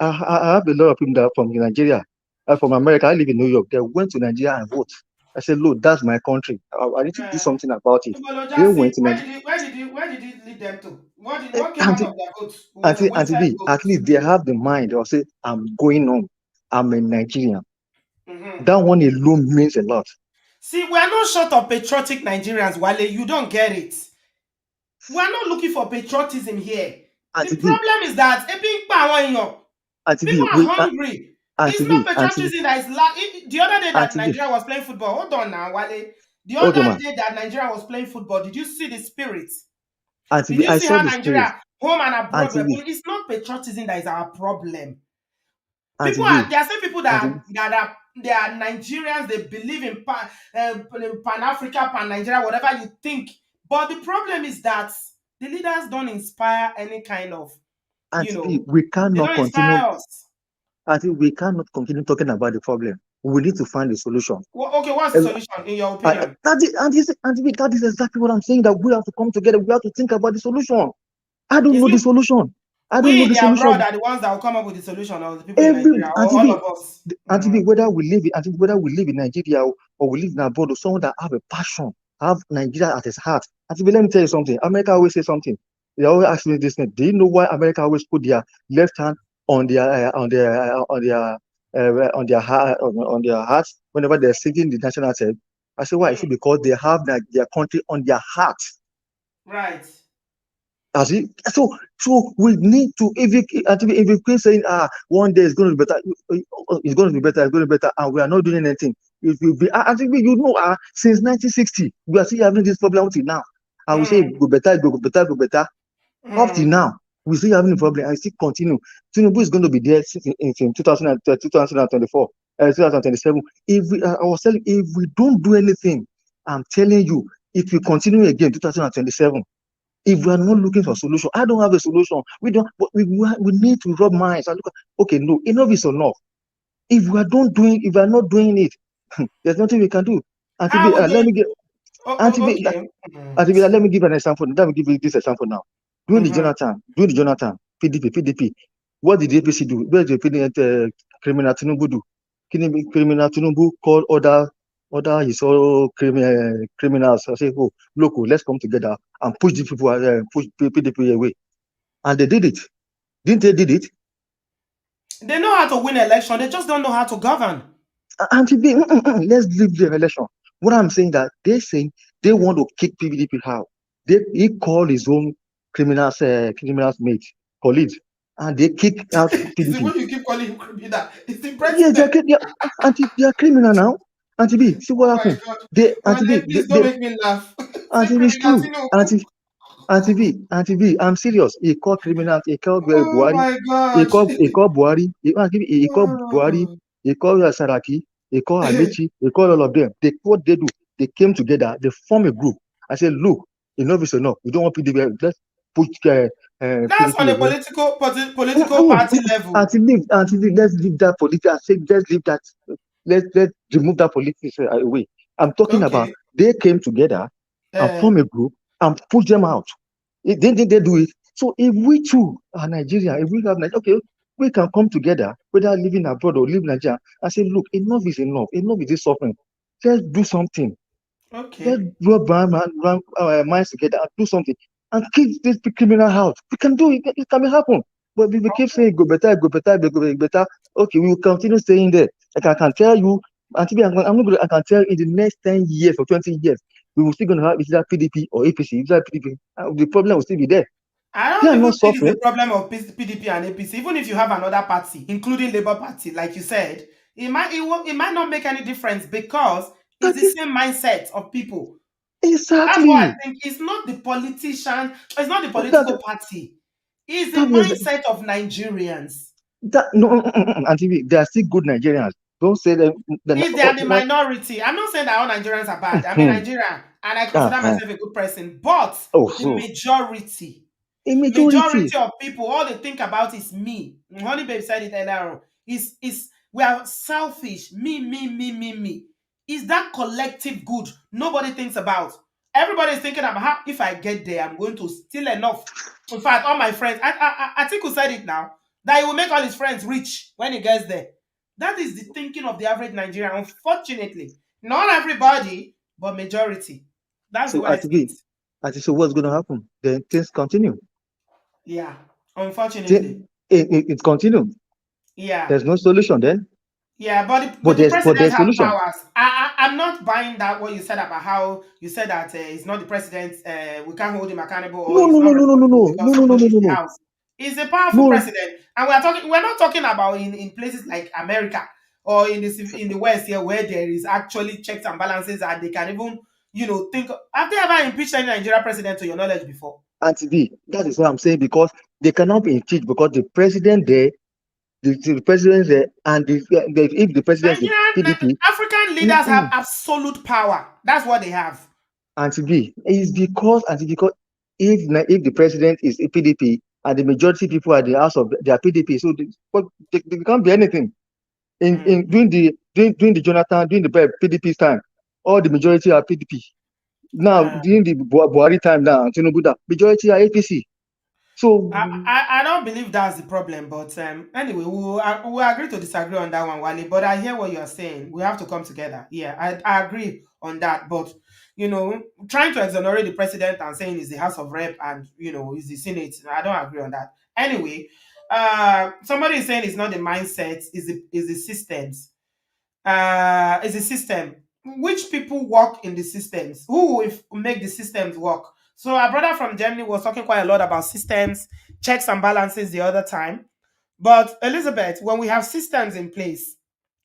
I have a lot of people that are from Nigeria, from America. I live in New York. They went to Nigeria and vote. I said, look, that's my country. I need to do something about it. They went to Nigeria. Where did it lead them to? What came out of their votes? Auntie B, at least they have the mind. They'll say, I'm going home. I'm a Nigerian. That one alone means a lot. See, we are not short of patriotic Nigerians, Wale. You don't get it. We are not looking for patriotism here. The problem is that people are hungry. It's not patriotism that is the other day that Nigeria was playing football. Hold on now, Wale. The other day that Nigeria was playing football, did you see the spirit? Did you see how Nigeria, home and abroad, it's not patriotism that is our problem. There are some people that they are Nigerians, they believe in Pan-Africa, Pan-Nigeria, whatever you think. But the problem is that the leaders don't inspire any kind of, we cannot they don't continue. inspire us. We cannot continue talking about the problem. We need to find a solution. Well, okay, what's the solution in your opinion? That is exactly what I'm saying, that we have to come together. We have to think about the solution. I don't know the solution. I don't know the solution. Abroad are the ones that will come up with the solution, or the people in Nigeria, or all of us. Whether we live in Nigeria or we live in abroad, or someone that have a passion, have Nigeria at his heart. Let me tell you something. America always say something. They always ask me this thing. Do you know why America always put their left hand on their hearts whenever they're singing the national anthem? I say why? I say because they have their country on their heart. Right. So we need to, if we keep saying one day it's going to be better, it's going to be better, and we are not doing anything, it will be. I think since 1960 we are still having this problem until now. I will say go better. Up till now we still having a problem and still continue. Tinubu is going to be there in 2024, 2027. If we don't do anything, I'm telling you, if we continue again 2027. If we are not looking for a solution, I don't have a solution. We need to rub minds and look. Okay, no, enough is enough. If we are not doing it, there's nothing we can do. Let me give an example. Let me give you this example now. During the Jonathan, PDP, what did the APC do? Where did the criminal Tinubu do? Criminal Tinubu called other his own criminals. I say, oh, look, let's come together and push the people, push PDP away. And they did it. Didn't they did it? They know how to win election. They just don't know how to govern. And let's leave the election. What I'm saying that they're saying they want to kick PDP out. He called his own criminals mates, colleagues, and they kick out PDP. When you keep calling him criminal, it's the president. They are criminal now. Auntie B, see what happened? Please don't make me laugh. Auntie B, it's true. Auntie B, I'm serious. He called criminals. He called Buhari. My God. He called Buhari. He called Buhari. He called Saraki. He called Amici. He called all of them. What they do? They came together. They form a group. I said, look, enough is enough. We don't want PDP. Let's put. That's on a political party level. Let's leave that politics. I said, let's leave that. Let's remove that politics away. I'm talking about they came together and form a group and push them out. They do it. So if we too are Nigeria, if we have Nigeria, okay, we can come together, whether living abroad or living in Nigeria, and say, look, enough is enough. Enough is this suffering. Let's do something. Let's Okay. rub our minds together and do something and kick this criminal out. We can do it. It can happen. But if we keep saying go better, go better, go better, okay, we will continue staying there. Like I can tell you, I'm not going to, I can tell you in the next 10 years or 20 years, we will still going to have either PDP or APC. Either PDP, the problem will still be there. I They don't are even not think it's suffering. a problem of PDP and APC. Even if you have another party, including Labour Party, like you said, it might not make any difference because it's That the is same mindset of people. That's what I exactly. think. It's not the politician, it's not the That, political party. It's the that was mindset of Nigerians. that. No, and they are still good Nigerians. Don't say that. Is they are the minority. I'm not saying that all Nigerians are bad. I'm a Nigerian and I consider myself a good person. But Oh, the so a majority. majority of people, all they think about is me. Honey Babe said it earlier on. Is we are selfish. Me. Is that collective good nobody thinks about? Everybody is thinking about how if I get there, I'm going to steal enough. In fact, all my friends, I think who said it now, that he will make all his friends rich when he gets there. That is the thinking of the average Nigerian. Unfortunately, not everybody, but majority. That's the So way I see it. so what's going to happen? Then things continue. Yeah, unfortunately. Then it continues. Yeah. There's no solution then. Yeah, But the president there's has solution. powers. I'm not buying that what you said about how you said that it's not the president. We can't hold him accountable or No, he's no, not no, no, no, no, responsible no, because no, no, no, somebody no, is no, the no. house. He's a powerful No, president, and we're not talking about in places like America or in the West here where there is actually checks and balances and they can even think. Have they ever impeached any Nigeria president to your knowledge before? Auntie B, that is what I'm saying because they cannot be impeached because the president there, the president there, and if the president is PDP, African leaders have absolute power. That's what they have. Auntie B, is because if the president is a PDP and the majority people are the house of their PDP, so they can't be anything. In during the Jonathan, during the PDP's time, all the majority are PDP. Now during the Buhari time now, Tinubu, majority are APC. So I don't believe that's the problem, but anyway, we'll agree to disagree on that one, Wale. But I hear what you're saying. We have to come together. Yeah, I agree on that. But trying to exonerate the president and saying it's the House of Rep and it's the Senate, I don't agree on that. Anyway, somebody is saying it's not the mindset, is the systems. Is a system. Which people work in the systems? Who will make the systems work? So our brother from Germany was talking quite a lot about systems, checks and balances the other time. But Elizabeth, when we have systems in place,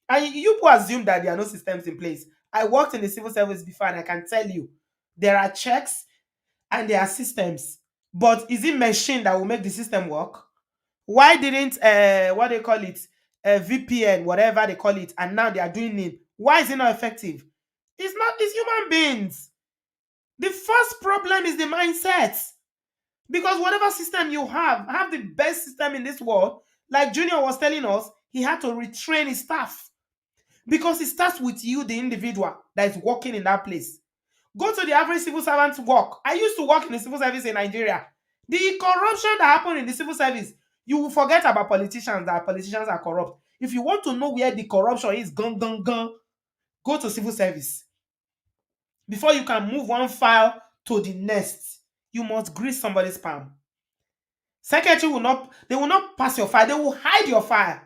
and you people assume that there are no systems in place. I worked in the civil service before, and I can tell you there are checks and there are systems. But is it machine that will make the system work? Why didn't what they call it VPN, whatever they call it, and now they are doing it? Why is it not effective? It's not. It's human beings. The first problem is the mindset. Because whatever system you have the best system in this world. Like Junior was telling us, he had to retrain his staff because it starts with you, the individual that is working in that place. Go to the average civil servant's work. I used to work in the civil service in Nigeria. The corruption that happened in the civil service, you will forget about politicians, that politicians are corrupt. If you want to know where the corruption is, go to civil service. Before you can move one file to the next, you must grease somebody's palm. Secretary they will not pass your file, they will hide your file.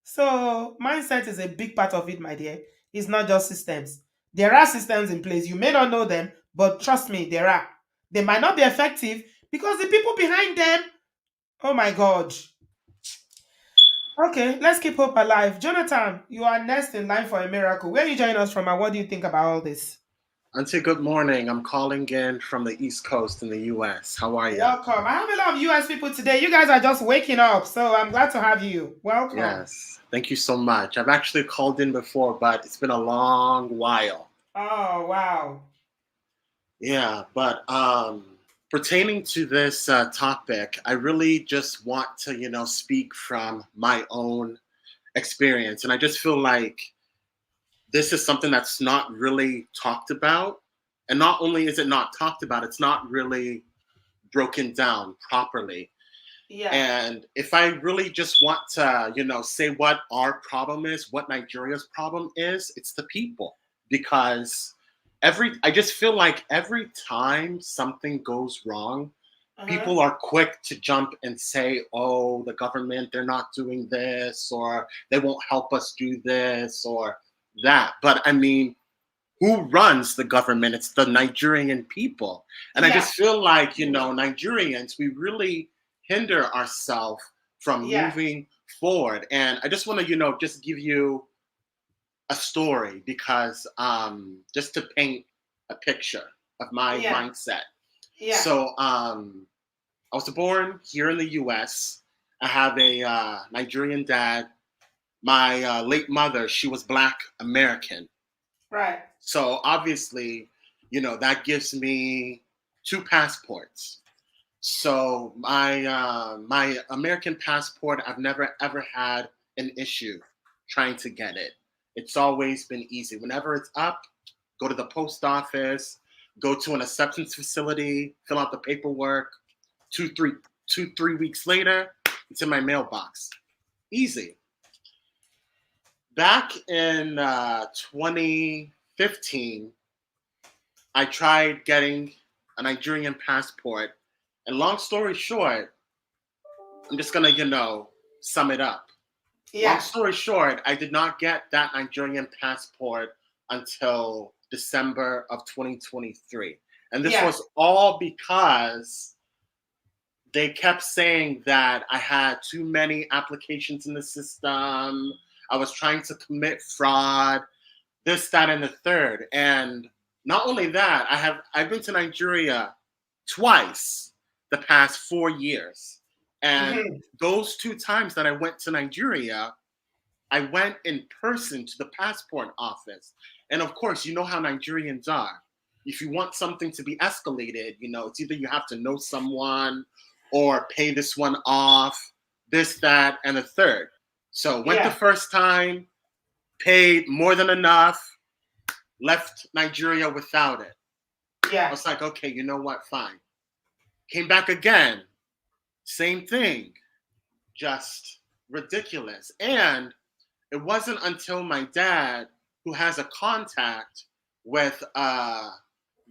So mindset is a big part of it, my dear. It's not just systems. There are systems in place. You may not know them, but trust me, there are. They might not be effective because the people behind them, oh my God. Okay, let's keep hope alive. Jonathan, you are next in line for a miracle. Where are you joining us from and what do you think about all this? Auntie, good morning. I'm calling in from the East Coast in the U.S. How are you? Welcome. I have a lot of U.S. people today. You guys are just waking up, so I'm glad to have you. Welcome. Yes. Thank you so much. I've actually called in before, but it's been a long while. Oh, wow. Yeah, but pertaining to this topic, I really just want to, speak from my own experience. And I just feel like this is something that's not really talked about. And not only is it not talked about, it's not really broken down properly. Yeah. And if I really just want to, say what our problem is, what Nigeria's problem is, it's the people. Because I just feel like every time something goes wrong, people are quick to jump and say, oh, the government, they're not doing this, or they won't help us do this or that. But I mean, who runs the government? It's the Nigerian people. And I just feel like, Nigerians, we really hinder ourselves from moving forward. And I just want to, just give you a story because just to paint a picture of my mindset. Yeah. So I was born here in the US. I have a Nigerian dad. My late mother, she was Black American. Right. So obviously, that gives me 2 passports. So my American passport, I've never ever had an issue trying to get it. It's always been easy. Whenever it's up, go to the post office, go to an acceptance facility, fill out the paperwork. 3 weeks later, it's in my mailbox. Easy. Back in 2015, I tried getting a Nigerian passport. And long story short, I'm just going to, sum it up. Yeah. Long story short, I did not get that Nigerian passport until December of 2023. And this was all because they kept saying that I had too many applications in the system. I was trying to commit fraud, this, that, and the third. And not only that, I've been to Nigeria twice the past 4 years. And those 2 times that I went to Nigeria, I went in person to the passport office. And of course, you know how Nigerians are. If you want something to be escalated, it's either you have to know someone or pay this one off, this, that, and the third. So went the first time, paid more than enough, left Nigeria without it. Yeah. I was like, okay, you know what? Fine. Came back again. Same thing. Just ridiculous. And it wasn't until my dad, who has a contact with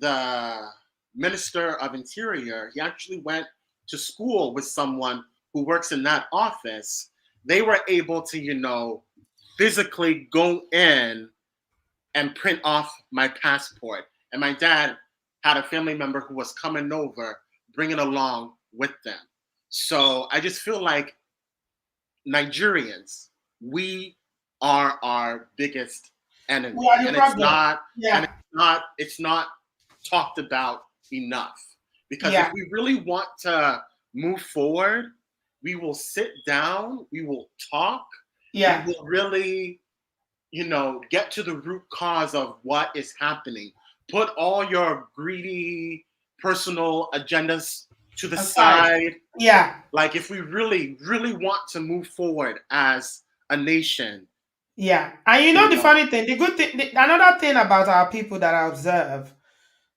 the Minister of Interior, he actually went to school with someone who works in that office. They were able to, physically go in and print off my passport. And my dad had a family member who was coming over, bringing along with them. So I just feel like Nigerians, we are our biggest enemy. And it's not talked about enough. Because if we really want to move forward, we will sit down, we will talk, we will really, get to the root cause of what is happening. Put all your greedy personal agendas to the side. Yeah. Like if we really, really want to move forward as a nation. Yeah. And the funny thing, the good thing, another thing about our people that I observe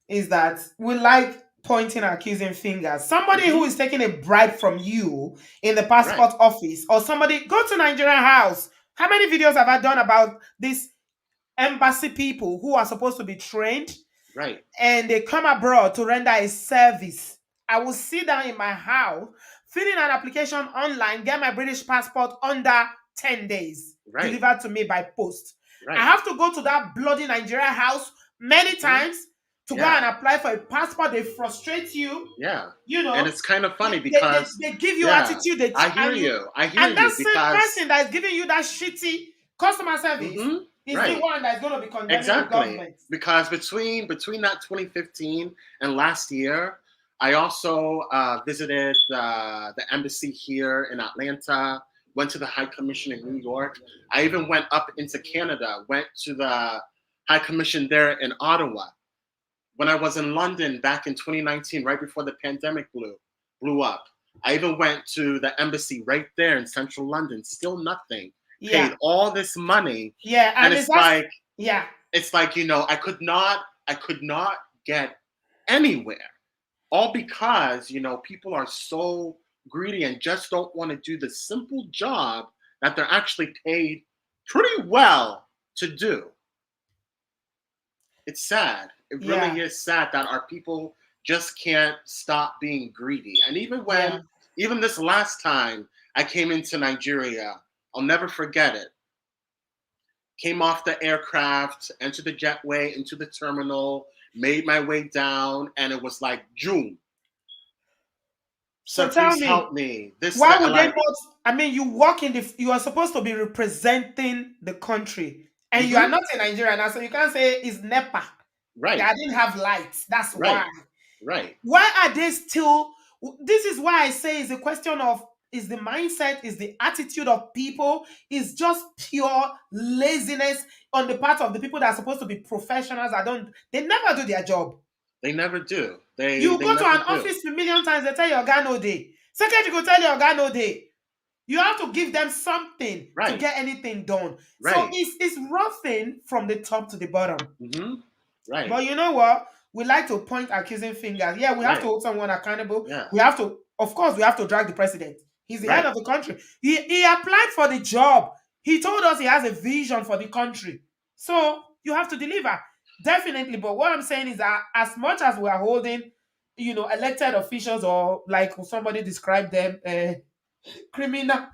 is that we like pointing accusing fingers. Somebody who is taking a bribe from you in the passport office, or somebody, go to Nigerian House. How many videos have I done about these embassy people who are supposed to be trained? Right. And they come abroad to render a service. I will sit down in my house, fill in an application online, get my British passport under 10 days, delivered to me by post. I have to go to that bloody Nigeria House many times to go and apply for a passport. They frustrate you. Yeah. And it's kind of funny because they give you attitude. I hear you. And that same person that is giving you that shitty customer service is the one that's going to be condemning the government. Because between that 2015 and last year, I also visited the embassy here in Atlanta, went to the High Commission in New York. I even went up into Canada, went to the High Commission there in Ottawa. When I was in London back in 2019, right before the pandemic blew up, I even went to the embassy right there in central London, still nothing. Paid all this money. Yeah, and it's like, I could not get anywhere. All because, people are so greedy and just don't want to do the simple job that they're actually paid pretty well to do. It's sad. It really is sad that our people just can't stop being greedy. And even this last time I came into Nigeria, I'll never forget it. Came off the aircraft, entered the jetway, into the terminal, made my way down, and it was like June. So Please tell help me. Why would they not? I mean, you work you are supposed to be representing the country, and you are not in Nigeria now, so you can't say it's NEPA. Right. I didn't have lights. That's why. Right. Why are they still? This is why I say it's a question of, is the mindset, is the attitude of people, is just pure laziness on the part of the people that are supposed to be professionals. They never do their job. They never do. You go to an office a million times, they tell your guy no day. Secretary go tell your guy no day. You have to give them something to get anything done. Right. So it's roughing from the top to the bottom. Mm-hmm. Right. But you know what? We like to point accusing fingers. Yeah, we have to hold someone accountable. Yeah. We have to, of course, we have to drag the president. He's the head of the country. He applied for the job. He told us he has a vision for the country. So you have to deliver. Definitely. But what I'm saying is that as much as we are holding, elected officials, or like somebody described them, criminal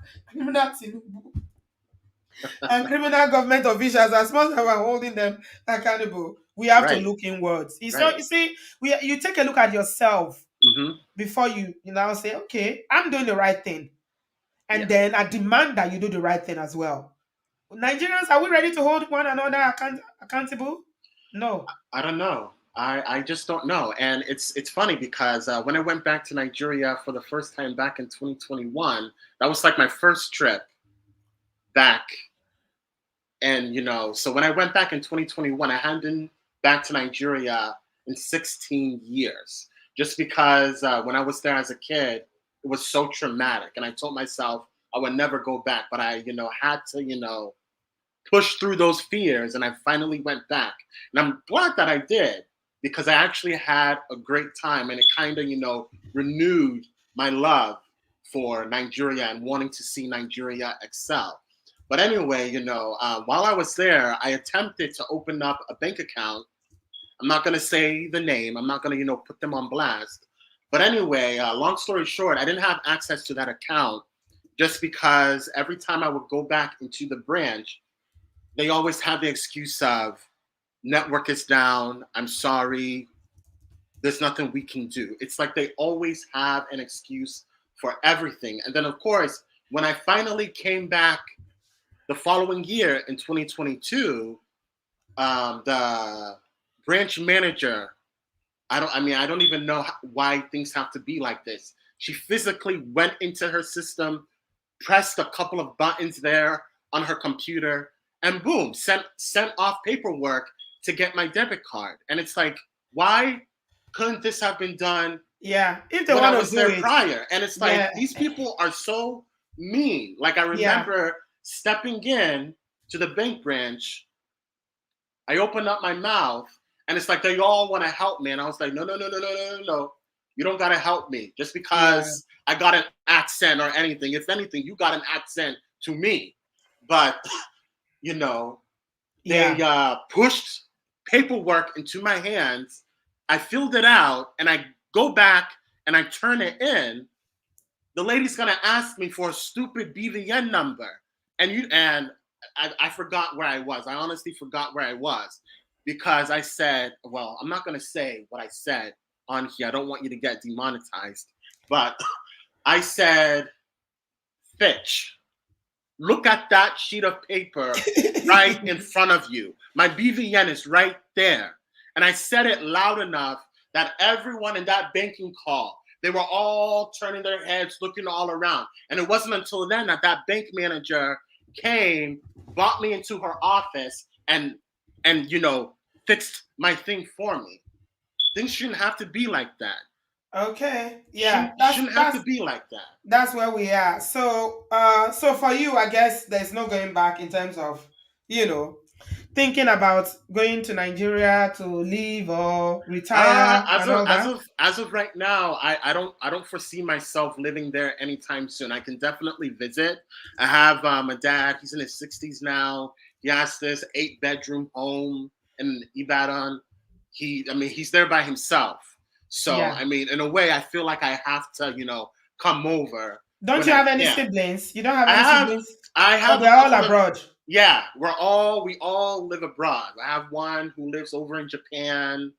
and criminal government officials, as much as we're holding them accountable, we have to look inwards. So you see, you take a look at yourself before you say, okay, I'm doing the right thing. And then I demand that you do the right thing as well. Nigerians, are we ready to hold one another accountable? No. I don't know. I just don't know. And it's funny because when I went back to Nigeria for the first time back in 2021, that was like my first trip back. And, so when I went back in 2021, I hadn't been back to Nigeria in 16 years. Just because when I was there as a kid, it was so traumatic. And I told myself I would never go back. But I, had to, push through those fears. And I finally went back. And I'm glad that I did, because I actually had a great time. And it kind of, renewed my love for Nigeria and wanting to see Nigeria excel. But anyway, while I was there, I attempted to open up a bank account. I'm not going to say the name. I'm not going to, put them on blast. But anyway, long story short, I didn't have access to that account just because every time I would go back into the branch, they always have the excuse of, network is down, I'm sorry, there's nothing we can do. It's like they always have an excuse for everything. And then, of course, when I finally came back the following year in 2022, the branch manager, I don't even know why things have to be like this. She physically went into her system, pressed a couple of buttons there on her computer, and boom, sent off paperwork to get my debit card. And it's like, why couldn't this have been done? Yeah, if they when want I to was do there it prior? And it's like, these people are so mean. Like I remember stepping in to the bank branch, I opened up my mouth, and it's like they all want to help me. And I was like, no. You don't got to help me just because I got an accent or anything. If anything, you got an accent to me. But, they pushed paperwork into my hands. I filled it out, and I go back and I turn it in. The lady's going to ask me for a stupid BVN number. And I forgot where I was. I honestly forgot where I was, because I said, well, I'm not going to say what I said on here. I don't want you to get demonetized. But I said, Fitch, look at that sheet of paper right in front of you. My BVN is right there. And I said it loud enough that everyone in that banking call, they were all turning their heads, looking all around. And it wasn't until then that bank manager came, brought me into her office, and fixed my thing for me. Things shouldn't have to be like that. Okay. Yeah. Shouldn't have to be like that. That's where we are. So so for you, I guess there's no going back in terms of, thinking about going to Nigeria to live or retire and all that? As of right now, I don't foresee myself living there anytime soon. I can definitely visit. I have a dad. He's in his 60s now. He has this 8-bedroom home in Ibadan. He's there by himself. So Yeah. I mean, in a way, I feel like I have to, come over. Don't you have any siblings? You don't have any siblings? I have. Oh, they're all abroad. Yeah, we all live abroad. I have one who lives over in Japan,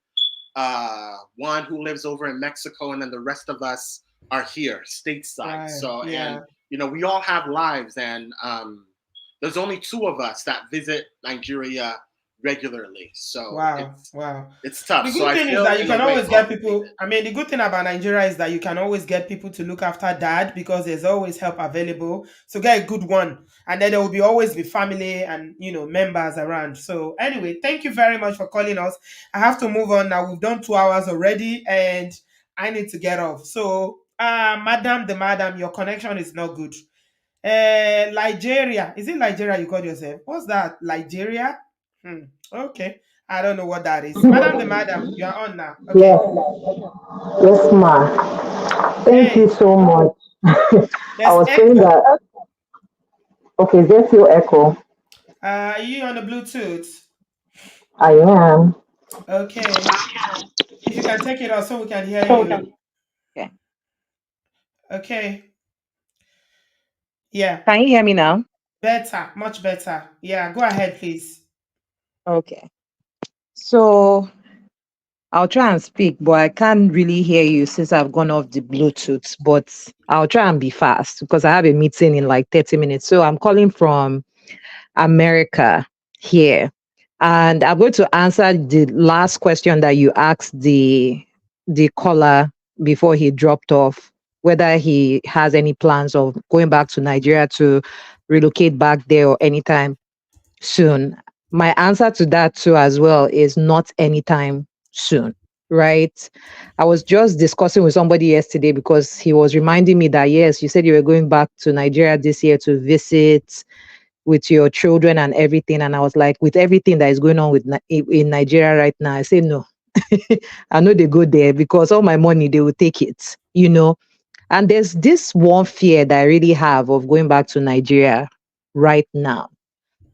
one who lives over in Mexico, and then the rest of us are here stateside. Right. So, yeah. and we all have lives, and there's only 2 of us that visit Nigeria regularly. So wow, it's tough. The good thing is that you can always get people. The good thing about Nigeria is that you can always get people to look after dad because there's always help available. So get a good one, and then there will always be family and members around. So anyway, thank you very much for calling us. I have to move on now. We've done 2 hours already, and I need to get off. So, madam, your connection is not good. Nigeria, is it Nigeria you called yourself? What's that? Nigeria? Okay. I don't know what that is. Madam, you are on now. Okay. Yes, ma. Thank you so much. I was saying that. Okay, is there still echo? Are you on the Bluetooth? I am. Okay. If you can take it off so we can hear you. Okay. Okay. Yeah. Can you hear me now? Better, much better. Yeah, go ahead, please. Okay. So I'll try and speak, but I can't really hear you since I've gone off the Bluetooth. But I'll try and be fast because I have a meeting in like 30 minutes. So I'm calling from America here. And I'm going to answer the last question that you asked the caller before he dropped off, whether he has any plans of going back to Nigeria to relocate back there or anytime soon. My answer to that too as well is not anytime soon, right? I was just discussing with somebody yesterday because he was reminding me that, yes, you said you were going back to Nigeria this year to visit with your children and everything. And I was like, with everything that is going on in Nigeria right now, I say, no, I know they go there because all my money, they will take it, And there's this one fear that I really have of going back to Nigeria right now.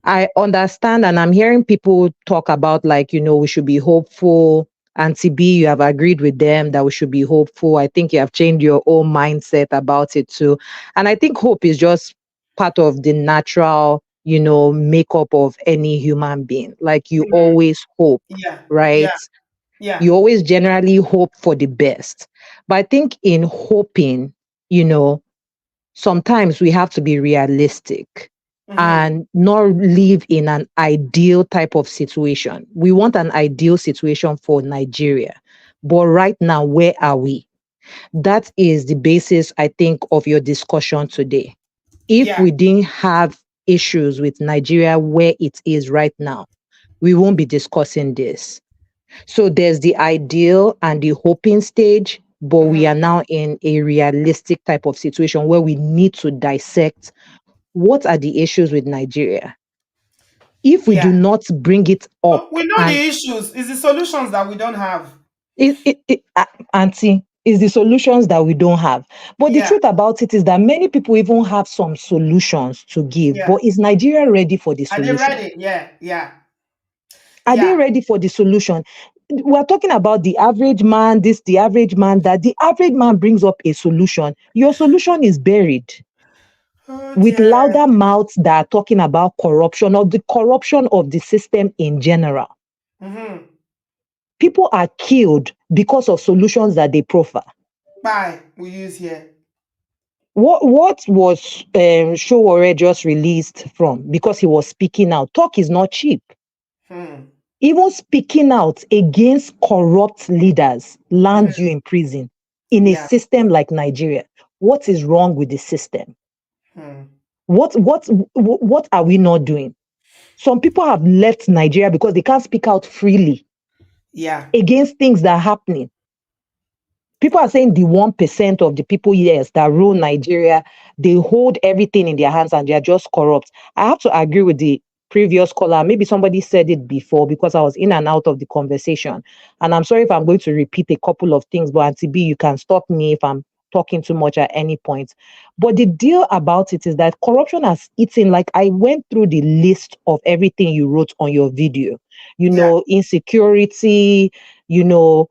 I understand, and I'm hearing people talk about we should be hopeful. Auntie B, you have agreed with them that we should be hopeful. I think you have changed your own mindset about it too. And I think hope is just part of the natural, makeup of any human being. Like you always hope, right? Yeah. You always generally hope for the best. But I think in hoping, sometimes we have to be realistic. And not live in an ideal type of situation. We want an ideal situation for Nigeria. But right now, where are we? That is the basis, I think, of your discussion today. If we didn't have issues with Nigeria where it is right now, we won't be discussing this. So there's the ideal and the hoping stage, but we are now in a realistic type of situation where we need to dissect what are the issues with Nigeria? If we do not bring it up, we know the issues. It's the solutions that we don't have. Auntie, it's the solutions that we don't have. But the truth about it is that many people even have some solutions to give. But is Nigeria ready for the solution? Are they ready? Yeah. Are they ready for the solution? We're talking about the average man, the average man, that. The average man brings up a solution. Your solution is buried. With louder mouths that are talking about corruption or the corruption of the system in general. People are killed because of solutions that they proffer. We use here. What was Showore just released from? Because he was speaking out. Talk is not cheap. Even speaking out against corrupt leaders lands you in prison in a system like Nigeria. What is wrong with the system? What are we not doing? Some people have left Nigeria because they can't speak out freely against things that are happening. People are saying the 1% of the people, yes, that rule Nigeria, they hold everything in their hands and they are just corrupt. I have to agree with the previous caller, maybe somebody said it before because I was in and out of the conversation. And I'm sorry if I'm going to repeat a couple of things, but Auntie B, you can stop me if I'm talking too much at any point. But the deal about it is that corruption has eaten, like I went through the list of everything you wrote on your video, insecurity, the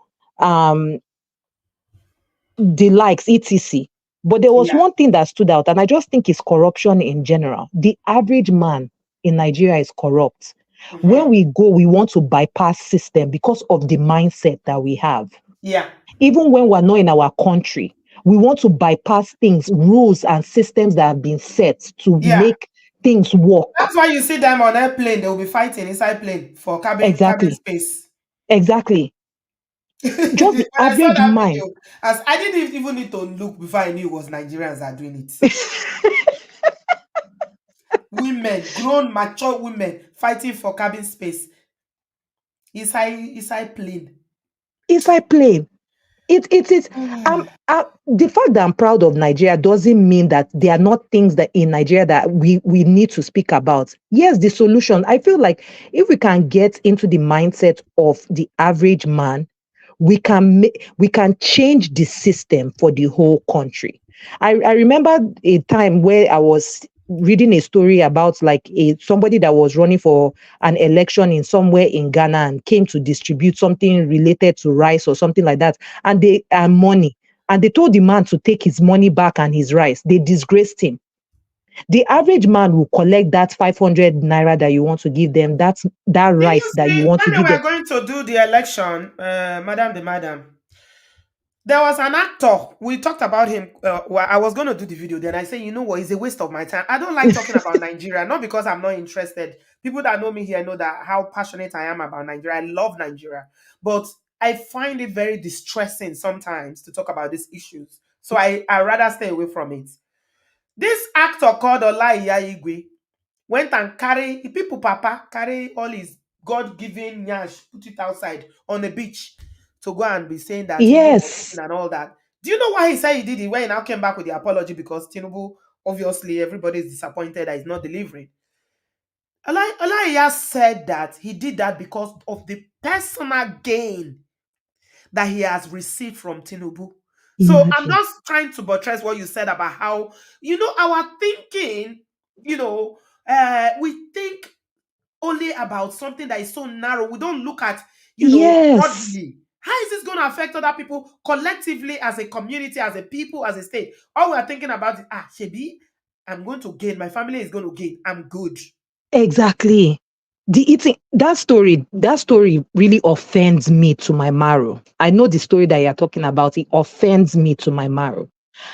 likes, etc. But there was one thing that stood out, and I just think it's corruption in general. The average man in Nigeria is corrupt. When we go, we want to bypass system because of the mindset that we have. Yeah. Even when we're not in our country, we want to bypass things, rules and systems that have been set to make things work. That's why you see them on airplane, they will be fighting inside plane for cabin space. Exactly. Just the when I saw average that mind. video, as I didn't even need to look before I knew it was Nigerians that are doing it. Women, grown, mature women fighting for cabin space. Inside plane. Inside plane. The fact that I'm proud of Nigeria doesn't mean that there are not things that in Nigeria that we need to speak about. Yes, the solution. I feel like if we can get into the mindset of the average man, we can change the system for the whole country. I remember a time where I was reading a story about like somebody that was running for an election in somewhere in Ghana and came to distribute something related to rice or something like that, and they money, and they told the man to take his money back and his rice. They disgraced him. The average man will collect that 500 naira that you want to give them, that rice that you want to give them. When we were going to do the election, Madam, there was an actor. We talked about him. I was going to do the video. Then I said, you know what? It's a waste of my time. I don't like talking about Nigeria. Not because I'm not interested. People that know me here know that how passionate I am about Nigeria. I love Nigeria. But I find it very distressing sometimes to talk about these issues. So I rather stay away from it. This actor called Olaiya Igwe went and carry people, Papa, carry all his God-given nyash, put it outside on the beach to go and be saying that yes and all that. Do you know why he said he did it when he now came back with the apology? Because Tinubu, obviously, everybody is disappointed that he's not delivering. Olaiya said that he did that because of the personal gain that he has received from Tinubu. So I'm just trying to buttress what you said about how, our thinking, we think only about something that is so narrow. We don't look at, broadly. How is this going to affect other people collectively as a community, as a people, as a state? All we are thinking about is, Shebi, I'm going to gain. My family is going to gain. I'm good. Exactly. That story really offends me to my marrow. I know the story that you're talking about. It offends me to my marrow.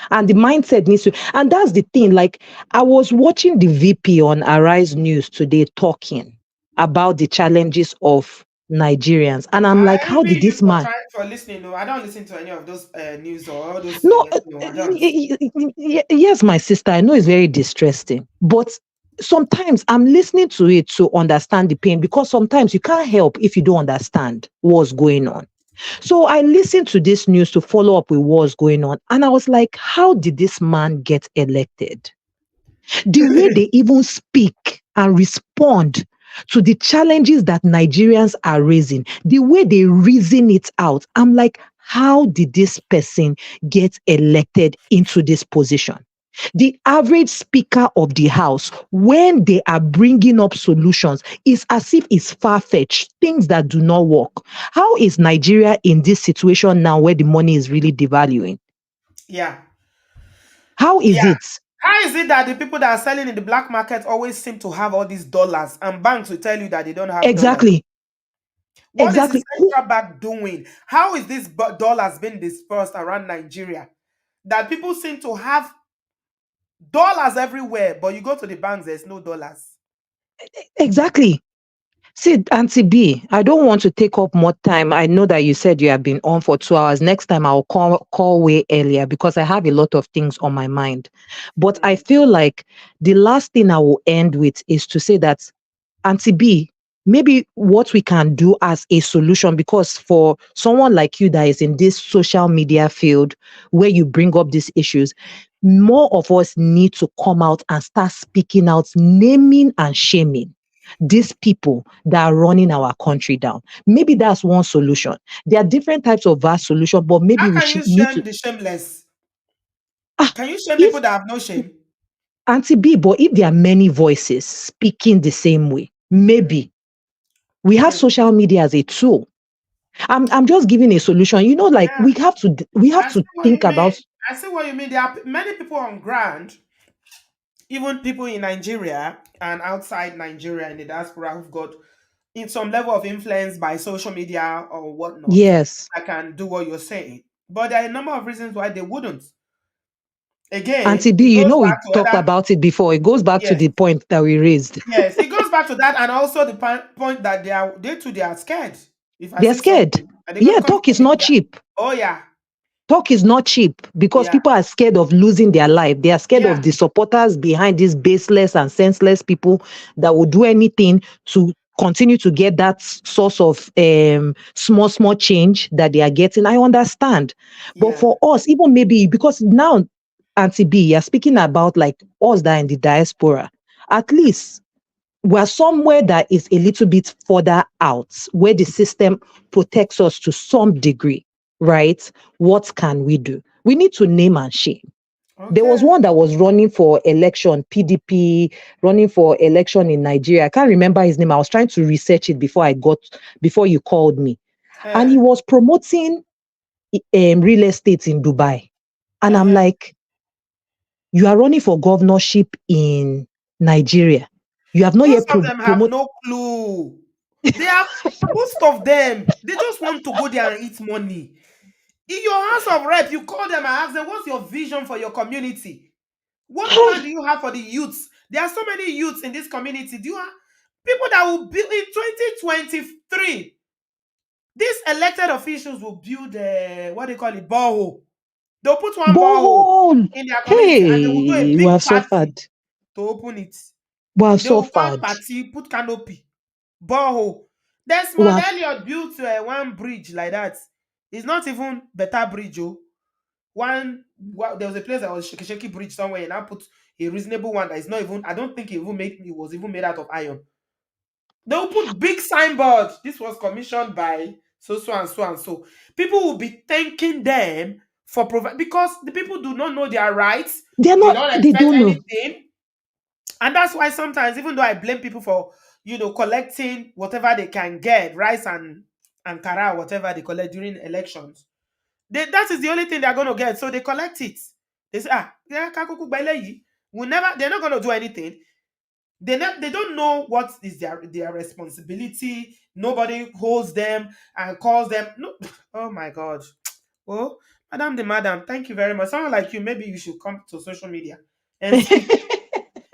And the mindset needs to, and that's the thing. Like, I was watching the VP on Arise News today talking about the challenges of Nigerians. And I'm like, how did this man? For listening, no, I don't listen to any of those news or all those. No, I don't. Yes, my sister, I know it's very distressing, but sometimes I'm listening to it to understand the pain, because sometimes you can't help if you don't understand what's going on. So I listened to this news to follow up with what's going on. And I was like, how did this man get elected? The way they even speak and respond to the challenges that Nigerians are raising, the way they reason it out, I'm like, how did this person get elected into this position? The average speaker of the house, when they are bringing up solutions, is as if it's far-fetched, things that do not work. How is Nigeria in this situation now where the money is really devaluing? Yeah. How is it? How is it that the people that are selling in the black market always seem to have all these dollars, and banks will tell you that they don't have exactly dollars? What is the central bank doing? How is this dollars being dispersed around Nigeria that people seem to have dollars everywhere, but you go to the banks, there's no dollars? Exactly. See, Auntie B, I don't want to take up more time. I know that you said you have been on for 2 hours. Next time I'll call way earlier, because I have a lot of things on my mind. But I feel like the last thing I will end with is to say that, Auntie B, maybe what we can do as a solution, because for someone like you that is in this social media field where you bring up these issues, more of us need to come out and start speaking out, naming and shaming. these people that are running our country down. Maybe that's one solution. There are different types of vast solution, but maybe How we can should you need shame to. the shameless? Ah, Can you shame if people that have no shame? Auntie B, but if there are many voices speaking the same way, maybe we have social media as a tool. I'm just giving a solution. You know, like Yeah, we have I see to what think you mean. about. I see what you mean. There are many people on ground, even people in Nigeria and outside Nigeria in the diaspora who've got in some level of influence by social media or whatnot. Yes, I can do what you're saying. But there are a number of reasons why they wouldn't. Auntie Again, B, it you goes know, we back to talked other. about it before. It goes back to Yes, the point that we raised. yes, it goes back to that, and also the point that they are scared. If I They're say scared. something, and they're Yeah, gonna come talk for is me. not cheap. Oh yeah, Talk is not cheap because yeah, people are scared of losing their life. They are scared yeah, of the supporters behind these baseless and senseless people that will do anything to continue to get that source of small change that they are getting. I understand. But yeah. for us, even maybe because now, Auntie B, you're speaking about like us that are in the diaspora, at least we're somewhere that is a little bit further out where the system protects us to some degree, right? What can we do? We need to name and shame. There was Okay. one that was running for election, PDP, running for election in Nigeria. I can't remember his name. I was trying to research it before you called me. And he Uh, was promoting real estate in Dubai. And I'm uh-huh. like, you are running for governorship in Nigeria. You have not Most yet of them have promoted. no clue. They have most of them. They just want to go there and eat money. In your house of rep, you call them and ask them, "What's your vision for your community? What plan do you have for the youths?" There are so many youths in this community. Do you have people that will build in 2023? These elected officials will build what they call it borehole. They'll put one borehole Borehole. in their community and they will do a Hey, we big have party suffered. to open it. We have They will turn suffered. party, put canopy, borehole. We Desmond have Elliott built one bridge like that. It's not even better bridge, oh. There was a place that was shaky bridge somewhere, and I put a reasonable one that is not even. I don't think it was even made out of iron. They will put big signboard. This was commissioned by so and so and so. People will be thanking them for provide because the people do not know their rights. they're They not, don't they expect don't know. anything. And that's why sometimes, even though I blame people for, collecting whatever they can get, rice and kara, whatever they collect during elections, that is the only thing they're going to get. So they collect it. They say, yeah, they're not going to do anything. They don't know what is their responsibility. Nobody holds them and calls them. No, oh my God. Oh, madam, thank you very much. Someone like you, maybe you should come to social media and speak.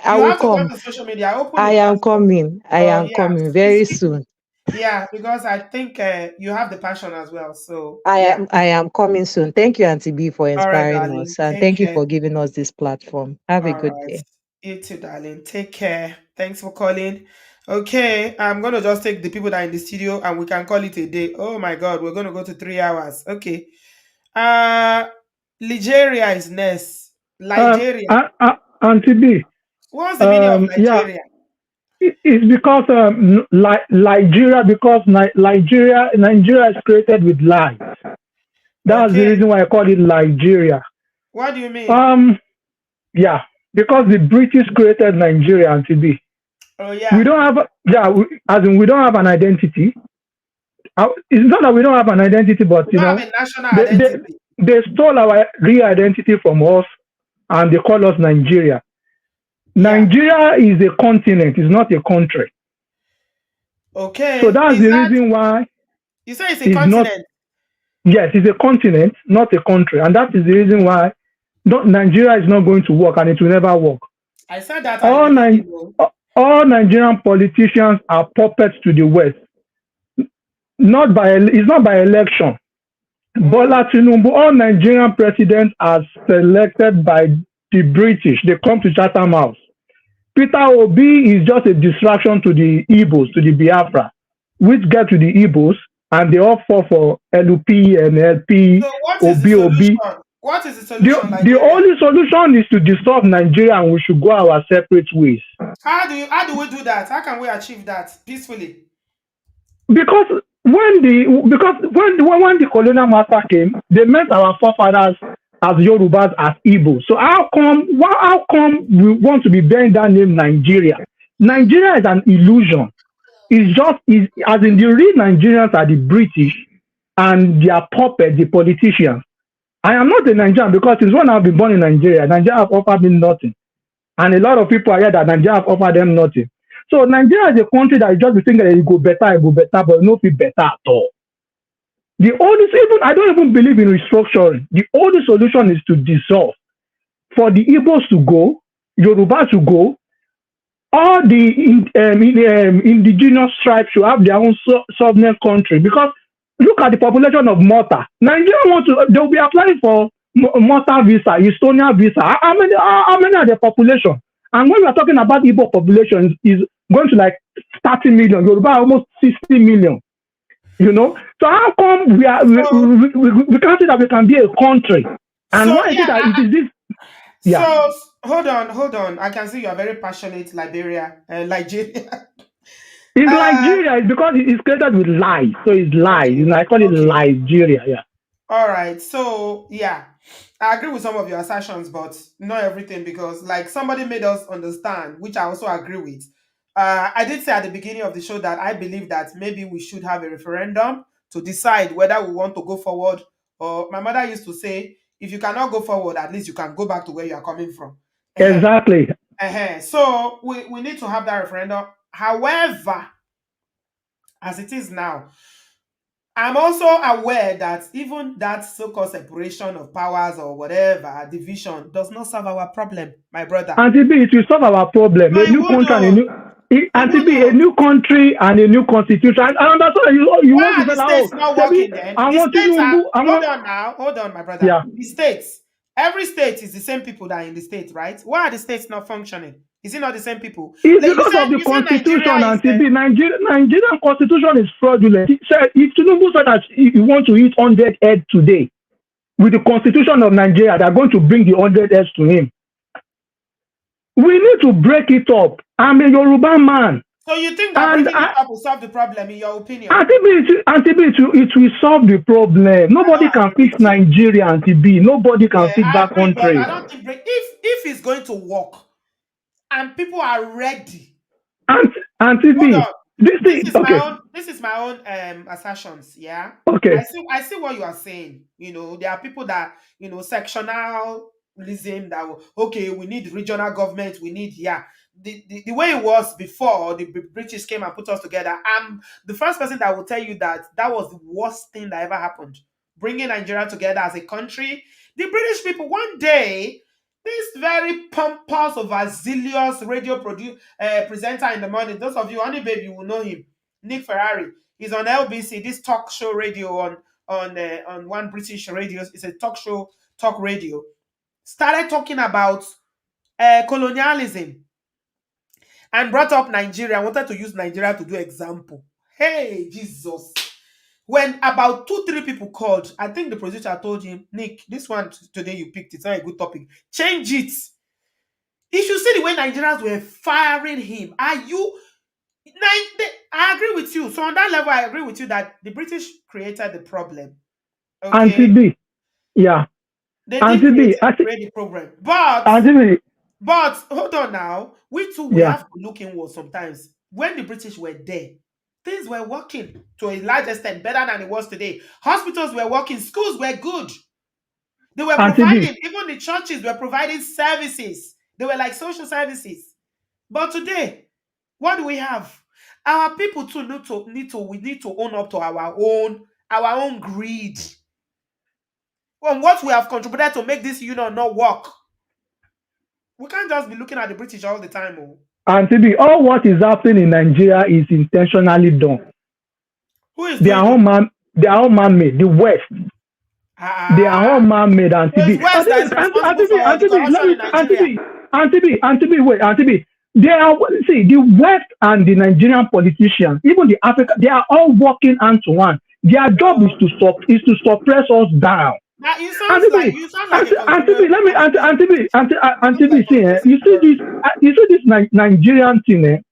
I You will have to come come. to social media. Open I a am platform. coming. I Oh am yeah, coming very speak. soon. Yeah, because I think you have the passion as well. So I yeah. am I am coming soon. Thank you, Auntie B, for All right, inspiring darling. us. And Take thank you care. for giving us this platform. Have a All good right. day. You too, darling. Take care. Thanks for calling. Okay, I'm gonna just take the people that are in the studio and we can call it a day. Oh my God, we're gonna go to 3 hours. Okay. Uh Nigeria is next. Nigeria. Auntie B, What's the meaning of yeah, Nigeria? it's because Nigeria, because Nigeria is created with lies. That's the Okay. reason why I call it Nigeria. What do you mean? Um, yeah, because the British created Nigeria, Auntie B. Oh We yeah. don't have, yeah, as in we don't have an identity. It's not that we don't have an identity, but We don't have a national they, they, identity. they stole our real identity from us and they call us Nigeria. Yeah. Nigeria is a continent, it's not a country. So Okay. that's Is the that reason why you say it's a it's not, continent? yes, it's a continent, not a country. And that is the reason why Nigeria is not going to work and it will never work. I said that at the All, beginning, though. all Nigerian politicians are puppets to the West. It's not by election. Bola Tinubu, all Nigerian presidents are selected by the British. They come to Chatham House. Peter Obi is just a distraction to the Igbos, to the Biafra, which get to the Igbos, and they all fall for LP and LP, So what is the Obi. solution? What is the solution? The only solution is to dissolve Nigeria and we should go our separate ways. How do we do that? How can we achieve that peacefully? Because when the colonial master came, they met our forefathers as Yorubas, as Igbo. So how come we want to be bearing that name Nigeria? Nigeria is an illusion. It's as in the real Nigerians are the British and their puppets, the politicians. I am not a Nigerian because since when I've been born in Nigeria, Nigeria have offered me nothing. And a lot of people are here that Nigeria have offered them nothing. So Nigeria is a country that is just thinking that it go better, but no feel better at all. I don't even believe in restructuring. The only solution is to dissolve. For the Igbos to go, Yoruba to go, all the indigenous tribes should have their own sovereign country. Because look at the population of Malta. Nigeria they'll be applying for Malta visa, Estonia visa. How many are the population? And when we are talking about Igbo population, is going to like 30 million. Yoruba almost 60 million. You know, so how come we can't say that we can be a country? And why is it that it is this? Yeah. So hold on. I can see you are very passionate, Nigeria. It's Nigeria. It's because it's created with lies. So it's lies. I call it Nigeria. Yeah. All right. So yeah, I agree with some of your assertions, but not everything, because like somebody made us understand, which I also agree with. I did say at the beginning of the show that I believe that maybe we should have a referendum to decide whether we want to go forward. Or my mother used to say, if you cannot go forward, at least you can go back to where you are coming from. Exactly. So we need to have that referendum. However, as it is now, I'm also aware that even that so-called separation of powers or whatever, division, does not solve our problem, my brother. Auntie B, it will solve our problem. A new country a new country and a new constitution. And that's why you want to say, states not working then? Hold on, my brother. Yeah. The states, every state is the same people that are in the state, right? Why are the states not functioning? Is it not the same people? It's because of the constitution, Auntie B. Nigerian constitution is fraudulent. If Tinubu said that you want to eat 100 heads today, with the constitution of Nigeria, they're going to bring the 100 heads to him. We need to break it up. I'm a Yoruba man. So you think that breaking it up will solve the problem, in your opinion? Auntie B, it will solve the problem. Nobody can fix Nigeria, Auntie B. Nobody can fix that country. I don't think if it's going to work and people are ready. Auntie B, this is my own assertions. Yeah. Okay. I see what you are saying. You know, there are people that sectionalism that we need regional government. We need the way it was before the British came and put us together. I'm the first person that will tell you that was the worst thing that ever happened. Bringing Nigeria together as a country. The British people, one day, this very pompous, overzealous radio presenter in the morning, those of you, Honey Babe, you will know him, Nick Ferrari. He's on LBC, this talk show radio on one British radio. It's a talk radio. Started talking about colonialism and brought up Nigeria. I wanted to use Nigeria to do example. Hey, Jesus. When about 2-3 people called, I think the producer told him, Nick, this one today you picked, it's not a good topic. Change it. If you see the way Nigerians were firing him, I agree with you. So on that level, I agree with you that the British created the problem. Okay? Auntie B, yeah. They did create the problem. But hold on now. We have to look inward sometimes. When the British were there, things were working to a large extent better than it was today. Hospitals were working, schools were good. They were providing, even the churches were providing services. They were like social services. But today, what do we have? Our people too we need to own up to our own greed. On what we have contributed to make this union not work. We can't just be looking at the British all the time. Auntie B, all what is happening in Nigeria is intentionally done. Who is they are all man-made. The West. They are all man-made, Auntie B. Auntie B, wait, Auntie B. The West and the Nigerian politicians, even the Africa, they are all working hand to hand. Their job is to suppress us down. Now you sound like a Auntie B, continuous let me Auntie B, you see this Nigerian thing,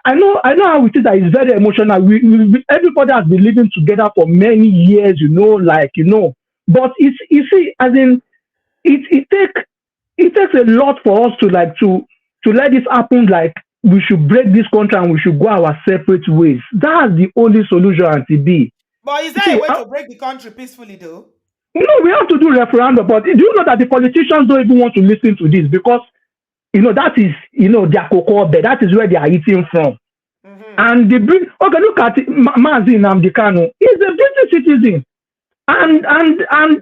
I know how it is that it's very emotional. Everybody has been living together for many years, but you see, as in it takes a lot for us to let this happen. Like, we should break this country and we should go our separate ways. That's the only solution, Auntie B. But is there a way to break the country peacefully, though? No, we have to do referendum. But do you know that the politicians don't even want to listen to this because that is their cocoa bed. That is where they are eating from. And look at Mazi Nnamdi Kanu. He's a British citizen, and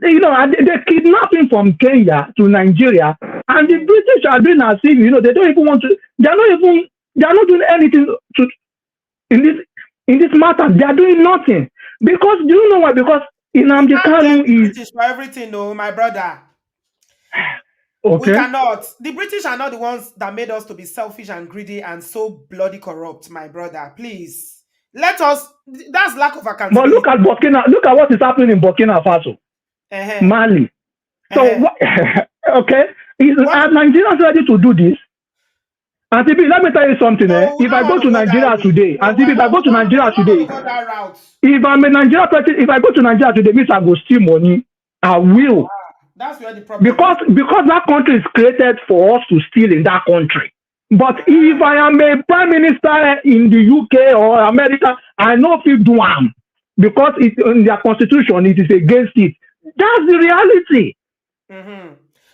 they kidnapped him from Kenya to Nigeria, and the British are doing as if they don't even want to. They are not doing anything in this matter. They are doing nothing because do you know why? Because Nnamdi Kanu is British for everything, no, my brother. Okay. We cannot. The British are not the ones that made us to be selfish and greedy and so bloody corrupt, my brother. Please. Let us. That's lack of accountability. But look at Burkina. Look at what is happening in Burkina Faso, Mali. So, okay, are Nigerians ready to do this? Auntie B, let me tell you something. If I go to Nigeria today, Auntie B, if I go to Nigeria today, if I'm a Nigerian person, if I go to Nigeria today, means I go steal money. I will. That's where the problem because that country is created for us to steal in that country. But if I am a prime minister in the UK or America, I know if you do am because it's in their constitution, it is against it. That's the reality.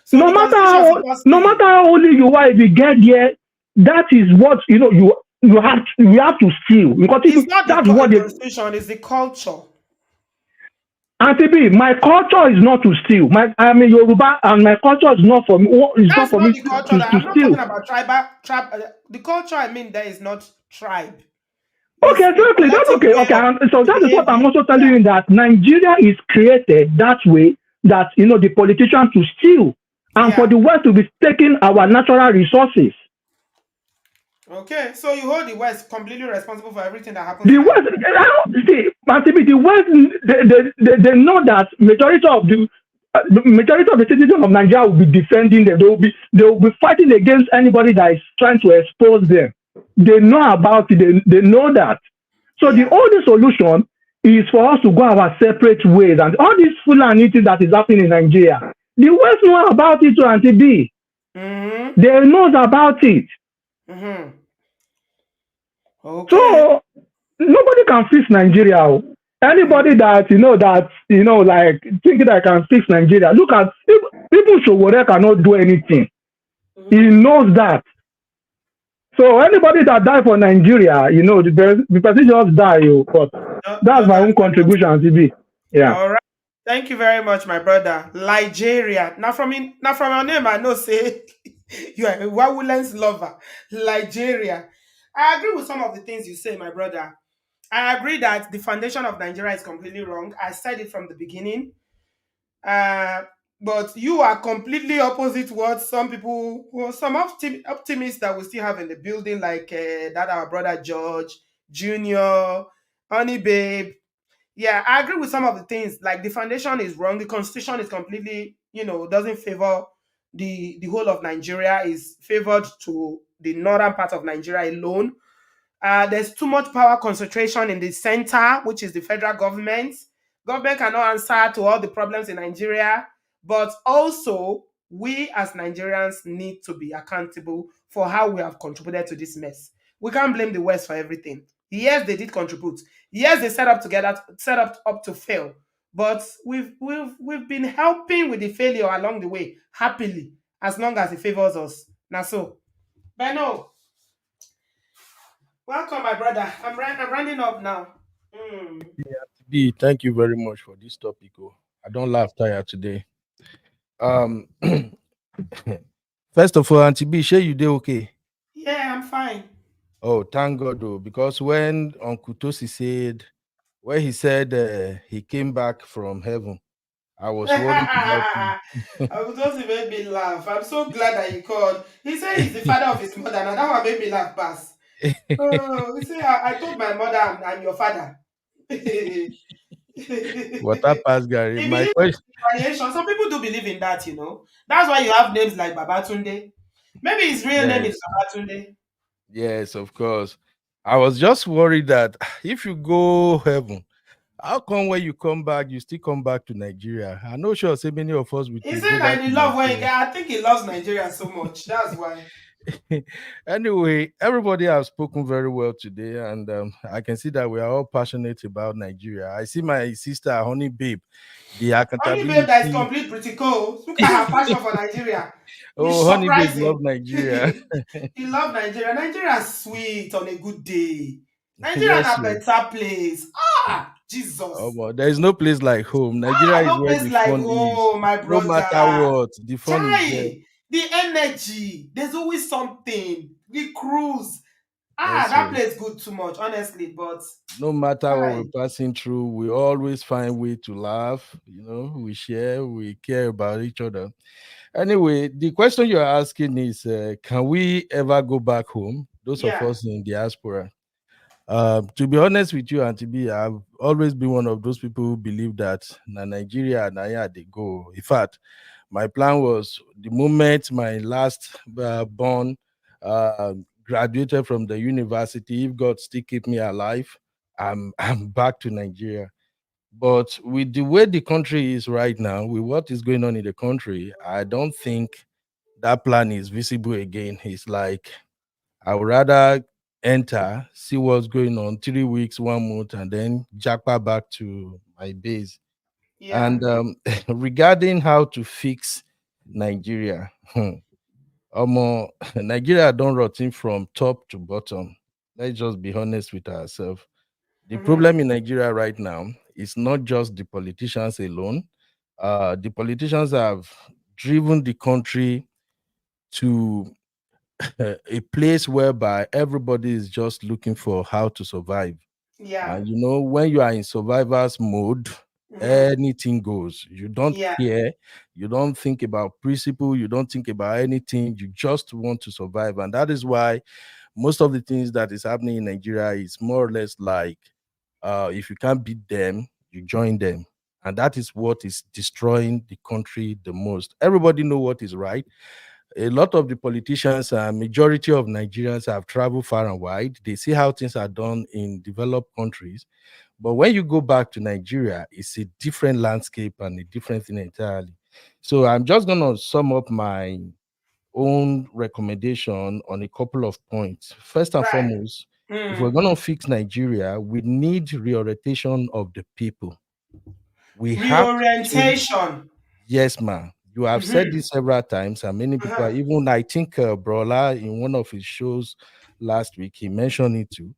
So no matter how old you are, if you get there, that is what you have to steal because it's not that's what the constitution is the culture. Auntie B, my culture is not to steal. I'm a Yoruba, and my culture is not for me. It's That's not for not me the culture. to I'm not steal. talking about tribe. The culture I mean there is not tribe. Okay, exactly. That's okay. Okay, so that is what I'm also telling you, that Nigeria is created that way, that the politicians to steal, and for the West to be taking our natural resources. Okay, so you hold the West completely responsible for everything that happens. The West, the West, they know that majority of the citizens of Nigeria will be defending them. They will be fighting against anybody that is trying to expose them. They know about it. They know that. So the only solution is for us to go our separate ways. And all this Fulani thing that is happening in Nigeria, the West know about it to Auntie B. They know about it. Okay. So nobody can fix Nigeria. Anybody that like thinking that can fix Nigeria, look at people Showore cannot do anything. He knows that. So anybody that die for Nigeria, the person just die. But that's my own contribution to be. Yeah. All right. Thank you very much, my brother. Nigeria. Now from your name, I know say you are a Wawulens lover. Nigeria. I agree with some of the things you say, my brother. I agree that the foundation of Nigeria is completely wrong. I said it from the beginning. But you are completely opposite what some people, some optimists that we still have in the building, like that our brother George, Junior, Honey Babe. Yeah, I agree with some of the things. Like the foundation is wrong. The constitution is completely, doesn't favor the whole of Nigeria. Is favored to the northern part of Nigeria alone. There's too much power concentration in the center, which is the federal government. Government cannot answer to all the problems in Nigeria, but also we as Nigerians need to be accountable for how we have contributed to this mess. We can't blame the West for everything. Yes, they did contribute. Yes, they set up to fail. But we've been helping with the failure along the way happily, as long as it favors us. Now so, Beno, welcome, my brother. I'm running up now. B, thank you very much for this topic. I don't laugh tired today. First of all, Auntie B, sure you did okay? Yeah, I'm fine. Oh, thank God, though, because when Uncle Tosi said, he said he came back from heaven, I was worried about him. Uncle Tosi made me laugh. I'm so glad that you called. He said he's the father of his mother. Now that one made me laugh, Bass. Oh, he said I told my mother I'm your father. Water pass Gary. He My believes question. in variation. Some people do believe in that, you know. That's why you have names like Babatunde. Maybe his real name is Yes, Babatunde. yes, of course. I was just worried that if you go heaven, how come when you come back, you still come back to Nigeria? I'm not sure say many of us will He go said back that to he love when he Nigeria. get. I think he loves Nigeria so much. That's why. Anyway, everybody have spoken very well today, and I can see that we are all passionate about Nigeria. I see my sister, Honey Babe, the Only babe that is accountability. complete pretty cool. Look at her passion for Nigeria. It's Oh, Honey Babe, love surprising. Nigeria. He love Nigeria. Nigeria is sweet on a good day. Nigeria is Yes, a sir. better place. Ah, Jesus. But there is no place like home. Nigeria Ah, is no where place the like fun is. home, my No matter brother. what, the fun is there. Chai, the energy. There's always something. We cruise. Ah, Yes, that sir. place good too much, honestly. But No matter what chai. we're passing through, we always find way to laugh. We share, we care about each other. Anyway, the question you're asking is, can we ever go back home? Those of Yeah, us in diaspora. To be honest with you, Auntie B, I've always been one of those people who believe that na Nigeria, na here they go. In fact, my plan was the moment my last born graduated from the university, if God still keep me alive, I'm back to Nigeria. But with the way the country is right now, with what is going on in the country, I don't think that plan is visible again. It's like I would rather enter, see what's going on, 3 weeks, 1 month, and then jackpot back to my base. yeah, And regarding how to fix Nigeria, Nigeria don't rotten from top to bottom. Let's just be honest with ourselves. The mhm, problem in Nigeria right now is not just the politicians alone. The politicians have driven the country to a place whereby everybody is just looking for how to survive. yeah, And when you are in survivor's mode, mhm, anything goes. You don't yeah, care. You don't think about principle. You don't think about anything. You just want to survive. And that is why most of the things that is happening in Nigeria is more or less like if you can't beat them, you join them. And that is what is destroying the country the most. Everybody know what is right. A lot of the politicians and majority of Nigerians have traveled far and wide. They see how things are done in developed countries. But when you go back to Nigeria, it's a different landscape and a different thing entirely. So I'm just going to sum up my own recommendation on a couple of points. First and right. foremost, if we're Mm. going to fix Nigeria, we need reorientation of the people. We have to change. Reorientation. Yes, ma'am. You have said Mhm, this several times, and many people are uh-huh. even, I think, Brola in one of his shows last week, he mentioned it too.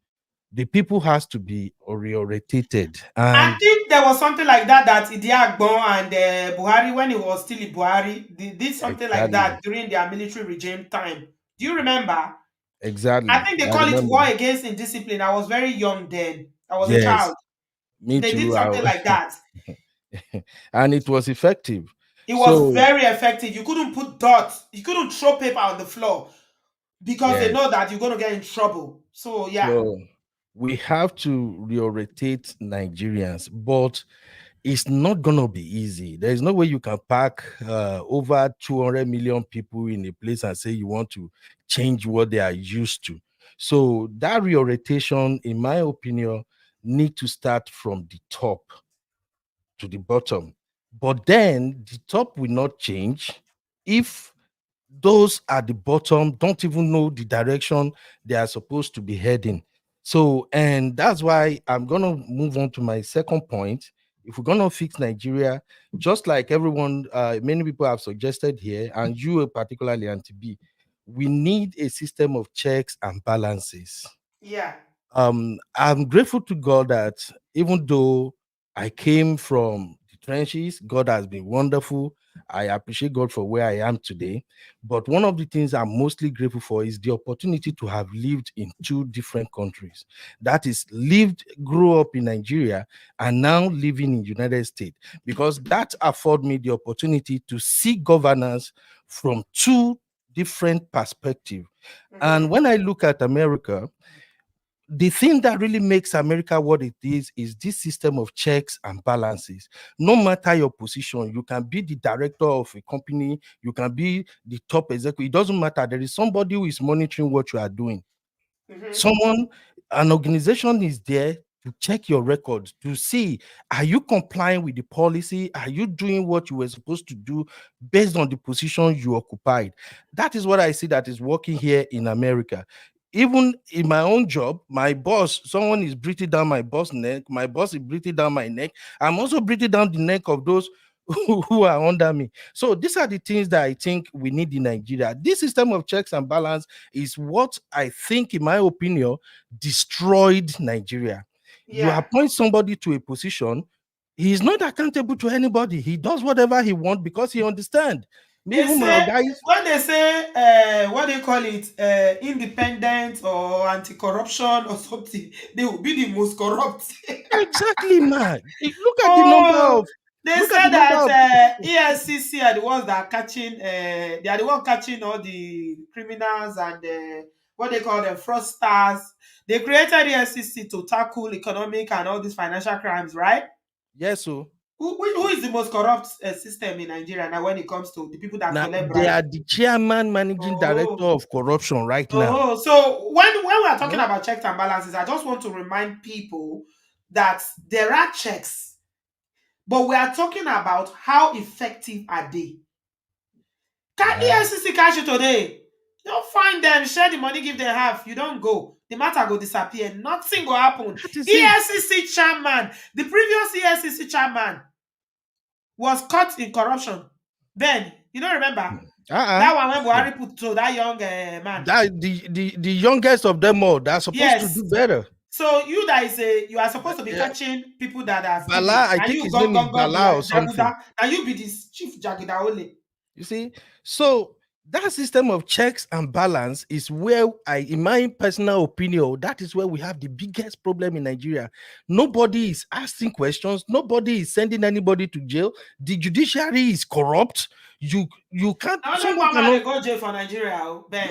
The people has to be reorientated. I And think there was something like that Idiagbon and Buhari, when he was still in Buhari, they did something like exactly, that during their military regime time. Do you remember? I exactly. think they I call it remember. war against indiscipline. I was very young then. I was a Yes, child. me They did too. something like that. And it was effective. It was So, very effective. You couldn't put dots. You couldn't throw paper on the floor because they yes. know that you're going to get in trouble. So, yeah. So we have to reorientate Nigerians, but it's not gonna be easy. There is no way you can pack over 200 million people in a place and say you want to change what they are used to. So that reorientation, in my opinion, need to start from the top to the bottom. But then the top will not change if those at the bottom don't even know the direction they are supposed to be heading. So, and that's why I'm going to move on to my second point. If we're going to fix Nigeria, just like everyone, many people have suggested here, and you particularly, Auntie B, we need a system of checks and balances. Yeah. I'm grateful to God that even though I came from the trenches, God has been wonderful. I appreciate God for where I am today. But one of the things I'm mostly grateful for is the opportunity to have lived in two different countries. That is, lived, grew up in Nigeria, and now living in United States, because that afford me the opportunity to see governance from two different perspectives. And Mhm. when I look at America, the thing that really makes America what it is this system of checks and balances. No matter your position, you can be the director of a company, you can be the top executive. It doesn't matter. There is somebody who is monitoring what you are doing. An organization is there to check your records, to see, are you complying with the policy? Are you doing what you were supposed to do based on the position you occupied? That is what I see that is working here in America. Even in my own job, my boss, someone is breathing down my boss' neck, my boss is breathing down my neck. I'm also breathing down the neck of those who are under me. So these are the things that I think we need in Nigeria. This system of checks and balance is what I think, in my opinion, destroyed Nigeria. You appoint somebody to a position, he is not accountable to anybody. He does whatever he wants because he understands. They say, when they say what they call it, independent or anti-corruption or something, they will be the most corrupt. Exactly, man. Look at the number of. They said that ESCC are the ones that are catching. They are the ones catching all the criminals and what they call them fraudsters. They created ESCC to tackle economic and all these financial crimes, right? Yes, so. Who is the most corrupt system in Nigeria now when it comes to the people that collect bribes? They are the chairman, managing director of corruption right now. So when we are talking about checks and balances, I just want to remind people that there are checks, but we are talking about how effective are they. Can EFCC catch you today? You don't find them, share the money, give them half. You don't go. The matter go disappear. Nothing will happen. EFCC chairman, the previous EFCC chairman was caught in corruption. Ben, you don't remember? That one when Buhari put to that young man. That the youngest of them all that are supposed to do better. So you you are supposed to be catching people that are Bala, I think his name is Bala or something. And you be this chief Jagida only. You see, so that system of checks and balance is where in my personal opinion, that is where we have the biggest problem in Nigeria. Nobody is asking questions. Nobody is sending anybody to jail. The judiciary is corrupt. You can't. Someone cannot go jail for Nigeria. Ben.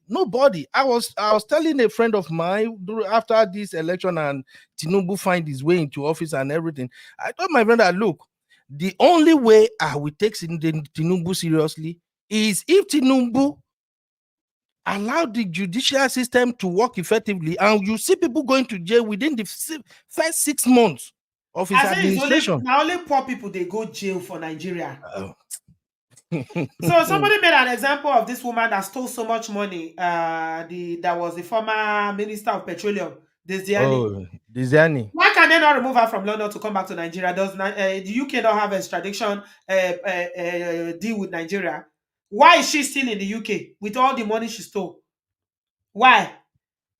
Nobody. I was telling a friend of mine after this election and Tinubu find his way into office and everything. I told my friend that look, the only way I will take Tinubu seriously is if Tinubu allow the judicial system to work effectively, and you see people going to jail within the first 6 months of his administration. Only poor people they go jail for Nigeria. So somebody made an example of this woman that stole so much money. That was the former Minister of Petroleum, Diziani. Why can they not remove her from London to come back to Nigeria? Does the UK not have a extradition deal with Nigeria? Why is she still in the UK with all the money she stole? Why?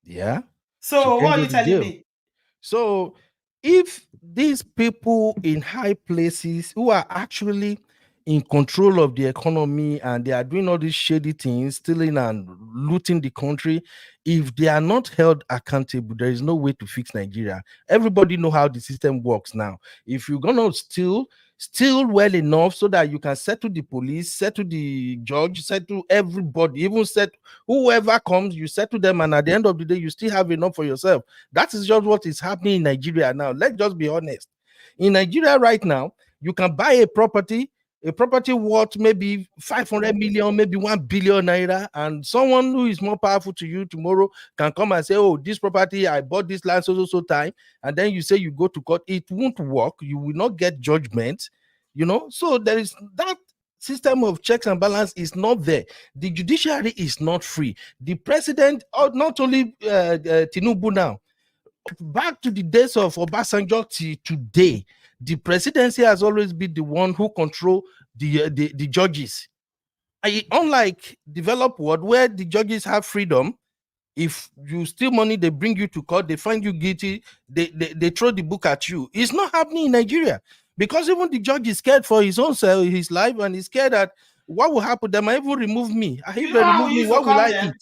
Yeah. So what are you telling me? So if these people in high places who are actually in control of the economy and they are doing all these shady things, stealing and looting the country, if they are not held accountable, there is no way to fix Nigeria. Everybody know how the system works now. If you're gonna steal well enough so that you can settle the police, settle the judge, settle everybody, even whoever comes, you settle them, and at the end of the day, you still have enough for yourself. That is just what is happening in Nigeria now. Let's just be honest. In Nigeria right now, you can buy a property worth maybe 500 million, maybe 1 billion naira, and someone who is more powerful to you tomorrow can come and say, oh, this property, I bought this land so time, and then you say you go to court. It won't work. You will not get judgment, so there is that system of checks and balance is not there. The judiciary is not free. The president, not only Tinubu now, back to the days of Obasanjo today, the presidency has always been the one who control the judges. Unlike developed world where the judges have freedom, if you steal money, they bring you to court, they find you guilty, they throw the book at you. It's not happening in Nigeria because even the judge is scared for his own his life, and he's scared that what will happen? They might even remove me. If they remove me, what will I eat?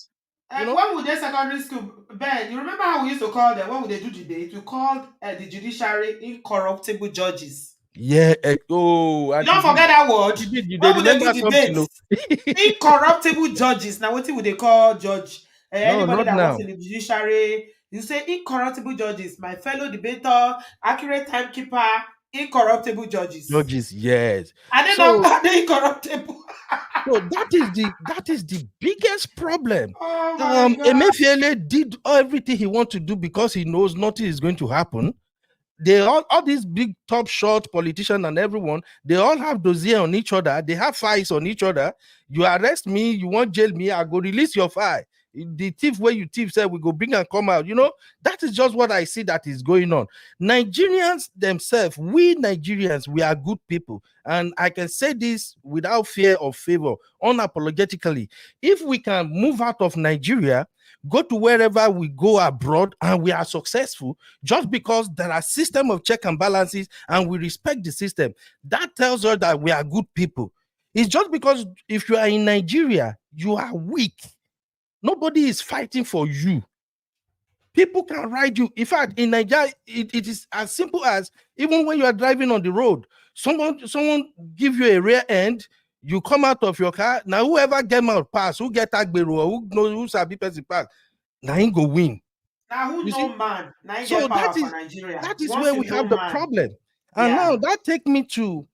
When would they secondary school? Ben, you remember how we used to call them? When would they do debate? We called the judiciary incorruptible judges. Yeah. You don't forget that word. When would they do debates? Incorruptible judges. Now, what would they call judge? Anybody that works in the judiciary, You say incorruptible judges, my fellow debater, accurate timekeeper, incorruptible judges. Judges, yes. Are they So, not are they incorruptible? so that is the biggest problem. Oh my God. Emefiele did everything he wants to do because he knows nothing is going to happen. They all these big top shot politicians and everyone, they all have dossier on each other. They have files on each other. You arrest me, you want jail me, I go release your file. The thief where you thief said we go bring and come out. That is just what I see that is going on. Nigerians themselves, we Nigerians, we are good people. And I can say this without fear or favor, unapologetically. If we can move out of Nigeria, go to wherever we go abroad and we are successful just because there are system of check and balances and we respect the system, that tells us that we are good people. It's just because if you are in Nigeria, you are weak. Nobody is fighting for you. People can ride you. In fact, in Nigeria, it is as simple as even when you are driving on the road, someone give you a rear end, you come out of your car. Now, whoever get out pass, who get Agbero, or who knows who sabi person pass, now he go win. Now who know man? Now he So get power for Nigeria. that is Once where you we know have the man, problem. And now that takes me to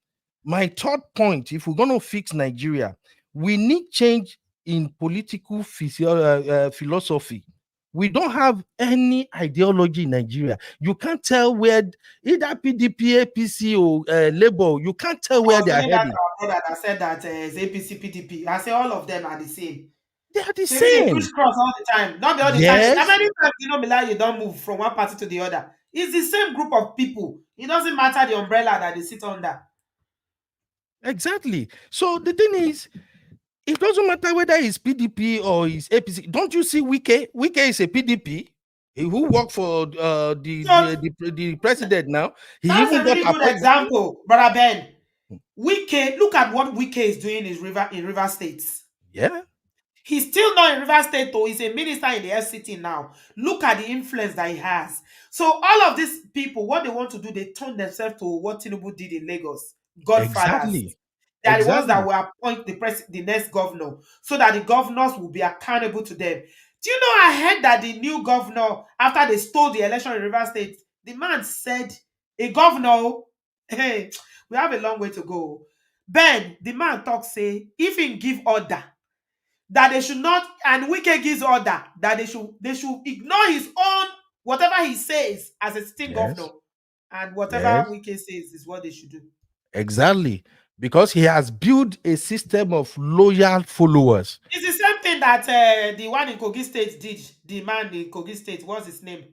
my third point. If we're going to fix Nigeria, we need change in political philosophy. We don't have any ideology in Nigeria. You can't tell where either PDP, APC, or Labour, you can't tell where they are heading. That said that it's APC, PDP. I say all of them are the same. They are the They same. crisscross all the time. Not the other Yes. time. How many times you don't move from one party to the other? It's the same group of people. It doesn't matter the umbrella that they sit under. Exactly. So the thing is, it doesn't matter whether it's PDP or it's APC. Don't you see Wike? Wike is a PDP who worked for the president now. He That's even a really got good example, Brother Ben. Wike, look at what Wike is doing in River States. Yeah. He's still not in River State, though. He's a minister in the FCT now. Look at the influence that he has. So all of these people, what they want to do, they turn themselves to what Tinubu did in Lagos. Godfathers. Exactly. They are the ones that will appoint the next governor so that the governors will be accountable to them. Do you know, I heard that the new governor, after they stole the election in River State, the man said, a governor, hey, we have a long way to go. Ben, the man talks, say, if he give order, that they should not, and Wike gives order that they should ignore his own, whatever he says as a sitting governor, and whatever Wike says is what they should do. Exactly. Because he has built a system of loyal followers. It's the same thing that the one in Kogi State did. The man in Kogi State, what's his name?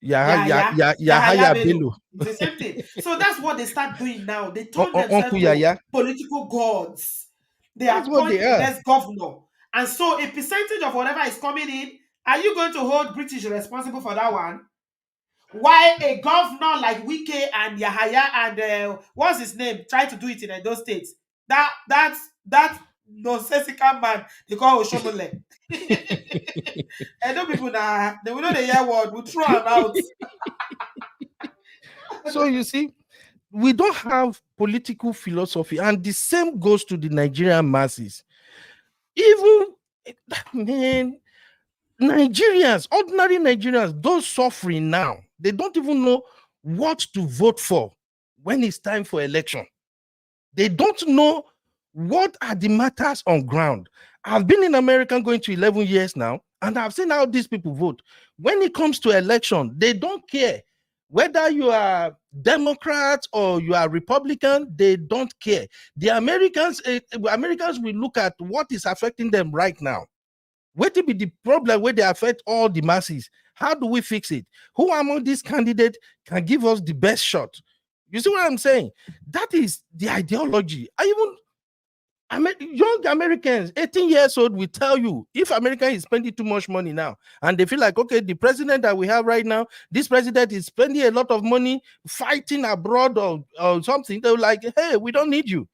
Yahaya Bello. It's the same thing. So that's what they start doing now. They turn themselves to political gods. They appoint the best governor. And so a percentage of whatever is coming in, are you going to hold British responsible for that one? Why a governor like Wike and Yahaya and what's his name try to do it in those states? That nonsensical man they call Oshomole. And those people now they will know the year word, we throw them out. So you see, we don't have political philosophy, and the same goes to the Nigerian masses. Even man, Nigerians, ordinary Nigerians, those suffering now, they don't even know what to vote for when it's time for election. They don't know what are the matters on ground. I've been in America going to 11 years now, and I've seen how these people vote. When it comes to election, they don't care. Whether you are Democrat or you are Republican, they don't care. The Americans will look at what is affecting them right now. What will be the problem where they affect all the masses? How do we fix it? Who among these candidates can give us the best shot? You see what I'm saying? That is the ideology. Young Americans, 18 years old, will tell you if America is spending too much money now, and they feel like, okay, the president that we have right now, this president is spending a lot of money fighting abroad or something. They're like, hey, we don't need you.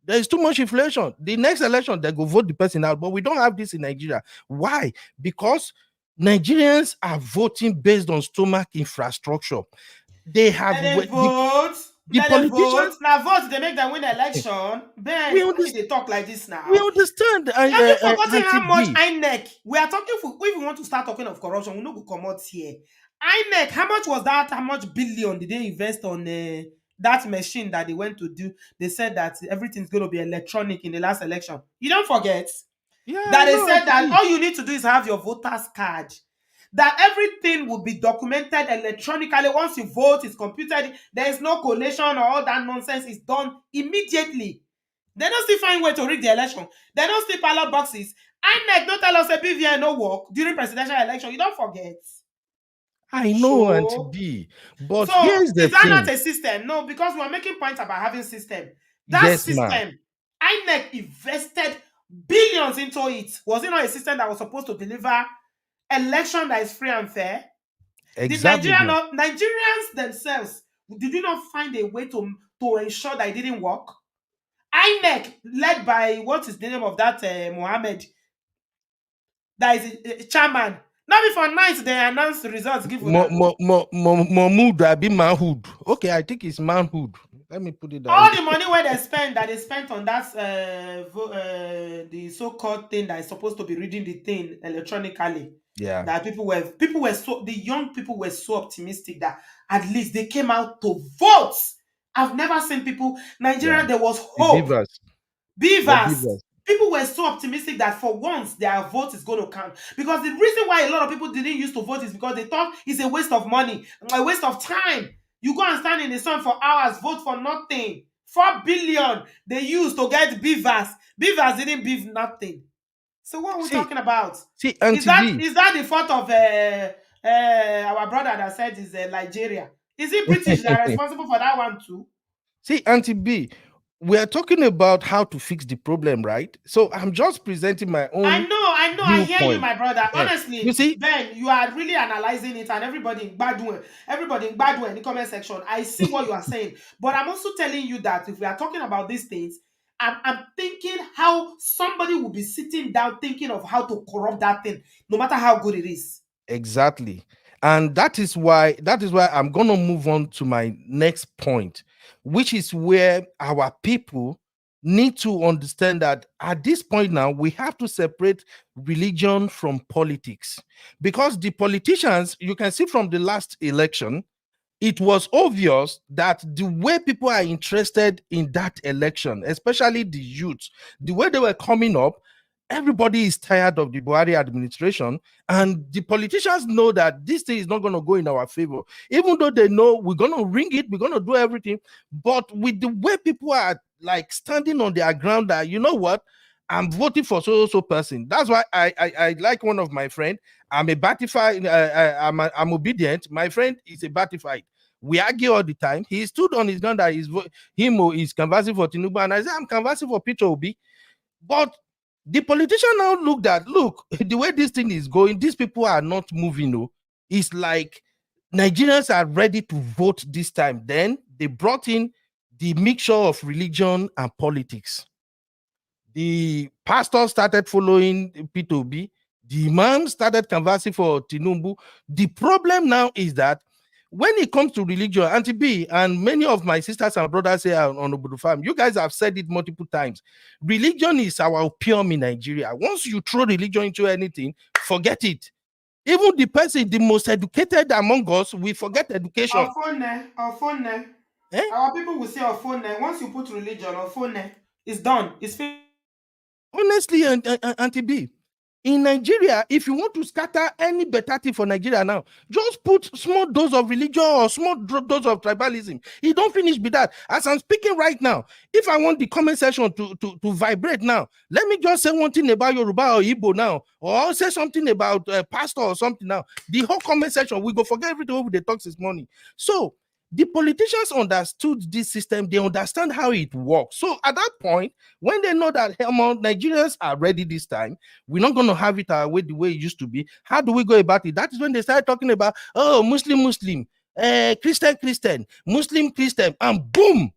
There is too much inflation. The next election, they go vote the person out, but we don't have this in Nigeria. Why? Because Nigerians are voting based on stomach infrastructure. They have vote. The Then they politicians, vote. Now vote, they make them win the election. we Ben, why understand. they talk like this We now? understand, Have you forgotten Auntie how much B. INEC? We are talking for if we want to start talking of corruption, we know go come out here. INEC, how much was that? How much billion did they invest on that machine that they went to do? They said that everything's going to be electronic in the last election. You don't forget Yeah, that I they know, said Auntie that B. all you need to do is have your voter's card. That everything will be documented electronically. Once you vote, it's computed. There is no collation or all that nonsense. It's done immediately. They don't still find way to rig the election. They don't still ballot boxes. INEC don't tell us a BVI no work during presidential election. You don't forget. I know, Auntie So, B. But so here's the is that not thing. a system? No, because we are making points about having system. That Yes, ma'am. system, INEC invested billions into it. Was it not a system that was supposed to deliver election that is free and fair? Exactly, Did ma'am. Nigerians themselves, did you not find a way to ensure that it didn't work? INEC, led by what is the name of that Mohammed, that is a chairman. Now before night they announced the results. Give Mahmoud Abi manhood. Okay, I think it's manhood. Let me put it that all way. the money where they spend that they spent on that the so-called thing that is supposed to be reading the thing electronically. Yeah. That people were so, the young people were so optimistic that at least they came out to vote. I've never seen people Nigeria. Yeah. There was The hope. beavers. Beavers. People were so optimistic that for once their vote is going to count. Because the reason why a lot of people didn't used to vote is because they thought it's a waste of money, a waste of time. You go and stand in the sun for hours, vote for nothing. 4 billion they used to get beavers. Beavers didn't beef nothing. So what are we talking about? See, Is that the fault of our brother that said is Nigeria? Is it British that are responsible for that one too? See, Auntie B, we are talking about how to fix the problem, right? So I'm just presenting my own. I hear you, my brother. Yeah. Honestly, You see, Ben, you are really analyzing it, and everybody in the comment section. I see what you are saying, but I'm also telling you that if we are talking about these things, I'm thinking how somebody will be sitting down thinking of how to corrupt that thing, no matter how good it is. exactly. And that is why I'm gonna move on to my next point, which is where our people need to understand that at this point now we have to separate religion from politics, because the politicians, you can see from the last election, it was obvious that the way people are interested in that election, especially the youth, the way they were coming up, everybody is tired of the Buhari administration, and the politicians know that this thing is not going to go in our favor, even though they know we're going to ring it, we're going to do everything. But with the way people are like standing on their ground, that you know what, I'm voting for so person. That's why I like one of my friend. I'm a Batified. I'm obedient. My friend is a Batified. We argue all the time. He stood on his ground that he's canvassing for Tinubu, and I said I'm canvassing for Peter Obi. But the politician now looked at, look, the way this thing is going, these people are not moving. No, it's like Nigerians are ready to vote this time. Then they brought in the mixture of religion and politics. The pastor started following P2B. The imam started canvassing for Tinubu. The problem now is that when it comes to religion, Auntie B and many of my sisters and brothers here on Obodo Farm, you guys have said it multiple times. Religion is our opium in Nigeria. Once you throw religion into anything, forget it. Even the person, the most educated among us, we forget education. Our phone. Our people will say our phone. Once you put religion, our phone, it's done. It's finished. Honestly, Auntie B, in Nigeria, if you want to scatter any better thing for Nigeria now, just put small dose of religion or small dose of tribalism. You don't finish with that. As I'm speaking right now, if I want the comment section to vibrate now, let me just say one thing about Yoruba or Igbo now, or I'll say something about pastor or something now. The whole comment section, we go forget everything over the talks this morning. So the politicians understood this system. They understand how it works. So at that point, when they know that Nigerians are ready this time, we're not going to have it our way the way it used to be. How do we go about it? That is when they start talking about, oh, Muslim, Christian, Muslim, and boom,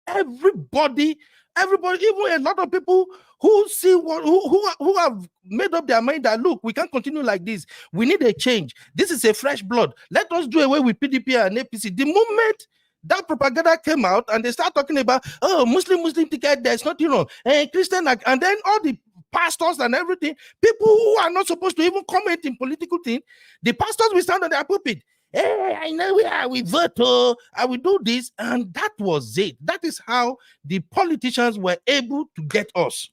everybody, even a lot of people who see who have made up their mind that, look, we can't continue like this. We need a change. This is a fresh blood. Let us do away with PDP and APC. The moment that propaganda came out and they start talking about, oh, Muslim ticket, there's nothing wrong. And Christian, and then all the pastors and everything, people who are not supposed to even comment in political things, the pastors will stand on their pulpit. Hey, I know we vote, I will do this. And that was it. That is how the politicians were able to get us.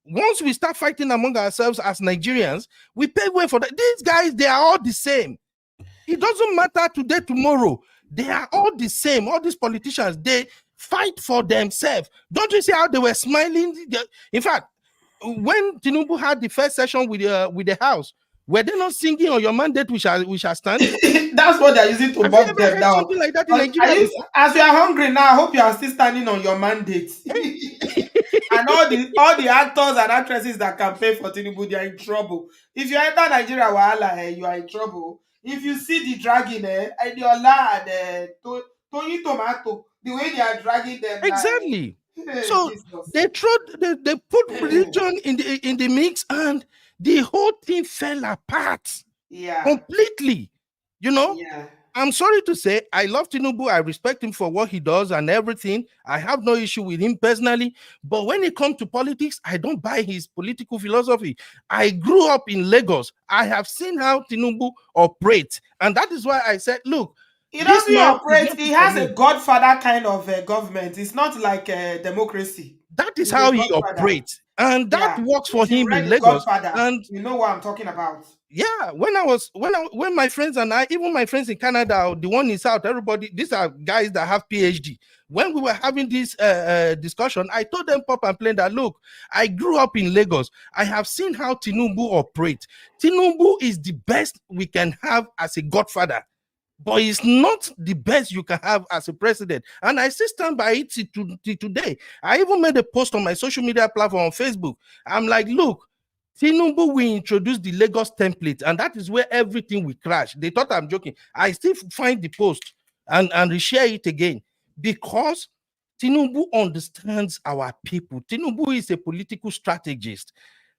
Once we start fighting among ourselves as Nigerians, we pave way for that. These guys, they are all the same. It doesn't matter today, tomorrow. They are all the same. All these politicians, they fight for themselves. Don't you see how they were smiling? In fact, when Tinubu had the first session with the House, were they not singing on your mandate we shall stand? That's what they're using to mock them now. Something like that in Nigeria? As you are hungry now, I hope you are still standing on your mandate. And all the actors and actresses that campaign for Tinubu, they are in trouble. If you enter Nigeria, wahala, you are in trouble. If you see the dragging, Adiola and Tony Tomato, the way they are dragging them, exactly. So they put religion in the mix, and the whole thing fell apart. Yeah, completely. You know. Yeah. I'm sorry to say, I love Tinubu. I respect him for what he does and everything. I have no issue with him personally. But when it comes to politics, I don't buy his political philosophy. I grew up in Lagos. I have seen how Tinubu operates. And that is why I said, look, he doesn't operate. He has a godfather kind of government. It's not like a democracy. That is how he operates. And that works for him in Lagos. And you know what I'm talking about. Yeah, when my friends and I, even my friends in Canada, the one in South, everybody, these are guys that have PhD. When we were having this discussion, I told them pop and plain that, look, I grew up in Lagos. I have seen how Tinubu operates. Tinubu is the best we can have as a godfather, but it's not the best you can have as a president. And I still stand by it today. I even made a post on my social media platform on Facebook. I'm like, look, Tinubu will introduce the Lagos template, and that is where everything will crash. They thought I'm joking. I still find the post and reshare it again, because Tinubu understands our people. Tinubu is a political strategist.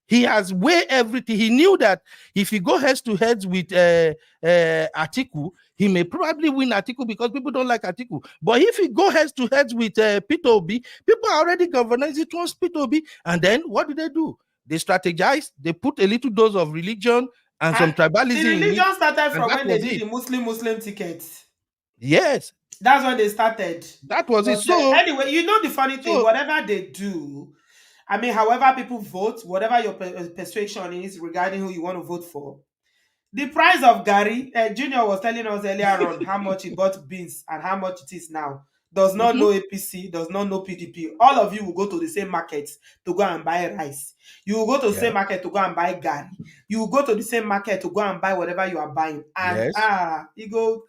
He has weighed everything. He knew that if he go heads to heads with Atiku, he may probably win Atiku because people don't like Atiku. But if he go heads to heads with Peter Obi, people are already galvanized towards Peter Obi. And then what do? They strategize, they put a little dose of religion and some tribalism. The religion started from when they did the Muslim tickets. Yes. That's when they started. That was it. So anyway, you know the funny thing, whatever they do, I mean, however people vote, whatever your persuasion is regarding who you want to vote for, the price of Gary, Junior was telling us earlier on how much he bought beans and how much it is now. Does not know APC, does not know PDP. All of you will go to the same market to go and buy rice. You will go to the same market to go and buy Gary. You will go to the same market to go and buy whatever you are buying. And you go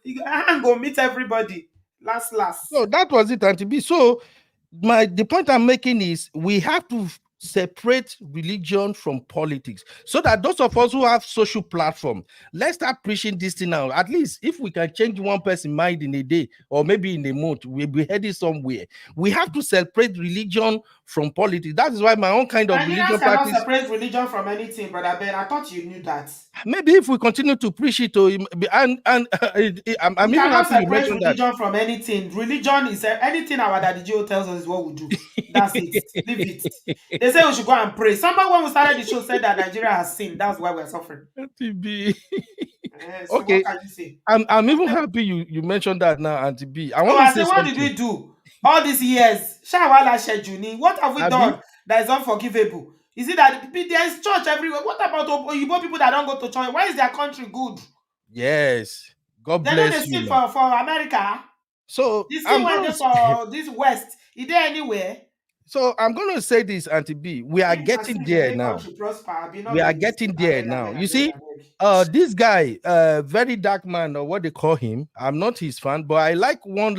meet everybody. Last. So that was it, Auntie B. So the point I'm making is we have to separate religion from politics, so that those of us who have social platform, let's start preaching this thing now. At least if we can change one person's mind in a day or maybe in a month, we'll be heading somewhere. We have to separate religion from politics. That is why my own kind of religion practice. Separate religion from anything, Brother Ben. I thought you knew that. Maybe if we continue to preach it, I'm even happy you mentioned that. Religion from anything. Religion is anything our Daddy Joe tells us is what we do. That's it. Leave it. They say we should go and pray. Somebody when we started the show said that Nigeria has sinned. That's why we're suffering. So okay. What can you say? I'm even happy you mentioned that now, Auntie B. I want to say what did we do all these years? What have we done that is unforgivable? Is it that there is church everywhere? What about Oyibo people that don't go to church? Why is their country good? Yes. God bless you. They don't for America. So this thing went just for this West. Is there anywhere? So I'm going to say this, Auntie B. We are getting there now. We are getting there now. You see, this guy, very dark man, or what they call him. I'm not his fan, but I like one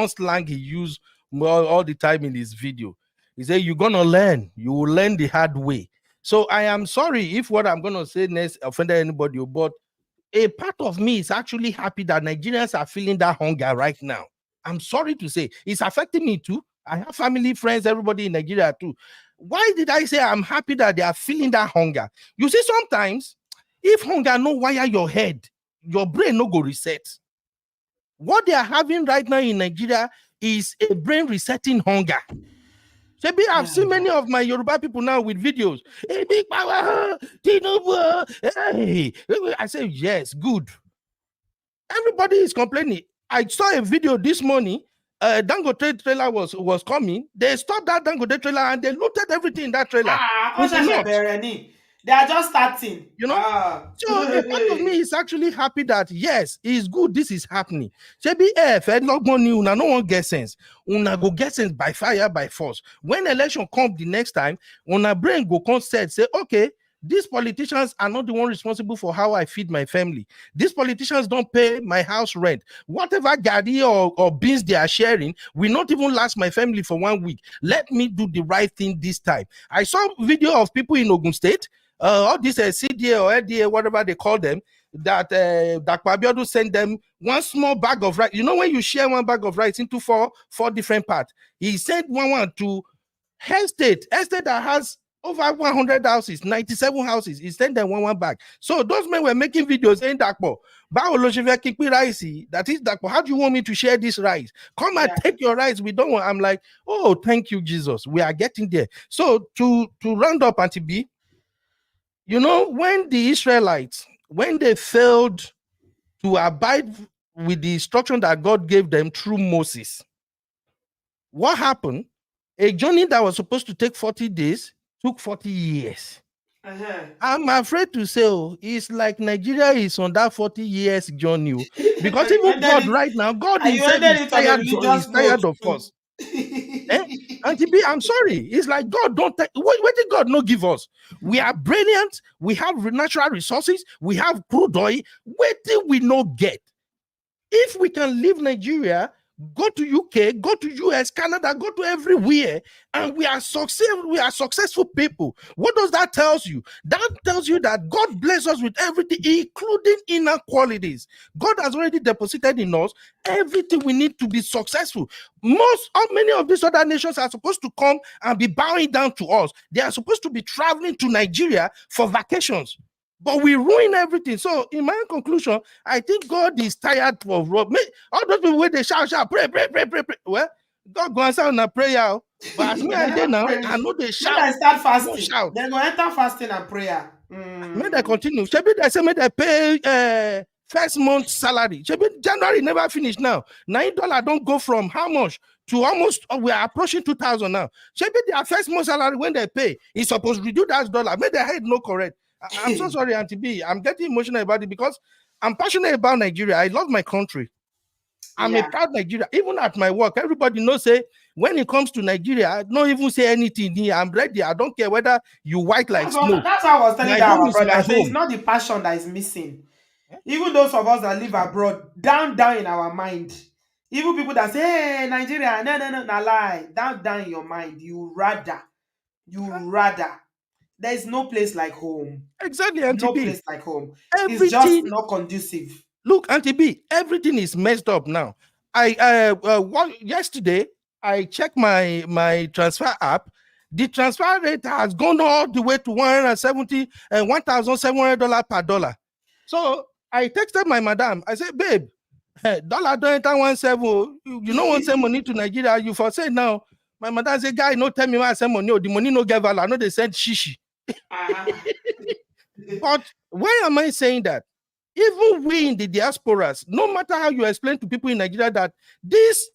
slang he used all the time in his video. He said, "You're gonna learn. You will learn the hard way." So I am sorry if what I'm gonna say next offended anybody, but a part of me is actually happy that Nigerians are feeling that hunger right now. I'm sorry to say it's affecting me too. I have family, friends, everybody in Nigeria too. Why did I say I'm happy that they are feeling that hunger? You see, sometimes if hunger no wire your head, your brain no go reset. What they are having right now in Nigeria is a brain resetting hunger. Maybe I've seen many of my Yoruba people now with videos. Hey, big power, hey. I say, yes, good. Everybody is complaining. I saw a video this morning. Dangote trailer was coming. They stopped that Dangote trailer and they looted everything in that trailer. They are just starting. You know, so a part of me is actually happy that yes, it's good. This is happening. Maybe if no money, una no one get sense. Una go get sense by fire, by force. When election come the next time, una brain go concept say, okay, these politicians are not the one responsible for how I feed my family. These politicians don't pay my house rent. Whatever gari or beans they are sharing will not even last my family for 1 week. Let me do the right thing this time. I saw video of people in Ogun State. All this CDA or LDA, whatever they call them, that Abiodun sent them one small bag of rice. You know, when you share one bag of rice into four different parts, he sent one to estate that has over 100 houses, 97 houses. He sent them one bag. So those men were making videos saying, Dakpo, that is Dakpo, how do you want me to share this rice? Come and take your rice. We don't want. I'm like, oh, thank you, Jesus. We are getting there. So to round up, Auntie B, you know, when the Israelites, when they failed to abide with the instruction that God gave them through Moses, what happened? A journey that was supposed to take 40 days took 40 years. I'm afraid to say, it's like Nigeria is on that 40 years journey. Because even God right now, God himself is tired of us. Auntie B, I'm sorry. It's like God don't take. What did God not give us? We are brilliant. We have natural resources. We have crude oil. What did we not get? If we can leave Nigeria, go to UK, go to US, Canada, go to everywhere, and we are successful people. What does that tell you? That tells you that God bless us with everything, including inner qualities. God has already deposited in us everything we need to be successful. Many of these other nations are supposed to come and be bowing down to us. They are supposed to be traveling to Nigeria for vacations. But we ruin everything. So, in my conclusion, I think God is tired of all those people where they shout, pray. Well, God go answer on a prayer. But as me I did now, I know they shout. When I start fasting, they go enter fasting and prayer. May they continue. Maybe they say may they pay first month salary. Maybe January never finished now. $9 don't go from how much to almost we are approaching 2,000 now. Maybe their first month salary when they pay is supposed to reduce that dollar. May their head no correct. I'm so sorry, Auntie B. I'm getting emotional about it because I'm passionate about Nigeria. I love my country. I'm a proud Nigerian. Even at my work, everybody knows, say, when it comes to Nigeria, I don't even say anything here. I'm ready. I don't care whether you white like snow. That's how I was telling that our brother. It's not the passion that is missing. Even those of us that live abroad, down in our mind. Even people that say, hey, Nigeria, no, lie. Down in your mind. You rather. There is no place like home. Exactly, Auntie No B. place like home. It's just not conducive. Look, Auntie B, everything is messed up now. Yesterday I checked my transfer app. The transfer rate has gone all the way to $1,700 per dollar. So I texted my madam. I said, babe, dollar don't enter 17. You know want send money to Nigeria. You for say now. My madam said, guy, no tell me why I send money. The money no get value. I know they send shishi. But why am I saying that? Even we in the diasporas, no matter how you explain to people in Nigeria that this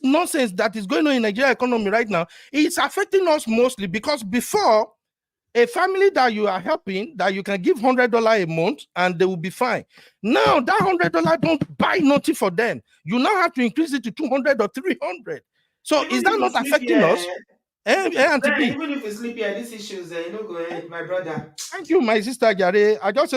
nonsense that is going on in Nigeria economy right now, it's affecting us mostly because before, a family that you are helping, that you can give $100 a month and they will be fine. Now that $100 don't buy nothing for them. You now have to increase it to 200 or 300. So Even is that not affecting us? Even if you sleep here, these issues, go ahead, my brother. Thank you, my sister Jare. I just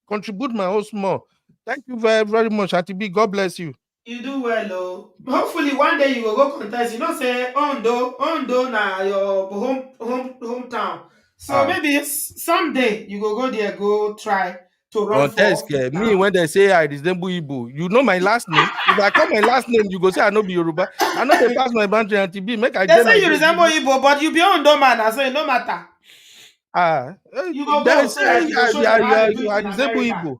contribute my own small. Thank you very, very much, Auntie B. God bless you. You do well, though. Hopefully, one day you will go contest. You know, say Ondo na your hometown. So maybe someday you go there, go try to run contest. Me when they say I resemble Igbo, you know my last name. If I call my last name, you go say I know be Yoruba. I know they pass my boundary, Auntie B. They say you resemble Igbo, but you be Ondo man, so it no matter. You go say you are resemble Igbo.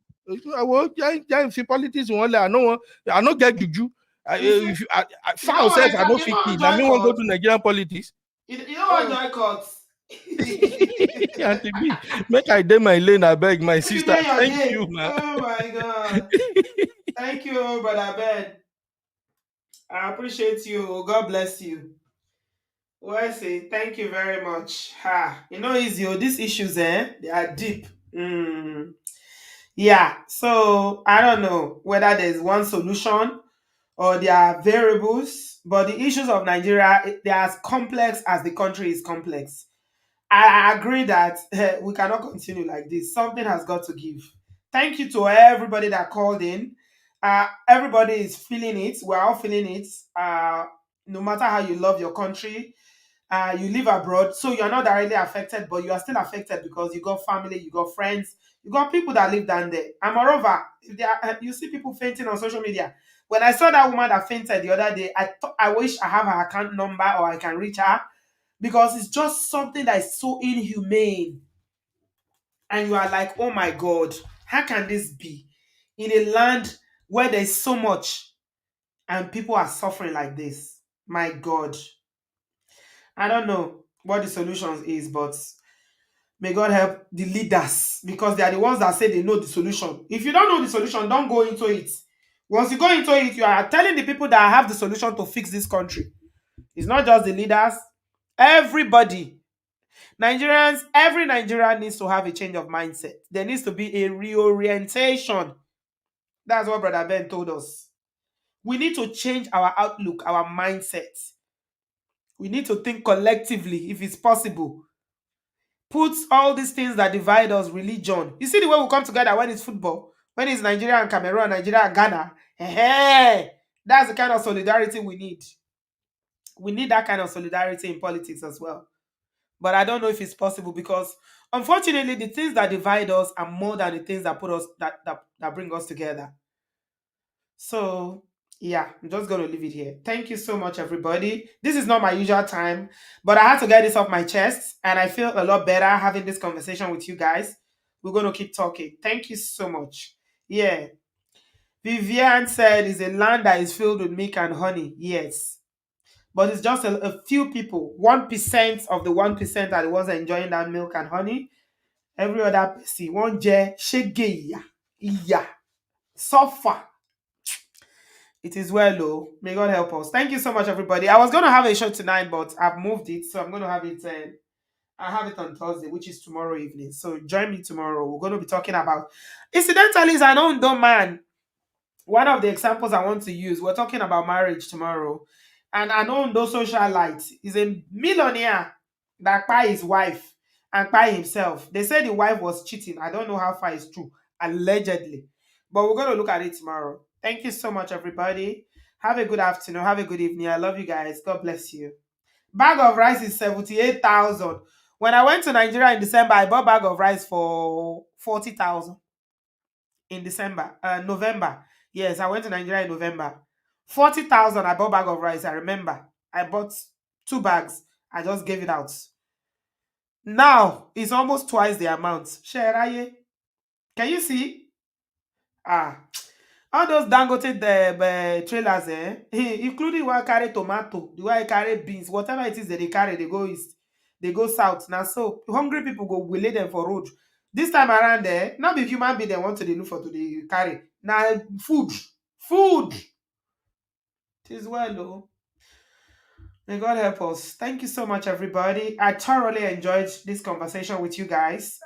I will join politics one. I know get juju. If you, know foul self, what? I don't You fit know kill. I joy mean, want go court. to Nigerian politics. You know what joy court? Auntie B, make I dey my lane. I beg my Make you sister. day your Thank you, day. man. Oh my God. Thank you, brother Ben. I appreciate you. God bless you. Well, I say thank you very much. You know, easy. These issues, they are deep. Yeah. So I don't know whether there's one solution or there are variables, but the issues of Nigeria, they're as complex as the country is complex. I agree that we cannot continue like this. Something has got to give. Thank you to everybody that called in. Everybody is feeling it. We're all feeling it. No matter how you love your country, you live abroad, so you're not directly affected, but you are still affected because you got family, you got friends, you got people that live down there. And moreover, if you see people fainting on social media. When I saw that woman that fainted the other day, I thought I wish I have her account number or I can reach her because it's just something that is so inhumane. And you are like, oh my God, how can this be? In a land where there's so much and people are suffering like this. My God. I don't know what the solution is, but may God help the leaders because they are the ones that say they know the solution. If you don't know the solution, don't go into it. Once you go into it, you are telling the people that have the solution to fix this country. It's not just the leaders, everybody. Nigerians, every Nigerian needs to have a change of mindset. There needs to be a reorientation. That's what Brother Ben told us. We need to change our outlook, our mindset. We need to think collectively if it's possible. Put all these things that divide us, religion. You see the way we come together when it's football, when it's Nigeria and Cameroon, Nigeria and Ghana. Hey, that's the kind of solidarity we need. We need that kind of solidarity in politics as well. But I don't know if it's possible because unfortunately the things that divide us are more than the things that put us that bring us together. So yeah, I'm just gonna leave it here. Thank you so much, everybody. This is not my usual time, but I had to get this off my chest, and I feel a lot better having this conversation with you guys. We're gonna keep talking. Thank you so much. Yeah. Vivian said it's a land that is filled with milk and honey. Yes. But it's just a few people. 1% of the 1% are the ones enjoying that milk and honey. Every other person, one je, shege, yeah, suffer. It is well, though. May God help us. Thank you so much, everybody. I was going to have a show tonight, but I've moved it, so I'm going to have it. I have it on Thursday, which is tomorrow evening. So join me tomorrow. We're going to be talking about. Incidentally, is an unknown man. One of the examples I want to use. We're talking about marriage tomorrow, and an unknown socialite is a millionaire that by his wife and by himself. They say the wife was cheating. I don't know how far it's true, allegedly, but we're going to look at it tomorrow. Thank you so much, everybody. Have a good afternoon. Have a good evening. I love you guys. God bless you. Bag of rice is 78,000. When I went to Nigeria in December, I bought bag of rice for 40,000 in December, November. Yes, I went to Nigeria in November. 40,000, I bought bag of rice. I remember. I bought 2 bags. I just gave it out. Now, it's almost twice the amount. Sheraye. Can you see? All those Dangote trailers, including one carry tomato, the one carry beans, whatever it is that they carry, they go east, they go south. Now, so hungry people go lay them for road. This time around there, not be human being they want to look for to the carry. Now, food. It is well, though. May God help us. Thank you so much, everybody. I thoroughly enjoyed this conversation with you guys.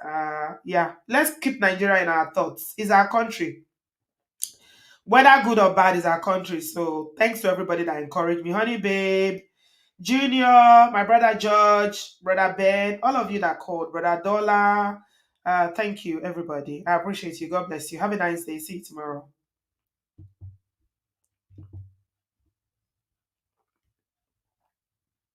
Yeah, let's keep Nigeria in our thoughts. It's our country. Whether good or bad is our country. So thanks to everybody that encouraged me. Honey Babe, Junior, my brother George, brother Ben, all of you that called, brother Dollar. Thank you, everybody. I appreciate you. God bless you. Have a nice day. See you tomorrow.